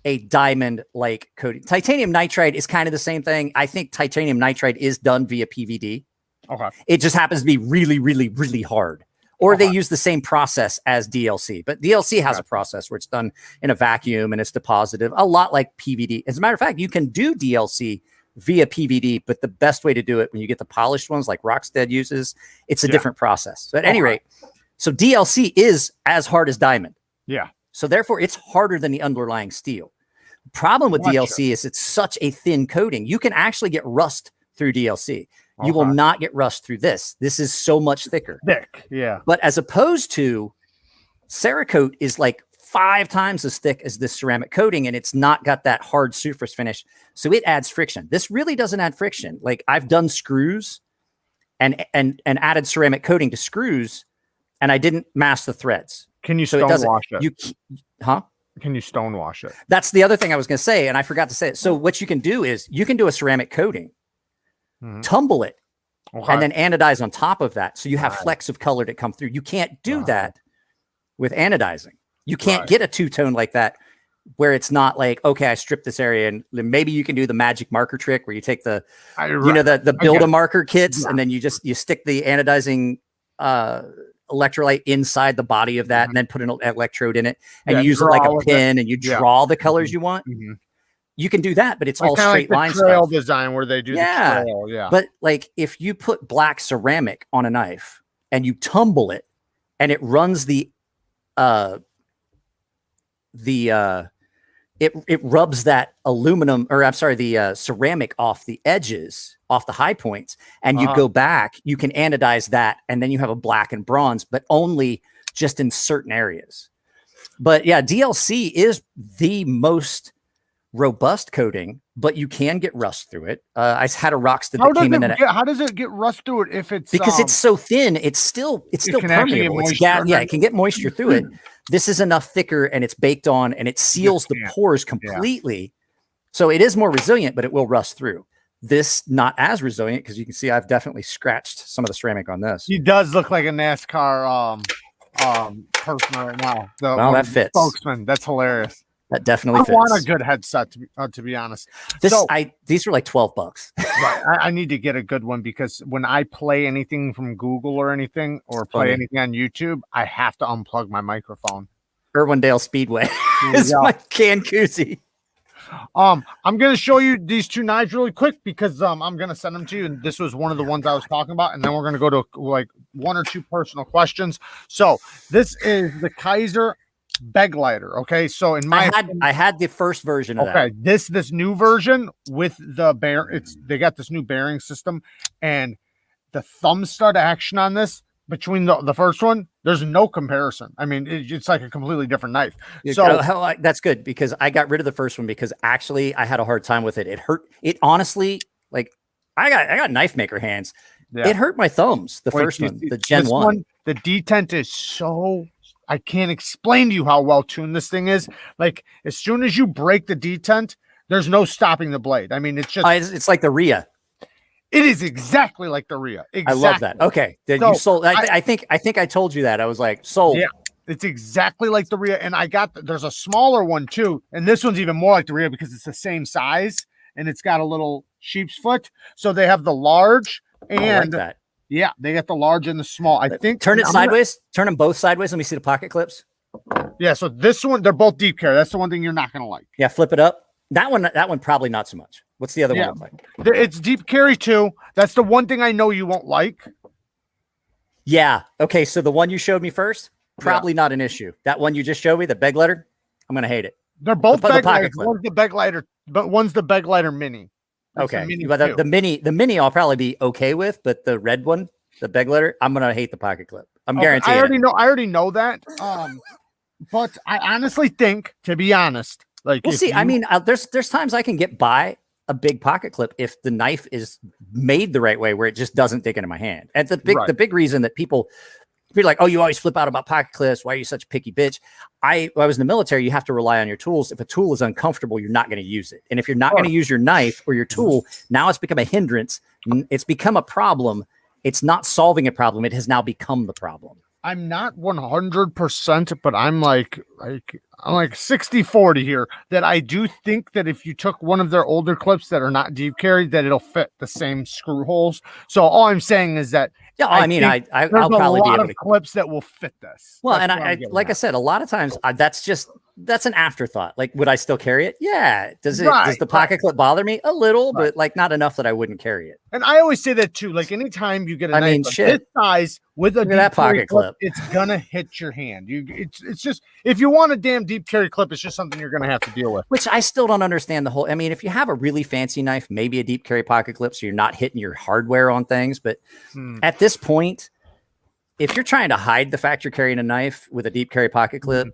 a diamond-like coating. Titanium nitride is kind of the same thing. I think titanium nitride is done via PVD. Okay. It just happens to be really, really, really hard. Or they use the same process as DLC. But DLC has a process where it's done in a vacuum and it's deposited, a lot like PVD. As a matter of fact, you can do DLC via PVD, but the best way to do it when you get the polished ones like Rockstead uses, it's a different process. So at any rate, so DLC is as hard as diamond. Yeah. So therefore it's harder than the underlying steel. The problem with DLC is it's such a thin coating. You can actually get rust through DLC. You will not get rust through this. This is so much thicker. But as opposed to Cerakote is like 5 times as thick as this ceramic coating, and it's not got that hard surface finish. So it adds friction. This really doesn't add friction. Like I've done screws and added ceramic coating to screws, and I didn't mask the threads. Can you stonewash it? Can you stonewash it? That's the other thing I was going to say, and I forgot to say it. So what you can do is you can do a ceramic coating, tumble it, and then anodize on top of that. So you have flecks of color that come through. You can't do that with anodizing. You can't get a two-tone like that where it's not like, okay, I stripped this area, and maybe you can do the magic marker trick where you take the build-a-marker kits, and then you stick the anodizing electrolyte inside the body of that, and then put an electrode in it, and you use it like a pin, and you draw the colors you want. You can do that, but it's all straight line trail stuff. Design where they do the trail. But like if you put black ceramic on a knife and you tumble it, and it runs it rubs that the ceramic off the edges, off the high points, and you go back, you can anodize that, and then you have a black and bronze, but only just in certain areas. But yeah, DLC is the most robust coating, but you can get rust through it. I had a Rockstead that came in. How does it get rust through it if it's because it's so thin? It's still permeable. It can get moisture through it. This is enough thicker, and it's baked on, and it seals the pores completely. So it is more resilient, but it will rust through. This not as resilient, because you can see I've definitely scratched some of the ceramic on this. He does look like a NASCAR person right now. Well, that fits. Spokesman. That's hilarious. That definitely fits. I want a good headset to be honest. These are like $12. Right. I need to get a good one because when I play anything from Google or anything or play anything on YouTube, I have to unplug my microphone. Irwindale Speedway is my can koozie. I'm gonna show you these two knives really quick because I'm gonna send them to you, and this was one of the ones I was talking about, and then we're gonna go to like one or two personal questions. So this is the Kaiser Begleiter. Okay, so in my I had the first version of that. This new version with the they got this new bearing system, and the thumb stud action on this between the first one, there's no comparison. I mean, it's like a completely different knife. So that's good because I got rid of the first one because actually I had a hard time with it. It hurt. It honestly, like I got knife maker hands. Yeah. It hurt my thumbs. The first one, the Gen 1. The detent is so, I can't explain to you how well tuned this thing is. Like as soon as you break the detent, there's no stopping the blade. I mean, it's just it's like the Rhea. It is exactly like the Rhea. Exactly. I love that. Okay. Then you sold. I think I told you that. I was like, sold. Yeah. It's exactly like the Rhea. And I got, there's a smaller one too. And this one's even more like the Rhea because it's the same size and it's got a little sheep's foot. So they have the large and that. Yeah, they got the large and the small. I think turn it sideways, turn them both sideways. Let me see the pocket clips. Yeah. So this one, they're both deep carry. That's the one thing you're not going to like. Yeah. Flip it up. That one probably not so much. What's the other one look like? It's deep carry too. That's the one thing I know you won't like. Yeah. Okay. So the one you showed me first, probably not an issue. That one you just showed me, the Begleiter, I'm gonna hate it. They're both Begleiters. One's the Begleiter, but one's the Begleiter Mini. Okay. But the mini I'll probably be okay with, but the red one, the Begleiter, I'm gonna hate the pocket clip. I'm guaranteed. I already know that. But I honestly think, to be honest, like we'll see. I mean, there's times I can get by a big pocket clip if the knife is made the right way where it just doesn't dig into my hand. And the big reason that people be like, oh, you always flip out about pocket clips. Why are you such a picky bitch? When I was in the military, you have to rely on your tools. If a tool is uncomfortable, you're not going to use it. And if you're not going to use your knife or your tool, now it's become a hindrance. It's become a problem. It's not solving a problem. It has now become the problem. I'm not 100%, but I'm like 60-40 here, that I do think that if you took one of their older clips that are not deep carry, that it'll fit the same screw holes. So all I'm saying is that I'll probably be able to clips that will fit this. Well, and I said, a lot of times that's an afterthought. Like, would I still carry it? Yeah. Does the pocket clip bother me a little, but like not enough that I wouldn't carry it. And I always say that too. Like anytime you get a knife of this size with a deep pocket clip, it's gonna hit your hand. It's just, if you want a damn deep carry clip, it's just something you're gonna have to deal with. Which I still don't understand the whole. I mean, if you have a really fancy knife, maybe a deep carry pocket clip, so you're not hitting your hardware on things. But at this point, if you're trying to hide the fact you're carrying a knife with a deep carry pocket clip,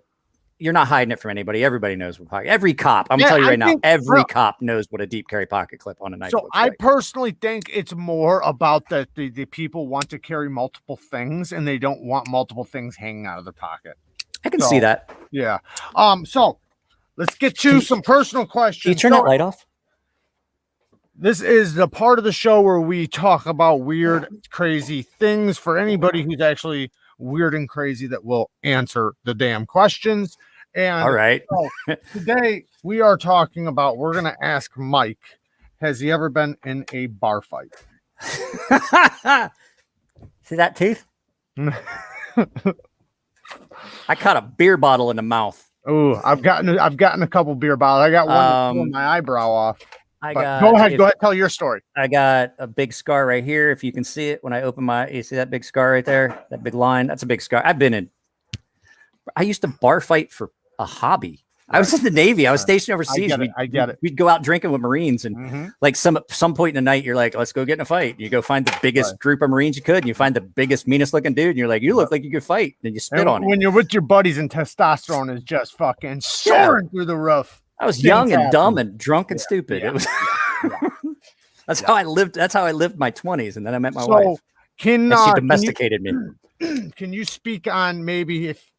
you're not hiding it from anybody. Everybody knows what pocket. Every cop, I'm telling you right now, every cop knows what a deep carry pocket clip on a knife. So I personally think it's more about that the people want to carry multiple things and they don't want multiple things hanging out of the pocket. I can see that. Yeah. So let's get to some personal questions. Can you turn that light off? This is the part of the show where we talk about weird, crazy things for anybody who's actually weird and crazy that will answer the damn questions. And all right. So today we are talking about, we're going to ask Mike, has he ever been in a bar fight? See that tooth? I caught a beer bottle in the mouth. Oh, I've gotten a couple beer bottles. I got one with my eyebrow off. Go ahead, tell your story. I got a big scar right here. If you can see it, when I open you see that big scar right there? That big line? That's a big scar. I used to bar fight for a hobby. I was in the Navy. I was stationed overseas. I get it. We'd go out drinking with Marines, and like some point in the night, you're like, let's go get in a fight. You go find the biggest group of Marines you could, and you find the biggest, meanest looking dude, and you're like, you look like you could fight. And you spit on it. When you're with your buddies and testosterone is just fucking soaring through the roof. I was young and dumb and drunk and stupid. It was that's how I lived. That's how I lived my 20s, and then I met my wife. She domesticated me. Can you speak on maybe, if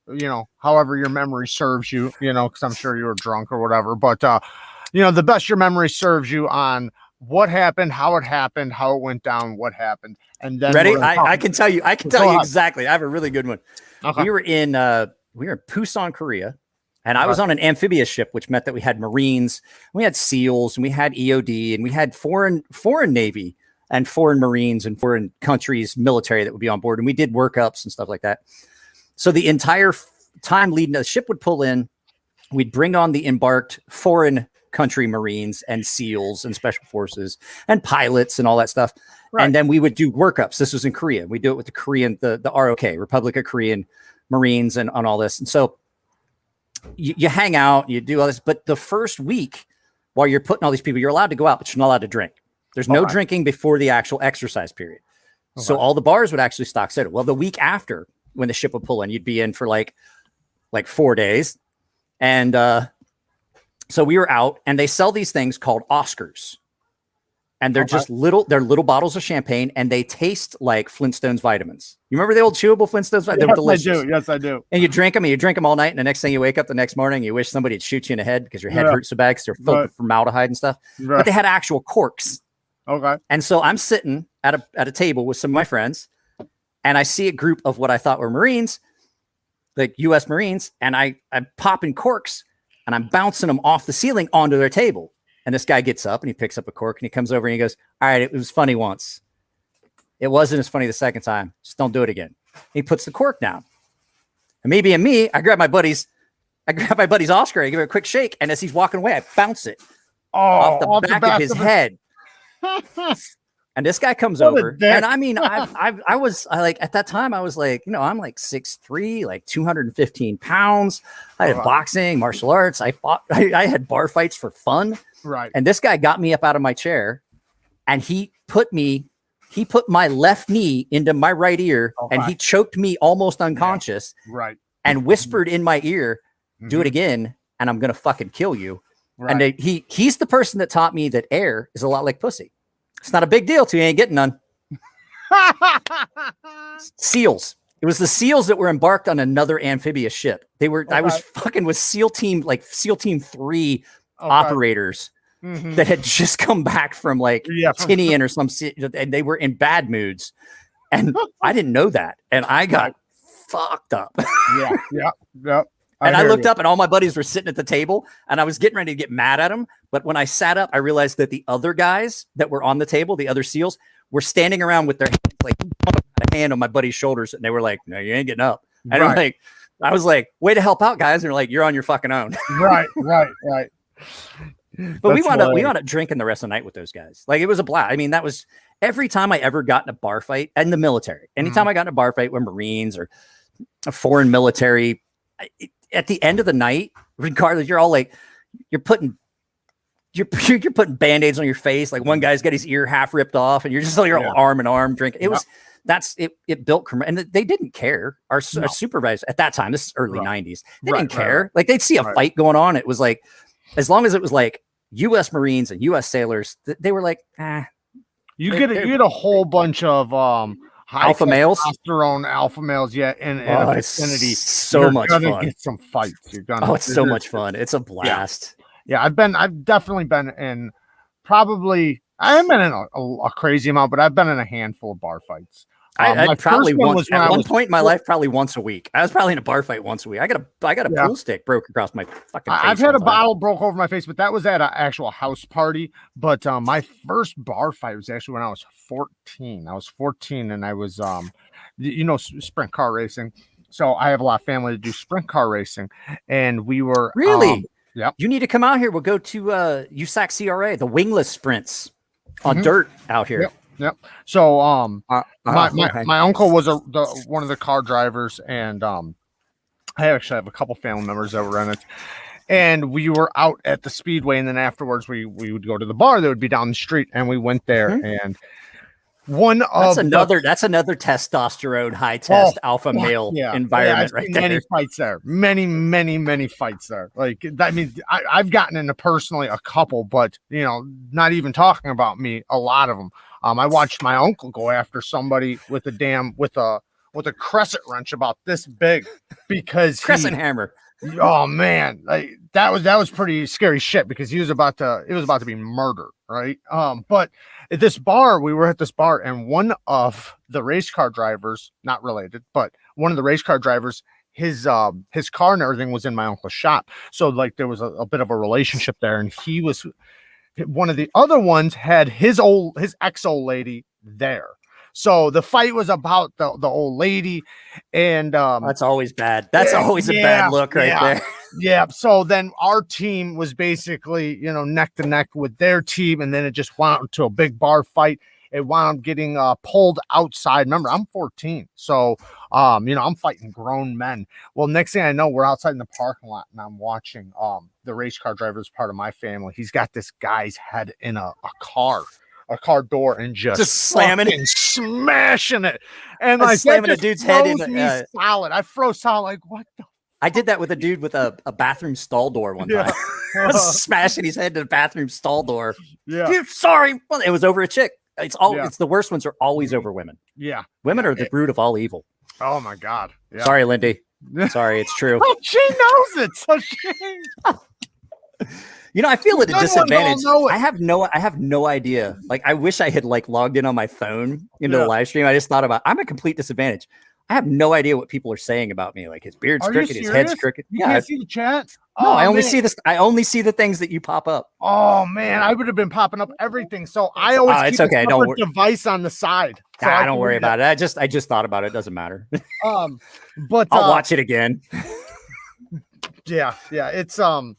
however your memory serves you, because I'm sure you were drunk or whatever, but the best your memory serves you on what happened, how it went down, what happened, and then ready. I can tell you. I can tell you exactly. I have a really good one. Okay. We were in Busan, Korea, and I was on an amphibious ship, which meant that we had Marines, we had SEALs, and we had EOD, and we had foreign Navy and foreign Marines and foreign countries military that would be on board, and we did workups and stuff like that. So the entire time leading, the ship would pull in, we'd bring on the embarked foreign country Marines and SEALs and special forces and pilots and all that stuff. Right. And then we would do workups. This was in Korea. We do it with the Korean, the ROK, Republic of Korean Marines, and on all this. And so you hang out, you do all this. But the first week, while you're putting all these people, you're allowed to go out, but you're not allowed to drink. There's no drinking before the actual exercise period. So all the bars would actually stock soda. Well, the week after, when the ship would pull in, you'd be in for like 4 days. And so we were out, and they sell these things called Oscars. And they're just little bottles of champagne, and they taste like Flintstones vitamins. You remember the old chewable Flintstones vitamins? They were delicious. Yes, I do. And you drink them all night, and the next thing you wake up the next morning, you wish somebody would shoot you in the head because your head hurts so bad because they're filled with formaldehyde and stuff. Right. But they had actual corks. Okay. And so I'm sitting at a table with some of my friends, and I see a group of what I thought were Marines, like U.S. Marines, and I'm popping corks, and I'm bouncing them off the ceiling onto their table. And this guy gets up and he picks up a cork and he comes over and he goes, all right, it was funny once. It wasn't as funny the second time. Just don't do it again. He puts the cork down. And maybe I grab my buddy's Oscar. I give it a quick shake. And as he's walking away, I bounce it off the back of his head. And this guy comes over. And I mean, I was like, at that time, I was like, I'm like 6'3", like 215 pounds. I had boxing, martial arts. I had bar fights for fun. Right. And this guy got me up out of my chair, and he put my left knee into my right ear, and he choked me almost unconscious. Yeah. Right. And whispered in my ear, do it again, and I'm going to fucking kill you. Right. And he's the person that taught me that air is a lot like pussy. It's not a big deal till you ain't getting none. SEALs. It was the SEALs that were embarked on another amphibious ship. I was fucking with SEAL Team 3 operators that had just come back from Tinian or some, and they were in bad moods. And I didn't know that. And I got fucked up. Yeah. And I looked up, and all my buddies were sitting at the table, and I was getting ready to get mad at them. But when I sat up, I realized that the other guys that were on the table, the other SEALs, were standing around with their hands, like a hand on my buddy's shoulders, and they were like, "No, you ain't getting up." And I was like, "Way to help out, guys!" And they're like, "You're on your fucking own." Right. But we wound up drinking the rest of the night with those guys. Like, it was a blast. I mean, that was every time I ever got in a bar fight in the military. Anytime I got in a bar fight with Marines or a foreign military. At the end of the night, regardless, you're all like, you're putting Band-Aids on your face. Like, one guy's got his ear half ripped off, and you're just like, arm in arm drinking. It built, and they didn't care. Our supervisors at that time, this is early 90s, they didn't care. Like, they'd see a fight going on. It was like, as long as it was like U.S. Marines and U.S. sailors, they were like, you get a whole bunch of alpha males, testosterone alpha males, in a vicinity. So much fun. Get some fights. It's so much fun. It's a blast. Yeah, I've definitely been in. Probably, I haven't been in a crazy amount, but I've been in a handful of bar fights. I probably once at one point in my life, probably once a week. I was probably in a bar fight once a week. I got a pool stick broke across my fucking face. I've had a bottle broke over my face, but that was at an actual house party. But my first bar fight was actually when I was 14. I was 14, and I was sprint car racing. So I have a lot of family to do sprint car racing, and we were really. Yep. You need to come out here. We'll go to USAC CRA, the wingless sprints on dirt out here. Yep. So my uncle was one of the car drivers, and I actually have a couple family members that were in it. And we were out at the speedway, and then afterwards we would go to the bar that would be down the street, and we went there. And that's another testosterone high test alpha male environment right there. Many fights there, many fights there. Like, I mean, I've gotten into personally a couple, but not even talking about me, a lot of them. I watched my uncle go after somebody with a crescent wrench about this big, because crescent hammer. Oh man, like that was pretty scary shit, because it was about to be murder. right? But at this bar, we were at this bar, and one of the race car drivers, not related, but one of the race car drivers, his car and everything was in my uncle's shop. So like there was a bit of a relationship there, and he was one of the other ones had his ex old lady there. So the fight was about the old lady, and that's always bad. That's always a bad look right there. Yeah. So then our team was basically, neck to neck with their team, and then it just went into a big bar fight. It wound up getting pulled outside. Remember, I'm 14, so I'm fighting grown men. Well, next thing I know, we're outside in the parking lot, and I'm watching the race car driver is part of my family. He's got this guy's head in a car door, and just slamming it, smashing it, and like slamming a dude's head in solid. I froze solid. Like, what the? I did that with a dude with a bathroom stall door one time. Smashing his head to the bathroom stall door. Yeah. Dude, sorry. Well, it was over a chick. It's the worst ones are always over women. Yeah. Women are the root of all evil. Oh my God. Yeah. Sorry, Lindy. Sorry, it's true. Oh, she knows it. So I feel at a disadvantage. I have no idea. Like, I wish I had logged in on my phone into the live stream. I just thought about I'm a complete disadvantage. I have no idea what people are saying about me. Like, his beard's crooked, his head's crooked. You can't see the chat. No, I only see this. I only see the things that you pop up. Oh man, I would have been popping up everything. So I always keep a separate device on the side. So I don't worry about it. I just thought about it. It doesn't matter. But I'll watch it again. Yeah. It's I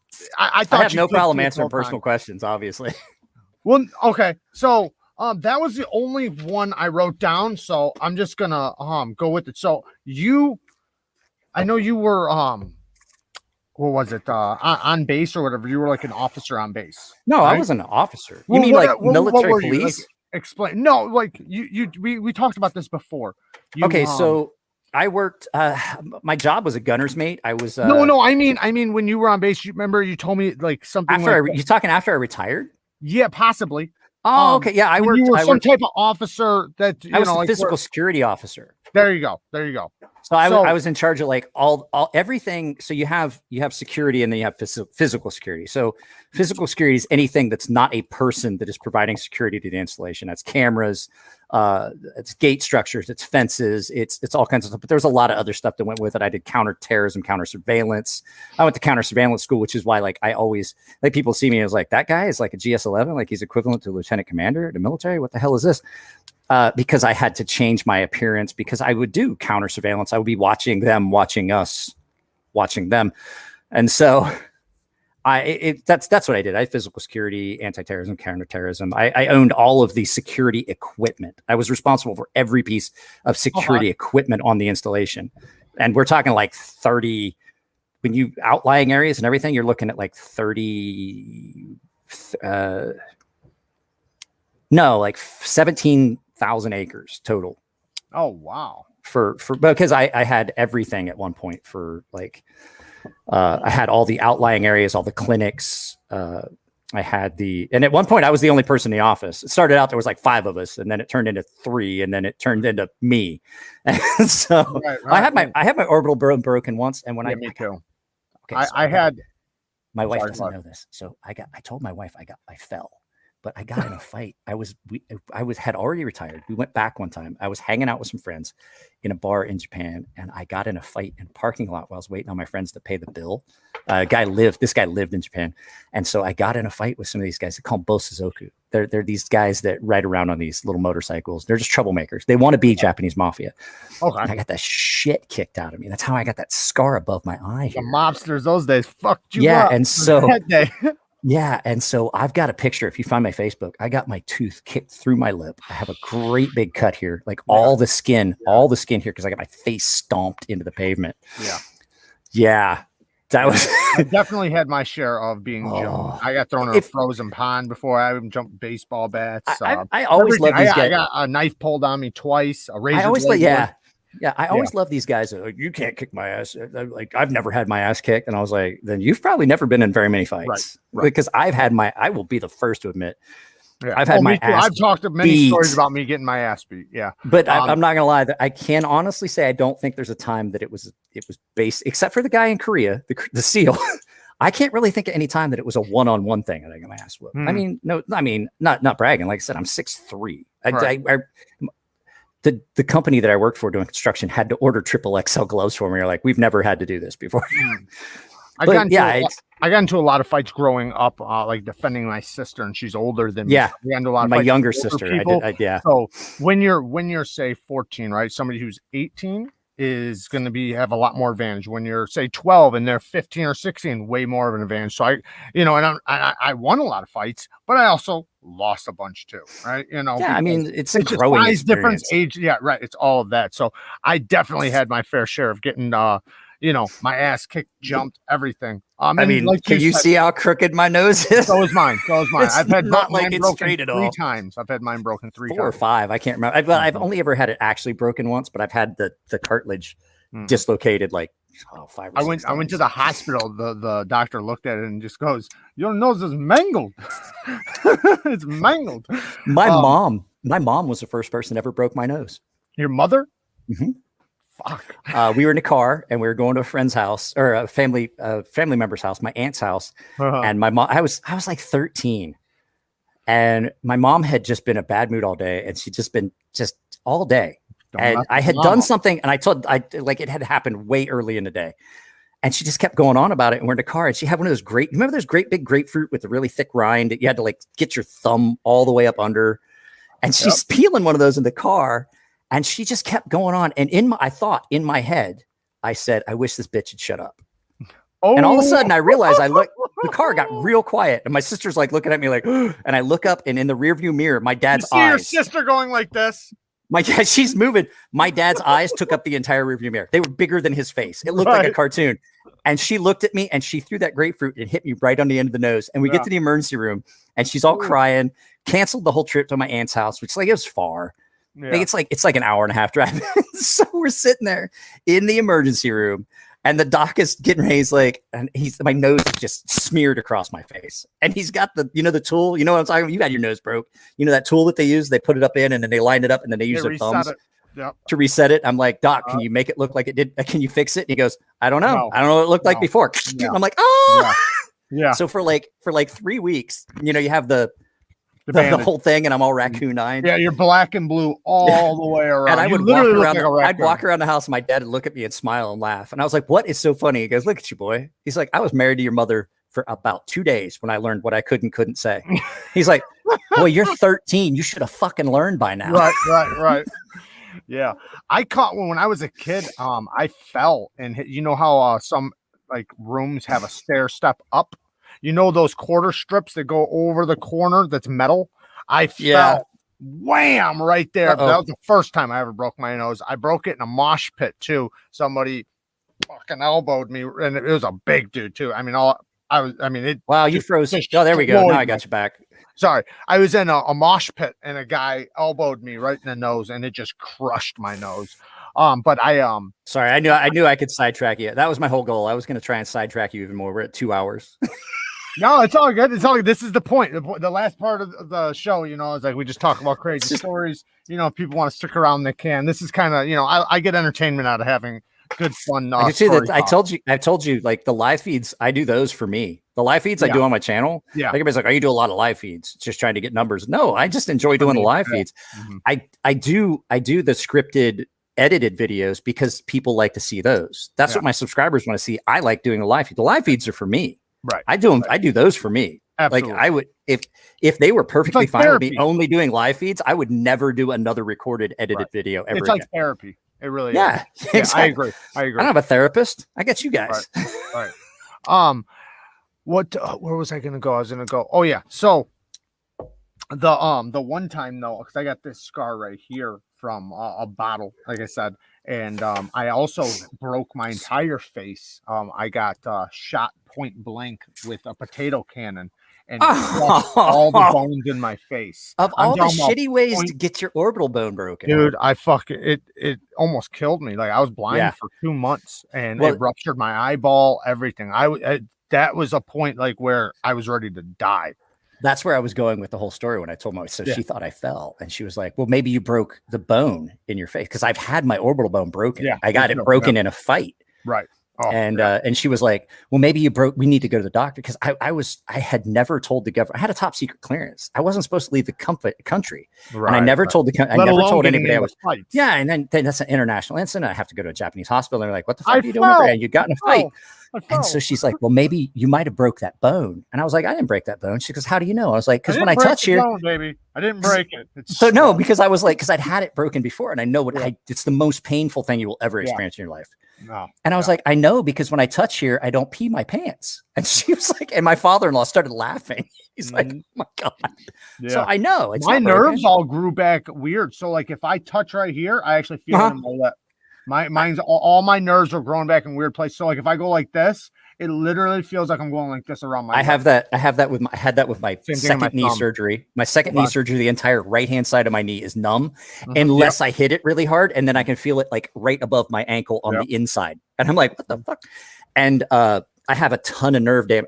thought I have no problem answering personal questions, obviously. Well, okay. So that was the only one I wrote down. So I'm just gonna go with it. So I know you were what was it? On base or whatever. You were like an officer on base. No, right? I wasn't an officer. You mean military police? Explain. No, like we talked about this before. So I worked. My job was a gunner's mate. I was. No. I mean, when you were on base, you remember you told me like something. You talking after I retired? Yeah, possibly. Oh, okay. Yeah, I worked. You were some type of officer that I was a physical security officer. There you go. So I was in charge of all everything. So you have security, and then you have physical security. So physical security is anything that's not a person that is providing security to the installation. That's cameras, it's gate structures, it's fences, it's all kinds of stuff. But there's a lot of other stuff that went with it. I did counterterrorism, counter surveillance. I went to counter surveillance school, which is why I always people see me as that guy is like a GS-11, like he's equivalent to lieutenant commander in the military. What the hell is this? Because I had to change my appearance because I would do counter surveillance. I would be watching them, watching us, watching them. And so that's what I did. I had physical security, anti-terrorism, counterterrorism. I owned all of the security equipment. I was responsible for every piece of security equipment on the installation. And we're talking 30, when you outlying areas and everything, you're looking at 30, 17,000 acres total. Oh, wow. For because I had everything at one point for I had all the outlying areas, all the clinics. I had and at one point I was the only person in the office. It started out, there was 5 of us, and then it turned into 3, and then it turned into me. And so I had my orbital bone broken once. And when me too. Okay, so I had, my wife doesn't know this. So I told my wife I fell. But I got in a fight. I had already retired. We went back one time. I was hanging out with some friends in a bar in Japan, and I got in a fight in a parking lot while I was waiting on my friends to pay the bill. This guy lived in Japan. And so I got in a fight with some of these guys. They call them Bosuzoku. They're these guys that ride around on these little motorcycles. They're just troublemakers. They want to be Japanese mafia. Okay. And I got that shit kicked out of me. That's how I got that scar above my eye. The mobsters those days fucked you up. Yeah, and so yeah, and so I've got a picture. If you find my Facebook, I got my tooth kicked through my lip. I have a great big cut here, all the skin here, because I got my face stomped into the pavement. Yeah. That was. I definitely had my share of being jumped. I got thrown in a frozen pond before. I even jumped baseball bats. I always love these guys. I got a knife pulled on me twice. A razor. I always love these guys. You can't kick my ass. I've never had my ass kicked. And I was like, then you've probably never been in very many fights. Right. Because I will be the first to admit, I've had my ass I've talked to many stories about me getting my ass beat. Yeah. But I'm not going to lie. I can honestly say I don't think there's a time that it was based, except for the guy in Korea, the SEAL. I can't really think of any time that it was a one-on-one thing that I got my ass whooped. I mean, no, I mean, not bragging. Like I said, I'm 6'3". The company that I worked for doing construction had to order XXL gloves for me. They're like, we've never had to do this before. I got into a lot of fights growing up, like defending my sister, and she's older than me. Yeah, we got into a lot of my fights younger with older sister. people. Yeah. So when you're say 14, right? Somebody who's 18 is going to have a lot more advantage. When you're say 12 and they're 15 or 16, way more of an advantage. So I won a lot of fights, but I also lost a bunch too, right? Yeah, I mean, it's a growing size difference, experience. age, yeah, right. It's all of that. So I definitely had my fair share of getting my ass kicked, jumped, everything. I mean, like can you see how crooked my nose is? So is mine. I've had not like it's straight at all. 3 times. I've had mine broken 3 times. 4 or 5. I can't remember. I've only ever had it actually broken once, but I've had the cartilage dislocated like 5 or 6 I went to the hospital. The doctor looked at it and just goes, "Your nose is mangled." It's mangled. My mom was the first person that ever broke my nose. Your mother? Mm-hmm. Fuck. We were in a car and we were going to a friend's house or a family member's house, my aunt's house. And my mom, I was like 13, and my mom had just been in a bad mood all day, and she'd just been all day. And I had done something, and it had happened way early in the day. And she just kept going on about it. And we're in the car, and she had one of those remember those great big grapefruit with the really thick rind that you had to like get your thumb all the way up under. And she's peeling one of those in the car. And she just kept going on. And I thought in my head, I said, I wish this bitch would shut up. Oh. And all of a sudden I realized the car got real quiet. And my sister's like looking at me like, and I look up, and in the rearview mirror, my dad's eyes. Your sister going like this? My dad, she's moving. My dad's eyes took up the entire rearview mirror. They were bigger than his face. It looked like a cartoon. And she looked at me, and she threw that grapefruit and hit me right on the end of the nose. And we get to the emergency room, and she's all crying, canceled the whole trip to my aunt's house, which it was far. Yeah. It's like an hour and a half drive. So we're sitting there in the emergency room, and the doc is getting ready. He's like, and my nose is just smeared across my face. And he's got the tool, you know what I'm talking about? You had your nose broke. You know that tool that they use? They put it up in, and then they line it up, and then they use their thumbs to reset it. I'm like, Doc, can you make it look like it did? Can you fix it? And he goes, I don't know. No. I don't know what it looked like before. Yeah. I'm like, oh, yeah. So for like 3 weeks, you have the whole thing, and I'm all raccoon-eyed. Yeah, you're black and blue all the way around. And I would walk around. I'd walk around the house, and my dad would look at me and smile and laugh. And I was like, "What is so funny?" He goes, "Look at you, boy." He's like, "I was married to your mother for about 2 days when I learned what I could and couldn't say." He's like, "Boy, you're 13. You should have fucking learned by now." Right. Yeah, I caught one when I was a kid. I fell and hit. You know how some like rooms have a stair step up. You know those quarter strips that go over the corner that's metal? I fell, wham, right there. That was the first time I ever broke my nose. I broke it in a mosh pit too. Somebody fucking elbowed me, and it was a big dude too. I mean, wow, you froze. Oh, there we go. Now I got you back. Sorry, I was in a mosh pit, and a guy elbowed me right in the nose, and it just crushed my nose. But sorry, I knew I could sidetrack you. That was my whole goal. I was going to try and sidetrack you even more. We're at 2 hours. No, it's all good. It's all good. This is the point. The last part of the show, is like we just talk about crazy stories. If people want to stick around, they can. This is kind of, I get entertainment out of having good fun. I told you, like the live feeds, I do those for me. The live feeds I do on my channel. Yeah. Like everybody's like, oh, you do a lot of live feeds, just trying to get numbers. No, I just enjoy doing the live feeds. Mm-hmm. I do the scripted edited videos because people like to see those. That's what my subscribers want to see. I like doing the live feed. The live feeds are for me. Right. I do them. I do those for me. Absolutely. Like I would, if they were perfectly fine with me only doing live feeds, I would never do another recorded, edited video ever. It's like therapy. It really is. Yeah, exactly. I agree. I don't have a therapist. I get you guys. Right. Where was I going to go? I was going to go. Oh yeah. So the one time though, because I got this scar right here from a bottle, like I said. And I also broke my entire face. I got shot point blank with a potato cannon and all the bones in my face. Of all the shitty ways to get your orbital bone broken, dude, it almost killed me. Like I was blind for 2 months, and it ruptured my eyeball, everything. That was a point like where I was ready to die. That's where I was going with the whole story when I told my wife. So she thought I fell, and she was like, well, maybe you broke the bone in your face. Cause I've had my orbital bone broken. Yeah, I got it broken in a fight. Right. And she was like, well, maybe you broke, we need to go to the doctor. Cause I had never told the government, I had a top secret clearance. I wasn't supposed to leave the country. Right, and I never told I never told anybody I was, and then that's an international incident. I have to go to a Japanese hospital. They're like, what the fuck are you doing over there? You got in a fight. And so she's like, well, maybe you might've broke that bone. And I was like, I didn't break that bone. She goes, how do you know? I was like, cause when I touch here, baby, I didn't break it. So no, because I was like, cause I'd had it broken before and I know it's the most painful thing you will ever experience in your life. No. And I was like, I know, because when I touch here, I don't pee my pants. And she was like, and my father-in-law started laughing. He's like, oh my God. Yeah. So I know. My nerves all grew back weird. So like if I touch right here, I actually feel it in my lip. Mine's all my nerves are growing back in weird places. So like if I go like this, it literally feels like I'm going like this around my I had that with my second knee surgery. My second knee surgery, the entire right-hand side of my knee is numb unless I hit it really hard. And then I can feel it like right above my ankle on the inside. And I'm like, what the fuck? And I have a ton of nerve damage.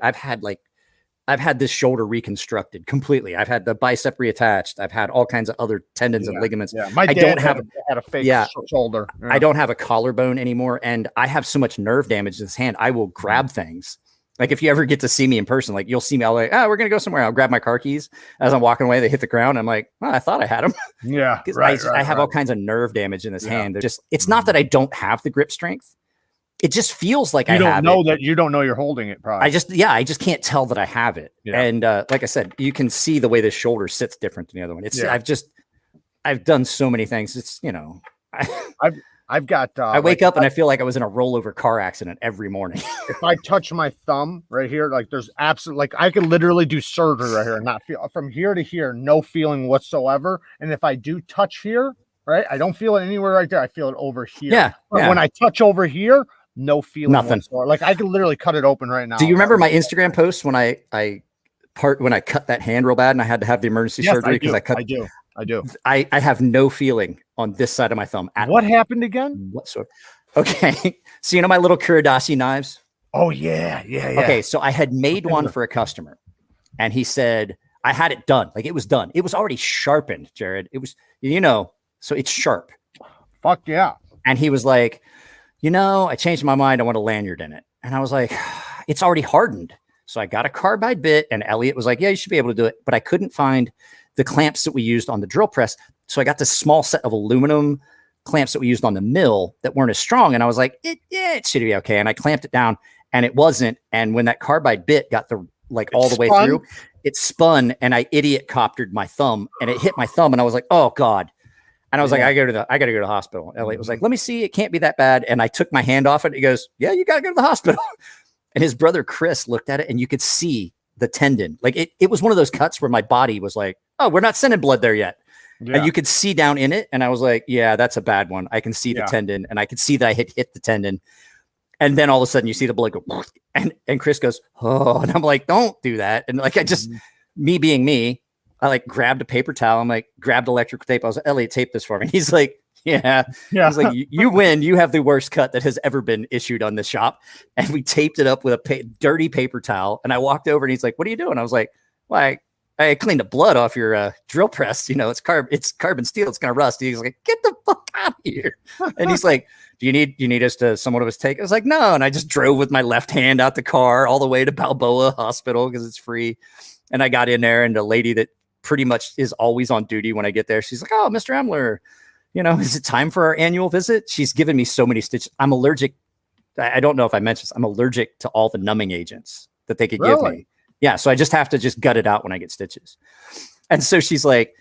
I've had this shoulder reconstructed completely. I've had the bicep reattached. I've had all kinds of other tendons and ligaments. Yeah. My dad had a fake shoulder. Yeah. I don't have a collarbone anymore. And I have so much nerve damage in this hand. I will grab things. Like if you ever get to see me in person, like you'll see me, I'll like, we're going to go somewhere. I'll grab my car keys as I'm walking away. They hit the ground. I'm like, I thought I had them. Yeah. I have all kinds of nerve damage in this hand. It's not that I don't have the grip strength. It just feels like you don't know you're holding it. Probably. I just can't tell that I have it. Yeah. And like I said, you can see the way the shoulder sits different than the other one. I've done so many things. It's, I've got, I wake up and I feel like I was in a rollover car accident every morning. If I touch my thumb right here, like there's absolutely, like I could literally do surgery right here and not feel from here to here, no feeling whatsoever. And if I do touch here, right, I don't feel it anywhere right there. I feel it over here. Yeah. When I touch over here, no feeling. Nothing. Whatsoever. Like I can literally cut it open right now. Do you remember my Instagram post when I cut that hand real bad and I had to have the emergency surgery because I do. I have no feeling on this side of my thumb. What happened again? Whatsoever. Okay. So my little Kurodashi knives? Oh yeah. Okay. So I had made one for a customer and he said, I had it done. Like it was done. It was already sharpened, Jared. It was, so it's sharp. Fuck yeah. And he was like, I changed my mind. I want a lanyard in it. And I was like, it's already hardened. So I got a carbide bit and Elliot was like, yeah, you should be able to do it. But I couldn't find the clamps that we used on the drill press. So I got this small set of aluminum clamps that we used on the mill that weren't as strong. And I was like, it should be okay. And I clamped it down and it wasn't. And when that carbide bit got all the way through, it spun and I idiot coptered my thumb and it hit my thumb. And I was like, oh God. And I was like, I got to go to the hospital. Elliot was like, let me see. It can't be that bad. And I took my hand off it. He goes, yeah, you got to go to the hospital. And his brother, Chris, looked at it and you could see the tendon. Like it was one of those cuts where my body was like, oh, we're not sending blood there yet. Yeah. And you could see down in it. And I was like, yeah, that's a bad one. I can see the tendon and I could see that I hit the tendon. And then all of a sudden you see the blood go, and Chris goes, oh, and I'm like, don't do that. And like, me being me, I like grabbed a paper towel. I'm like, grabbed electrical tape. I was like, Elliot, tape this for me. He's like, yeah. He's like, you win. You have the worst cut that has ever been issued on this shop. And we taped it up with a dirty paper towel. And I walked over and he's like, what are you doing? I was like, well, I cleaned the blood off your drill press. It's carbon steel. It's going to rust. He's like, get the fuck out of here. And he's like, do you need us to someone of us take? I was like, no. And I just drove with my left hand out the car all the way to Balboa Hospital because it's free. And I got in there and the lady that pretty much is always on duty when I get there, she's like, oh, Mr. Emler, is it time for our annual visit? She's given me so many stitches. I'm allergic. I don't know if I mentioned this. I'm allergic to all the numbing agents that they could give me. Yeah. So I just have to gut it out when I get stitches. And so she's like,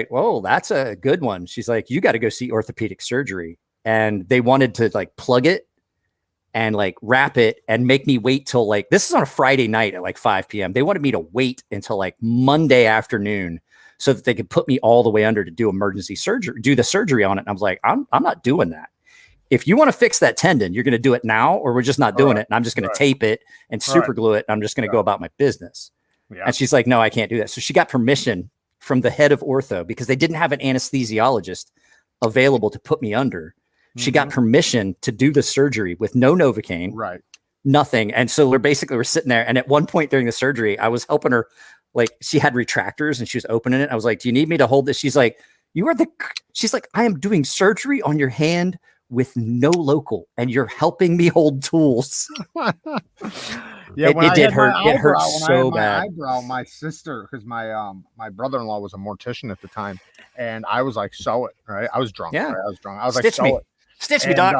whoa, that's a good one. She's like, you got to go see orthopedic surgery. And they wanted to plug it and wrap it and make me wait till this is on a Friday night at 5 p.m. They wanted me to wait until Monday afternoon so that they could put me all the way under to do emergency surgery, do the surgery on it. And I was like, I'm not doing that. If you want to fix that tendon, you're going to do it now, or we're just not doing it. And I'm just going to tape it and super glue it. And I'm just going to go about my business. Yeah. And she's like, no, I can't do that. So she got permission from the head of ortho because they didn't have an anesthesiologist available to put me under. She got permission to do the surgery with no Novocaine, nothing. And so we're sitting there. And at one point during the surgery, I was helping her, she had retractors and she was opening it. I was like, do you need me to hold this? She's like, she's like, I am doing surgery on your hand with no local, and you're helping me hold tools. Yeah, it did hurt. It hurt so my bad. Eyebrow, my sister, because my brother-in-law was a mortician at the time, and I was like, sew it, right? I was drunk. Yeah, right? I was drunk. I was Stitch like, me. sew it. Stitch me, doc.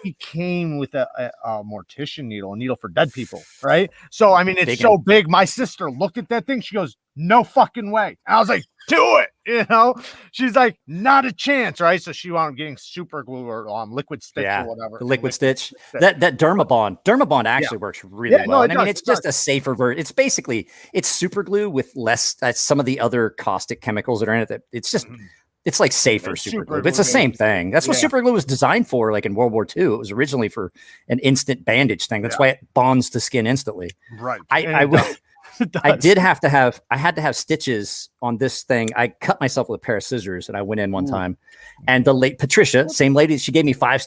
He came with a mortician needle, a needle for dead people, right? So I mean, it's so big. My sister looked at that thing. She goes, "No fucking way!" And I was like, "Do it!" You know? She's like, "Not a chance!" Right? So she wound up getting super glue or liquid stitch or whatever. The liquid stitch. That Dermabond actually works really well. No, and I mean, it's just a safer version. It's basically super glue with less some of the other caustic chemicals that are in it. It's just. It's like safer super glue. It's the same thing. That's what super glue was designed for. Like in World War II, it was originally for an instant bandage thing. That's why it bonds the skin instantly. Right. I had to have stitches on this thing. I cut myself with a pair of scissors, and I went in one time, and the late Patricia, same lady, she gave me five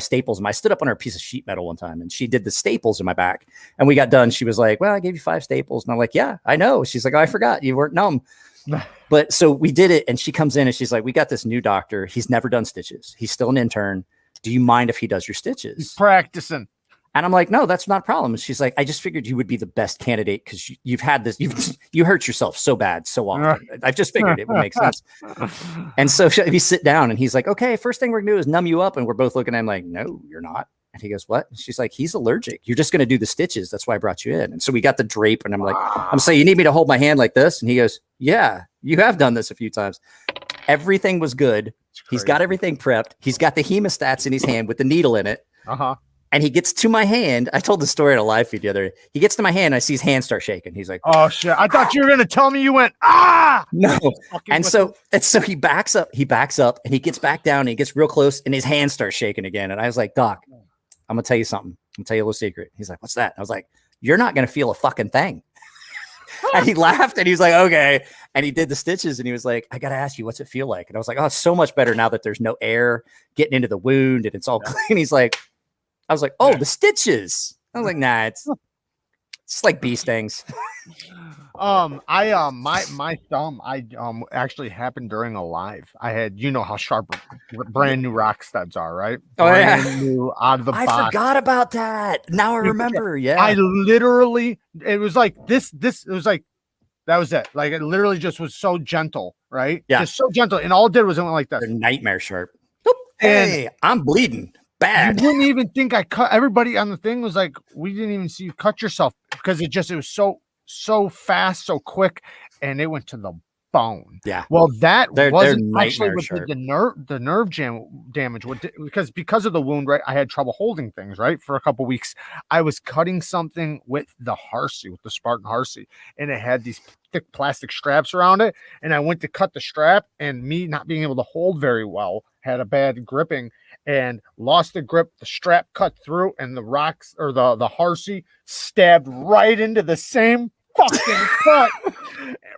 staples. And I stood up on her piece of sheet metal one time, and she did the staples in my back. And we got done. She was like, "Well, I gave you 5 staples," and I'm like, "Yeah, I know." She's like, "Oh, I forgot you weren't numb." But so we did it, and she comes in and she's like, "We got this new doctor. He's never done stitches. He's still an intern. Do you mind if he does your stitches?" He's practicing. And I'm like, "No, that's not a problem." And she's like, "I just figured you would be the best candidate because you've had this. You hurt yourself so bad so often. I just figured it would make sense." And so we sit down, and he's like, "Okay, first thing we're gonna do is numb you up." And we're both looking at him like, "No, you're not." And he goes, "What?" And she's like, "He's allergic. You're just going to do the stitches. That's why I brought you in." And so we got the drape, and I'm like, "I'm saying, you need me to hold my hand like this?" And he goes, "Yeah, you have done this a few times." Everything was good. He's got everything prepped. He's got the hemostats in his hand with the needle in it. And he gets to my hand. I told the story at a live feed the other day. He gets to my hand. I see his hand start shaking. He's like, "Oh shit! I thought you were going to tell me you went ah." No. And so he backs up. He backs up, and he gets back down, and he gets real close, and his hand starts shaking again. And I was like, "Doc, I'm gonna tell you something. I'm gonna tell you a little secret." He's like, "What's that?" I was like, "You're not gonna feel a fucking thing." And he laughed, and he was like, "Okay." And he did the stitches, and he was like, "I gotta ask you, what's it feel like?" And I was like, "Oh, it's so much better now that there's no air getting into the wound and it's all clean." He's like, I was like, "Oh, the stitches." I was like, "Nah, it's like bee stings." My thumb, actually happened during a live. I had, you know how sharp brand new rock studs are, right? Brand new out of the box. I forgot about that. Now I remember. Yeah. I literally, it was like this, it was like, that was it. Like it literally just was so gentle, right? Yeah. Just so gentle. And all it did was it went like this. They're nightmare sharp. Hey, I'm bleeding bad. You wouldn't even think I cut. Everybody on the thing was like, "We didn't even see you cut yourself," because it was so fast, so quick, and it went to the bone. Yeah. Well, that wasn't actually nightmare with sharp. the nerve damage. Because of the wound, right? I had trouble holding things, right? For a couple weeks, I was cutting something with the Harsey, with the Spartan Harsey, and it had these thick plastic straps around it. And I went to cut the strap, and me not being able to hold very well, had a bad gripping and lost the grip. The strap cut through, and the rocks or the Harsey stabbed right into the same fucking cut,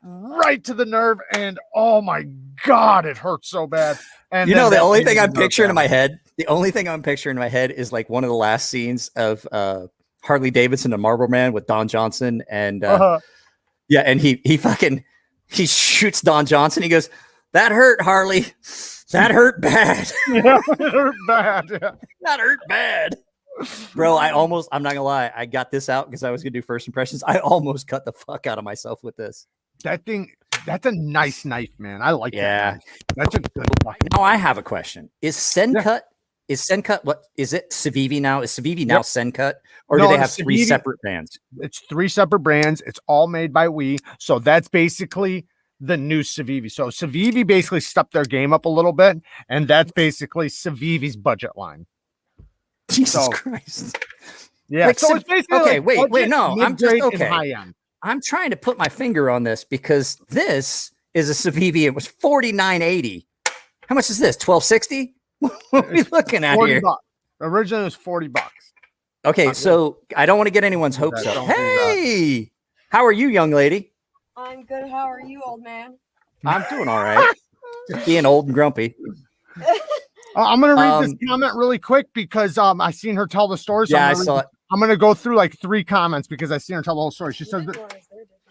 right to the nerve. And oh my God, it hurts so bad. And you know, the only thing I'm picturing in my head, is like one of the last scenes of Harley Davidson and Marlboro Man with Don Johnson. And yeah, and he shoots Don Johnson. He goes, "That hurt, Harley. That hurt bad." Yeah, it hurt bad. Yeah. That hurt bad. Bro, I'm not gonna lie. I got this out because I was gonna do first impressions. I almost cut the fuck out of myself with this. That thing, that's a nice knife, man. I like that. That's a good knife. Now I have a question. Is Sencut, what is it? Civivi now? Is Civivi now Sencut? Or do they have three separate brands? It's 3 separate brands. It's all made by We. So that's basically the new Civivi. So Civivi basically stepped their game up a little bit, and that's basically Civivi's budget line. Jesus Christ. Yeah. Like, so it's basically okay, wait, no. I'm just okay. High end. I'm trying to put my finger on this because this is a Civivi. It was $49.80. How much is this? $12.60? What are we looking at here? $40. Originally it was $40. Okay, so I don't want to get anyone's hopes up. Hey, how are you, young lady? I'm good. How are you, old man? I'm doing all right. Just being old and grumpy. I'm going to read this comment really quick because I seen her tell the story. So yeah, I saw it. I'm going to go through like 3 comments because I seen her tell the whole story. She says,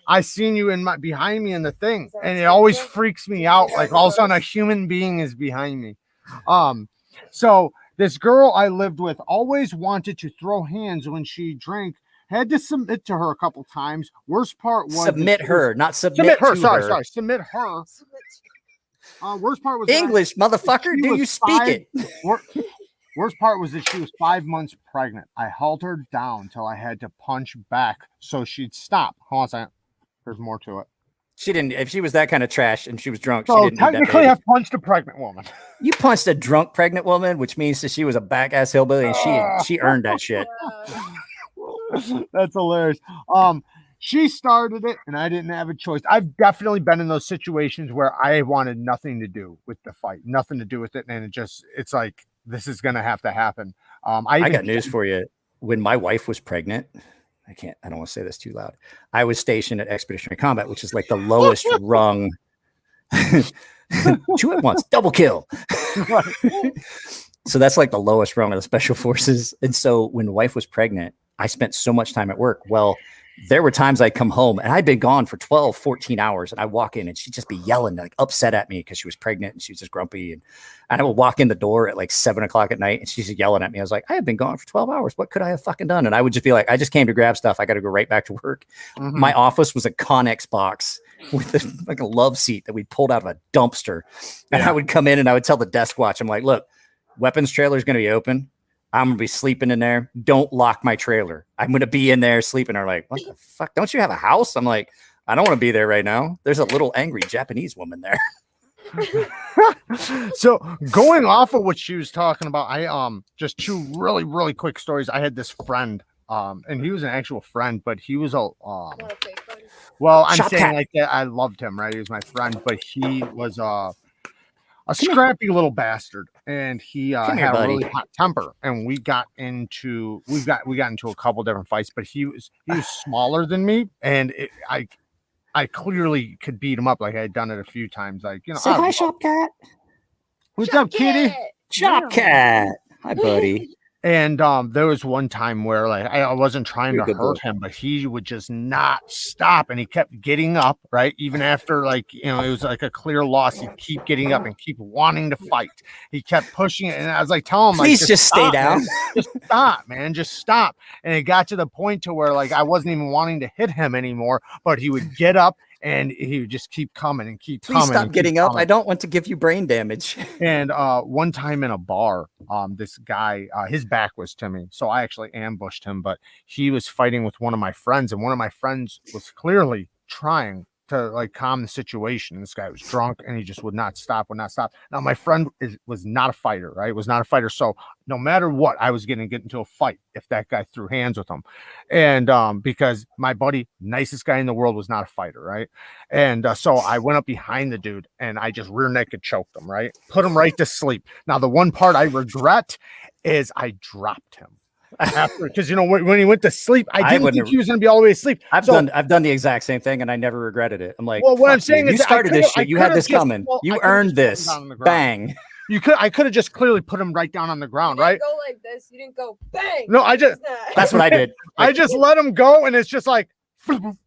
"I seen you behind me in the thing, and it always freaks me out. Like all of a sudden a human being is behind me." So This girl I lived with always wanted to throw hands when she drank. Had to submit to her a couple times. Worst part was submit her, not submit her. to Sorry, her. sorry. Submit her. Worst part was English, motherfucker. Do you speak it? Worst part was that she was 5 months pregnant. I held her down till I had to punch back so she'd stop. Hold on a second. There's more to it. She didn't. If she was that kind of trash and she was drunk, So she didn't. technically, I've punched a pregnant woman. You punched a drunk pregnant woman, which means that she was a back ass hillbilly, and she earned that shit. That's hilarious. She started it, and I didn't have a choice. I've definitely been in those situations where I wanted nothing to do with the fight, nothing to do with it, and it's like this is gonna have to happen. I got news for you. When my wife was pregnant, I don't want to say this too loud. I was stationed at Expeditionary Combat, which is like the lowest rung. 2 at once, double kill. So that's like the lowest rung of the special forces. And so when the wife was pregnant, I spent so much time at work. Well, there were times I'd come home and I'd been gone for 12, 14 hours. And I walk in and she'd just be yelling, like upset at me because she was pregnant and she was just grumpy. And I would walk in the door at like 7 o'clock at night and she's yelling at me. I was like, I have been gone for 12 hours. What could I have fucking done? And I would just be like, I just came to grab stuff. I got to go right back to work. Mm-hmm. My office was a Connex box with like a love seat that we pulled out of a dumpster. And I would come in and I would tell the desk watch, I'm like, look, weapons trailer is going to be open. I'm going to be sleeping in there. Don't lock my trailer. I'm going to be in there sleeping. They're like, what the fuck? Don't you have a house? I'm like, I don't want to be there right now. There's a little angry Japanese woman there. So going off of what she was talking about, I just 2 really, really quick stories. I had this friend, and he was an actual friend, but he was well, I'm Shop saying cat. like that. I loved him, right? He was my friend, but he was a scrappy little bastard, and he had a really hot temper, and we got into a couple different fights, but he was smaller than me, and I clearly could beat him up. Like I had done it a few times. Like, you know, say hi, Shop Cat. What's up, kitty? Shop Cat. Hi, buddy. And there was one time where like I wasn't trying to hurt him, but he would just not stop, and he kept getting up, right? Even after like, you know, it was like a clear loss, he'd keep getting up and keep wanting to fight. He kept pushing it, and I was like, tell him, please like, just stay down. Just stop, man. Just stop. And it got to the point to where like I wasn't even wanting to hit him anymore, but he would get up and he would just keep coming and keep coming. Please stop getting up. I don't want to give you brain damage. And one time in a bar, this guy, his back was to me, so I actually ambushed him, but he was fighting with one of my friends, and one of my friends was clearly trying to like calm the situation. This guy was drunk and he just would not stop. Now my friend was not a fighter, right? Was not a fighter. So no matter what, I was going to get into a fight if that guy threw hands with him. And because my buddy, nicest guy in the world, was not a fighter, right? And so I went up behind the dude and I just rear naked choked him, right? Put him right to sleep. Now the one part I regret is I dropped him. After, because you know when he went to sleep, I didn't think he was going to be all the way asleep. I've done the exact same thing, and I never regretted it. I'm like, well, what I'm saying is, you started this shit. You had this coming. You earned this. Bang. I could have just clearly put him right down on the ground, right? Go like this. You didn't go bang. No, that's what I did. I just let him go, and it's just like, and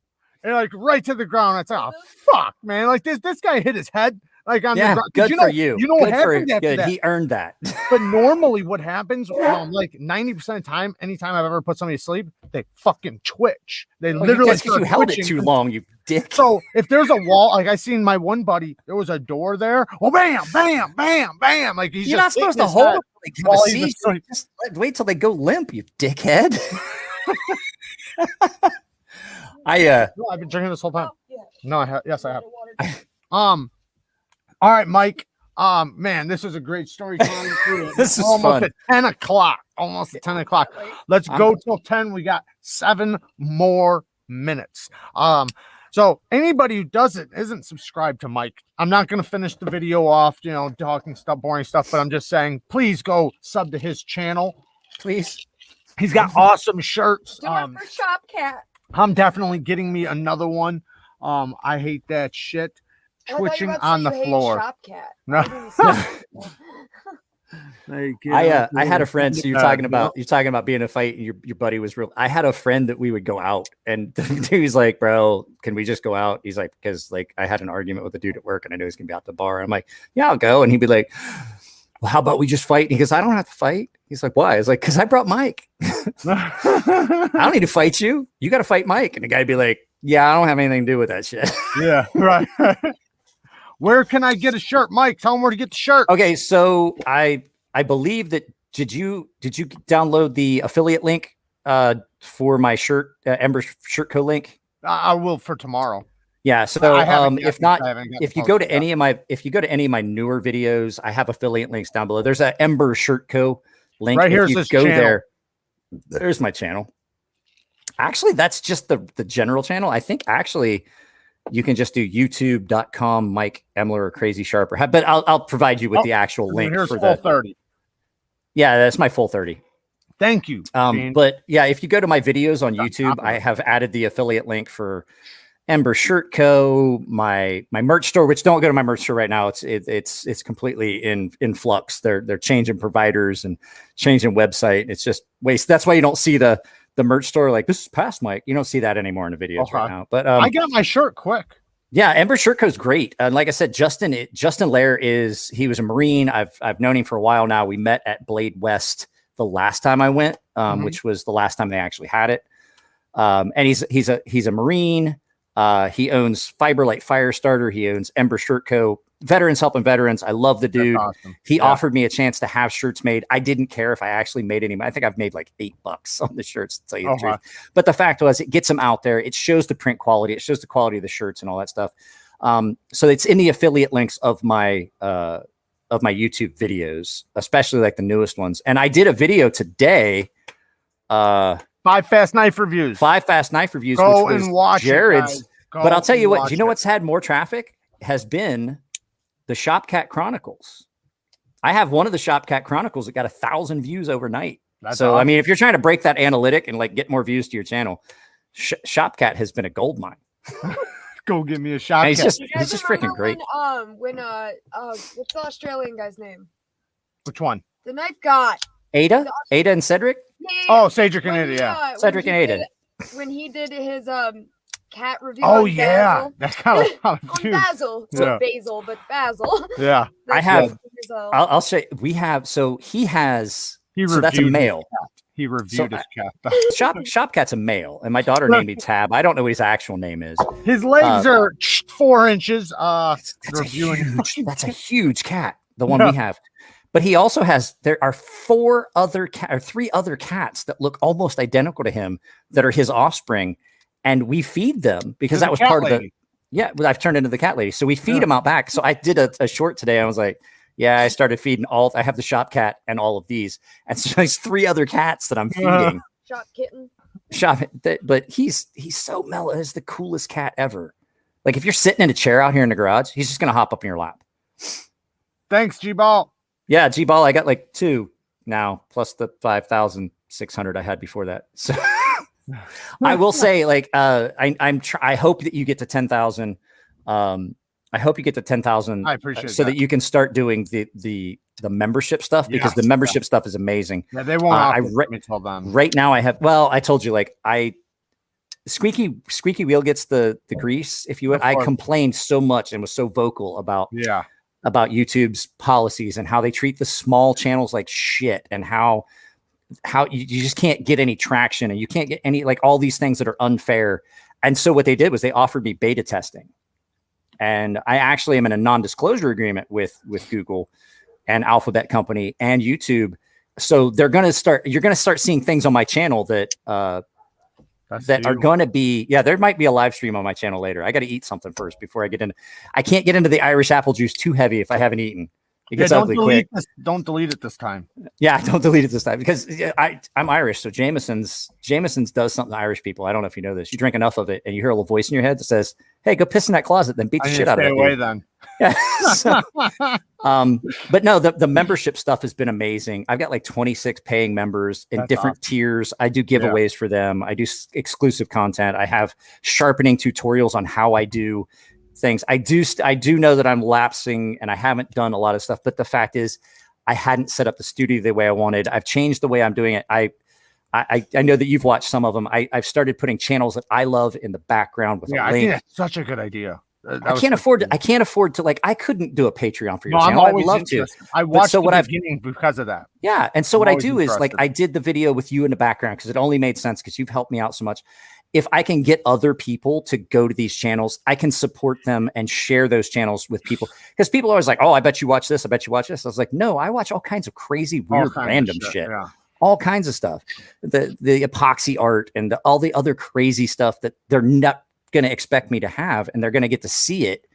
like right to the ground. It's like, oh fuck, man! Like this guy hit his head. Like on the ground. Good for you. You know what happened after that? He earned that. But normally what happens, like 90% of the time, anytime I've ever put somebody to sleep, they fucking twitch. They literally you held it too long, you dick. So if there's a wall, like I seen my one buddy, there was a door there. Oh, bam, bam, bam, bam. Like you're not supposed to hold it. Just wait till they go limp, you dickhead. No, I've been drinking this whole time. No, I have. Yes, I have. All right, Mike. Man, this is a great story. This is almost fun. At 10 o'clock. Almost at 10 o'clock. Let's go till 10. We got 7 more minutes. So anybody who isn't subscribed to Mike, I'm not going to finish the video off, you know, talking stuff, boring stuff, but I'm just saying, please go sub to his channel. Please. He's got awesome shirts. Do it for Shop Cat. I'm definitely getting me another one. I hate that shit. Twitching on the floor. No. I had a friend. So you're talking about being in a fight. And your buddy was real. I had a friend that we would go out, and he's like, "Bro, can we just go out?" He's like, "Because like I had an argument with a dude at work, and I know he's gonna be out the bar." I'm like, "Yeah, I'll go." And he'd be like, well, how about we just fight? And he goes, I don't have to fight. He's like, why? I was like, because I brought Mike. I don't need to fight you. You got to fight Mike. And the guy'd be like, yeah, I don't have anything to do with that shit. Yeah, right. Where can I get a shirt, Mike? Tell him where to get the shirt. Okay, so I believe that did you download the affiliate link for my shirt Ember shirt co link? I will for tomorrow. Yeah, so if not, if you go to any of my newer videos, I have affiliate links down below. There's an Ember shirt co link. Right, here's if you this go channel. there's my channel. Actually, that's just the general channel. I think actually you can just do youtube.com Mike Emler or Crazy Sharper. But I'll provide you with the actual link here's for full the 30. Yeah, that's my full 30. Thank you. But yeah, if you go to my videos on YouTube, I have added the affiliate link for Ember Shirt Co., my merch store, which don't go to my merch store right now. It's completely in flux. They're changing providers and changing website. It's just waste. That's why you don't see the merch store like this is past Mike. You don't see that anymore in the videos right now. But I got my shirt quick. Yeah, Ember Shirt Co. is great. And like I said, Justin Lair he was a Marine. I've known him for a while now. We met at Blade West the last time I went, which was the last time they actually had it. And he's a Marine. He owns Fiberlight Firestarter. He owns Ember Shirt Co. Veterans helping veterans. I love the dude. Awesome. He offered me a chance to have shirts made. I didn't care if I actually made any. I think I've made like $8 on the shirts, to tell you the truth. But the fact was, it gets them out there. It shows the print quality. It shows the quality of the shirts and all that stuff. So it's in the affiliate links of my YouTube videos, especially like the newest ones. And I did a video today. 5 fast knife reviews. Go which was and watch Jared's. But I'll tell you what. Do you know it. what's had more traffic? Has been the Shopcat Chronicles. I have one of the Shopcat Chronicles that got 1,000 views overnight. So, awesome. I mean, if you're trying to break that analytic and like get more views to your channel, Shopcat has been a gold mine. Go give me a shot. He's just freaking great. What's the Australian guy's name? Which one? The knife guy. Ada and Cedric? Yeah. Oh, Cedric and Ada, yeah. Cedric and Ada. When he did his cat review. Oh yeah, Basil. That's kind of on Basil. So Basil, but Basil. Yeah, I have. I'll say we have. So he has. So that's a male. He reviewed his cat. Shopcat's a male, and my daughter named me Tab. I don't know what his actual name is. His legs are 4 inches. That's a huge cat. The one we have. But he also has. There are 3 other cats that look almost identical to him that are his offspring. And we feed them because that was part of the, I've turned into the cat lady. So we feed them out back. So I did a short today. I was like, I started feeding I have the shop cat and all of these. And so there's 3 other cats that I'm feeding. Shop kitten. But he's so mellow. He's the coolest cat ever. Like if you're sitting in a chair out here in the garage, he's just going to hop up in your lap. Thanks, G-Ball. Yeah, G-Ball. I got like 2 now, plus the 5,600 I had before that. So I will say, like, I hope that you get to 10,000. I hope you get to 10,000. I appreciate so that you can start doing the membership stuff because the membership stuff is amazing. Yeah, they won't. Right now, I have. Well, I told you, like, Squeaky Wheel gets the grease. If you would, I complained so much and was so vocal about YouTube's policies and how they treat the small channels like shit and how you just can't get any traction and you can't get any, like all these things that are unfair. And so what they did was they offered me beta testing. And I actually am in a non-disclosure agreement with Google and Alphabet Company and YouTube. So you're going to start seeing things on my channel that are going to be, there might be a live stream on my channel later. I got to eat something first before I get into, I can't get into the Irish apple juice too heavy if I haven't eaten. It gets ugly quick. Don't delete it this time. Yeah, don't delete it this time because I'm Irish. So Jameson's does something to Irish people. I don't know if you know this. You drink enough of it and you hear a little voice in your head that says, "Hey, go piss in that closet." Then beat the shit out of it. Stay away then. Yeah. So, but no, the membership stuff has been amazing. I've got like 26 paying members in different tiers. I do giveaways for them. I do exclusive content. I have sharpening tutorials on how I do things. I do know that I'm lapsing and I haven't done a lot of stuff, but the fact is I hadn't set up the studio the way I wanted. I've changed the way I'm doing it. I know that you've watched some of them. I've started putting channels that I love in the background with a link. I think that's such a good idea. I can't afford to, I can't afford to, like, I couldn't do a Patreon for your No, channel. I'm I'd always love to. interested. I watched so the what I've beginning because of that. Yeah. And so I'm what I always do is like, interested. I did the video with you in the background because it only made sense because you've helped me out so much. If I can get other people to go to these channels, I can support them and share those channels with people. Because people are always like, oh, I bet you watch this. I bet you watch this. I was like, no, I watch all kinds of crazy, weird, random shit. Yeah. All kinds of stuff. The epoxy art and all the other crazy stuff that they're not going to expect me to have. And they're going to get to see it.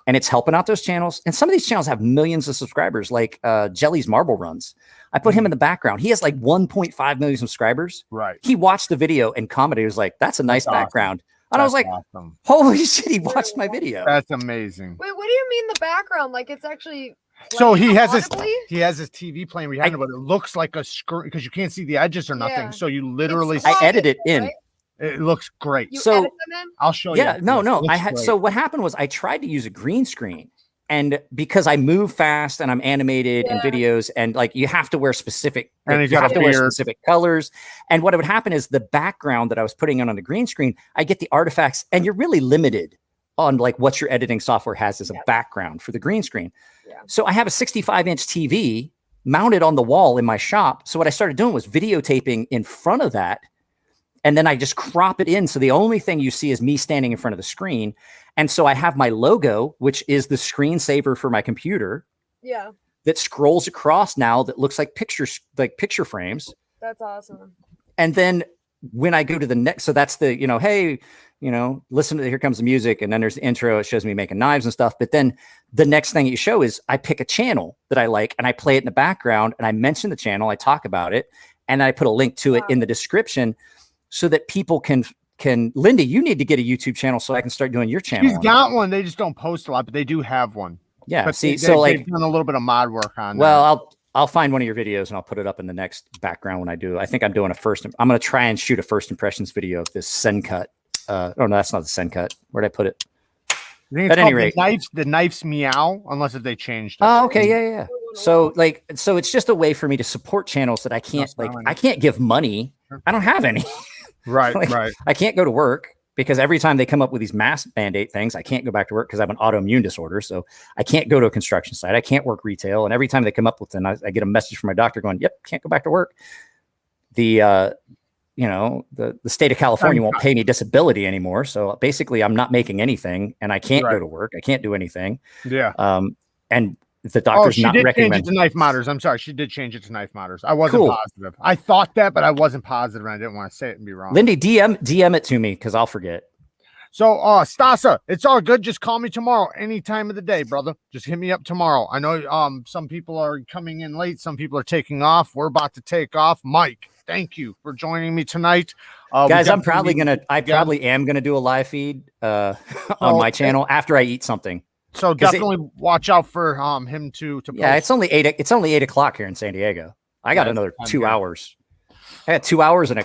And it's helping out those channels. And some of these channels have millions of subscribers, like Jelly's Marble Runs. I put him in the background. He has like 1.5 million subscribers. Right. He watched the video and commented. He was like, that's a nice background. And I was like, awesome. Holy shit, he watched my video. That's amazing. Wait, what do you mean the background? Like it's actually so he has audibly? his TV playing behind him, but it looks like a screen because you can't see the edges or nothing. Yeah. So you literally I edit it in. Right? It looks great. You So- edit them in? I'll show you. Yeah, no. It looks I had great. so what happened was I tried to use a green screen. And because I move fast and I'm animated in videos, and like you have to wear specific, And like, he's you got have a to wear beard. specific colors. And what would happen is the background that I was putting on the green screen, I get the artifacts, and you're really limited on like what your editing software has as a background for the green screen. Yeah. So I have a 65-inch TV mounted on the wall in my shop. So what I started doing was videotaping in front of that. And then I just crop it in. So the only thing you see is me standing in front of the screen. And so I have my logo, which is the screensaver for my computer Yeah, that scrolls across now that looks like picture frames. that's awesome. And then when I go to the next, so that's the, hey, listen to here comes the music. And then there's the intro. It shows me making knives and stuff. But then the next thing you show is I pick a channel that I like and I play it in the background and I mention the channel. I talk about it and I put a link to it in the description so that people can Lindy, you need to get a YouTube channel so I can start doing your channel. He's got one. They just don't post a lot, but they do have one. Yeah. But See, they've done a little bit of mod work on. Well, I'll find one of your videos and I'll put it up in the next background when I do. I think I'm doing I'm going to try and shoot a first impressions video of this Sen cut. Oh no, that's not the Sen cut. Where'd I put it? At any rate, the knife's meow unless if they changed it. Oh, okay, yeah. So it's just a way for me to support channels that I can't I can't give money. I don't have any. Right, right. I can't go to work because every time they come up with these mask mandate things, I can't go back to work because I have an autoimmune disorder. So I can't go to a construction site. I can't work retail. And every time they come up with it, I get a message from my doctor going, yep, can't go back to work. The state of California won't pay me disability anymore. So basically I'm not making anything and I can't go to work. I can't do anything. Yeah. And the doctor's not recommending. Change it to knife modders. I'm sorry, she did change it to knife modders. I wasn't positive. I thought that, but I wasn't positive, and I didn't want to say it and be wrong. Lindy, DM it to me because I'll forget. So, Stasa, it's all good. Just call me tomorrow, any time of the day, brother. Just hit me up tomorrow. I know some people are coming in late. Some people are taking off. We're about to take off. Mike, thank you for joining me tonight. Guys, I probably am gonna do a live feed on my channel after I eat something. So definitely watch out for him to post. Yeah, it's only 8 o'clock here in San Diego. I got another 2 hours. I had 2 hours and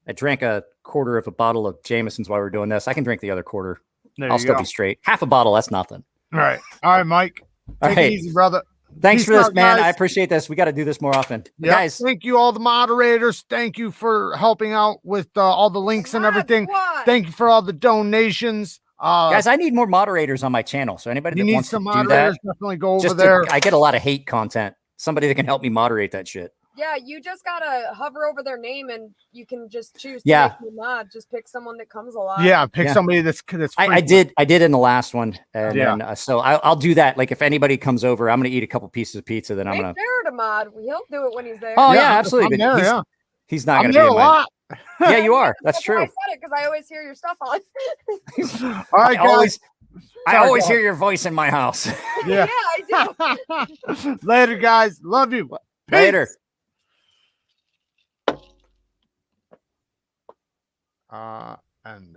I drank a quarter of a bottle of Jameson's while we were doing this. I can drink the other quarter. I'll still be straight. Half a bottle, that's nothing. All right, Mike. Take it easy, brother. Thanks for this, man. Guys. I appreciate this. We got to do this more often. Yep. Guys, thank you, all the moderators. Thank you for helping out with all the links and everything. Thank you for all the donations. Guys, I need more moderators on my channel. So anybody that wants to do that, definitely go over there. I get a lot of hate content. Somebody that can help me moderate that shit. Yeah, you just gotta hover over their name and you can just choose to make me mod. Just pick someone that comes a lot. Yeah, pick somebody that's I did in the last one. And then, so I'll do that. Like if anybody comes over, I'm gonna eat a couple pieces of pizza. Then I'm gonna Jared a mod. He'll do it when he's there. Oh yeah, absolutely. But he's not gonna be a lot. Yeah, you are. That's true. I said it because I always hear your stuff on. All right, guys. I always hear your voice in my house. Yeah, I do. Later, guys. Love you. Later. And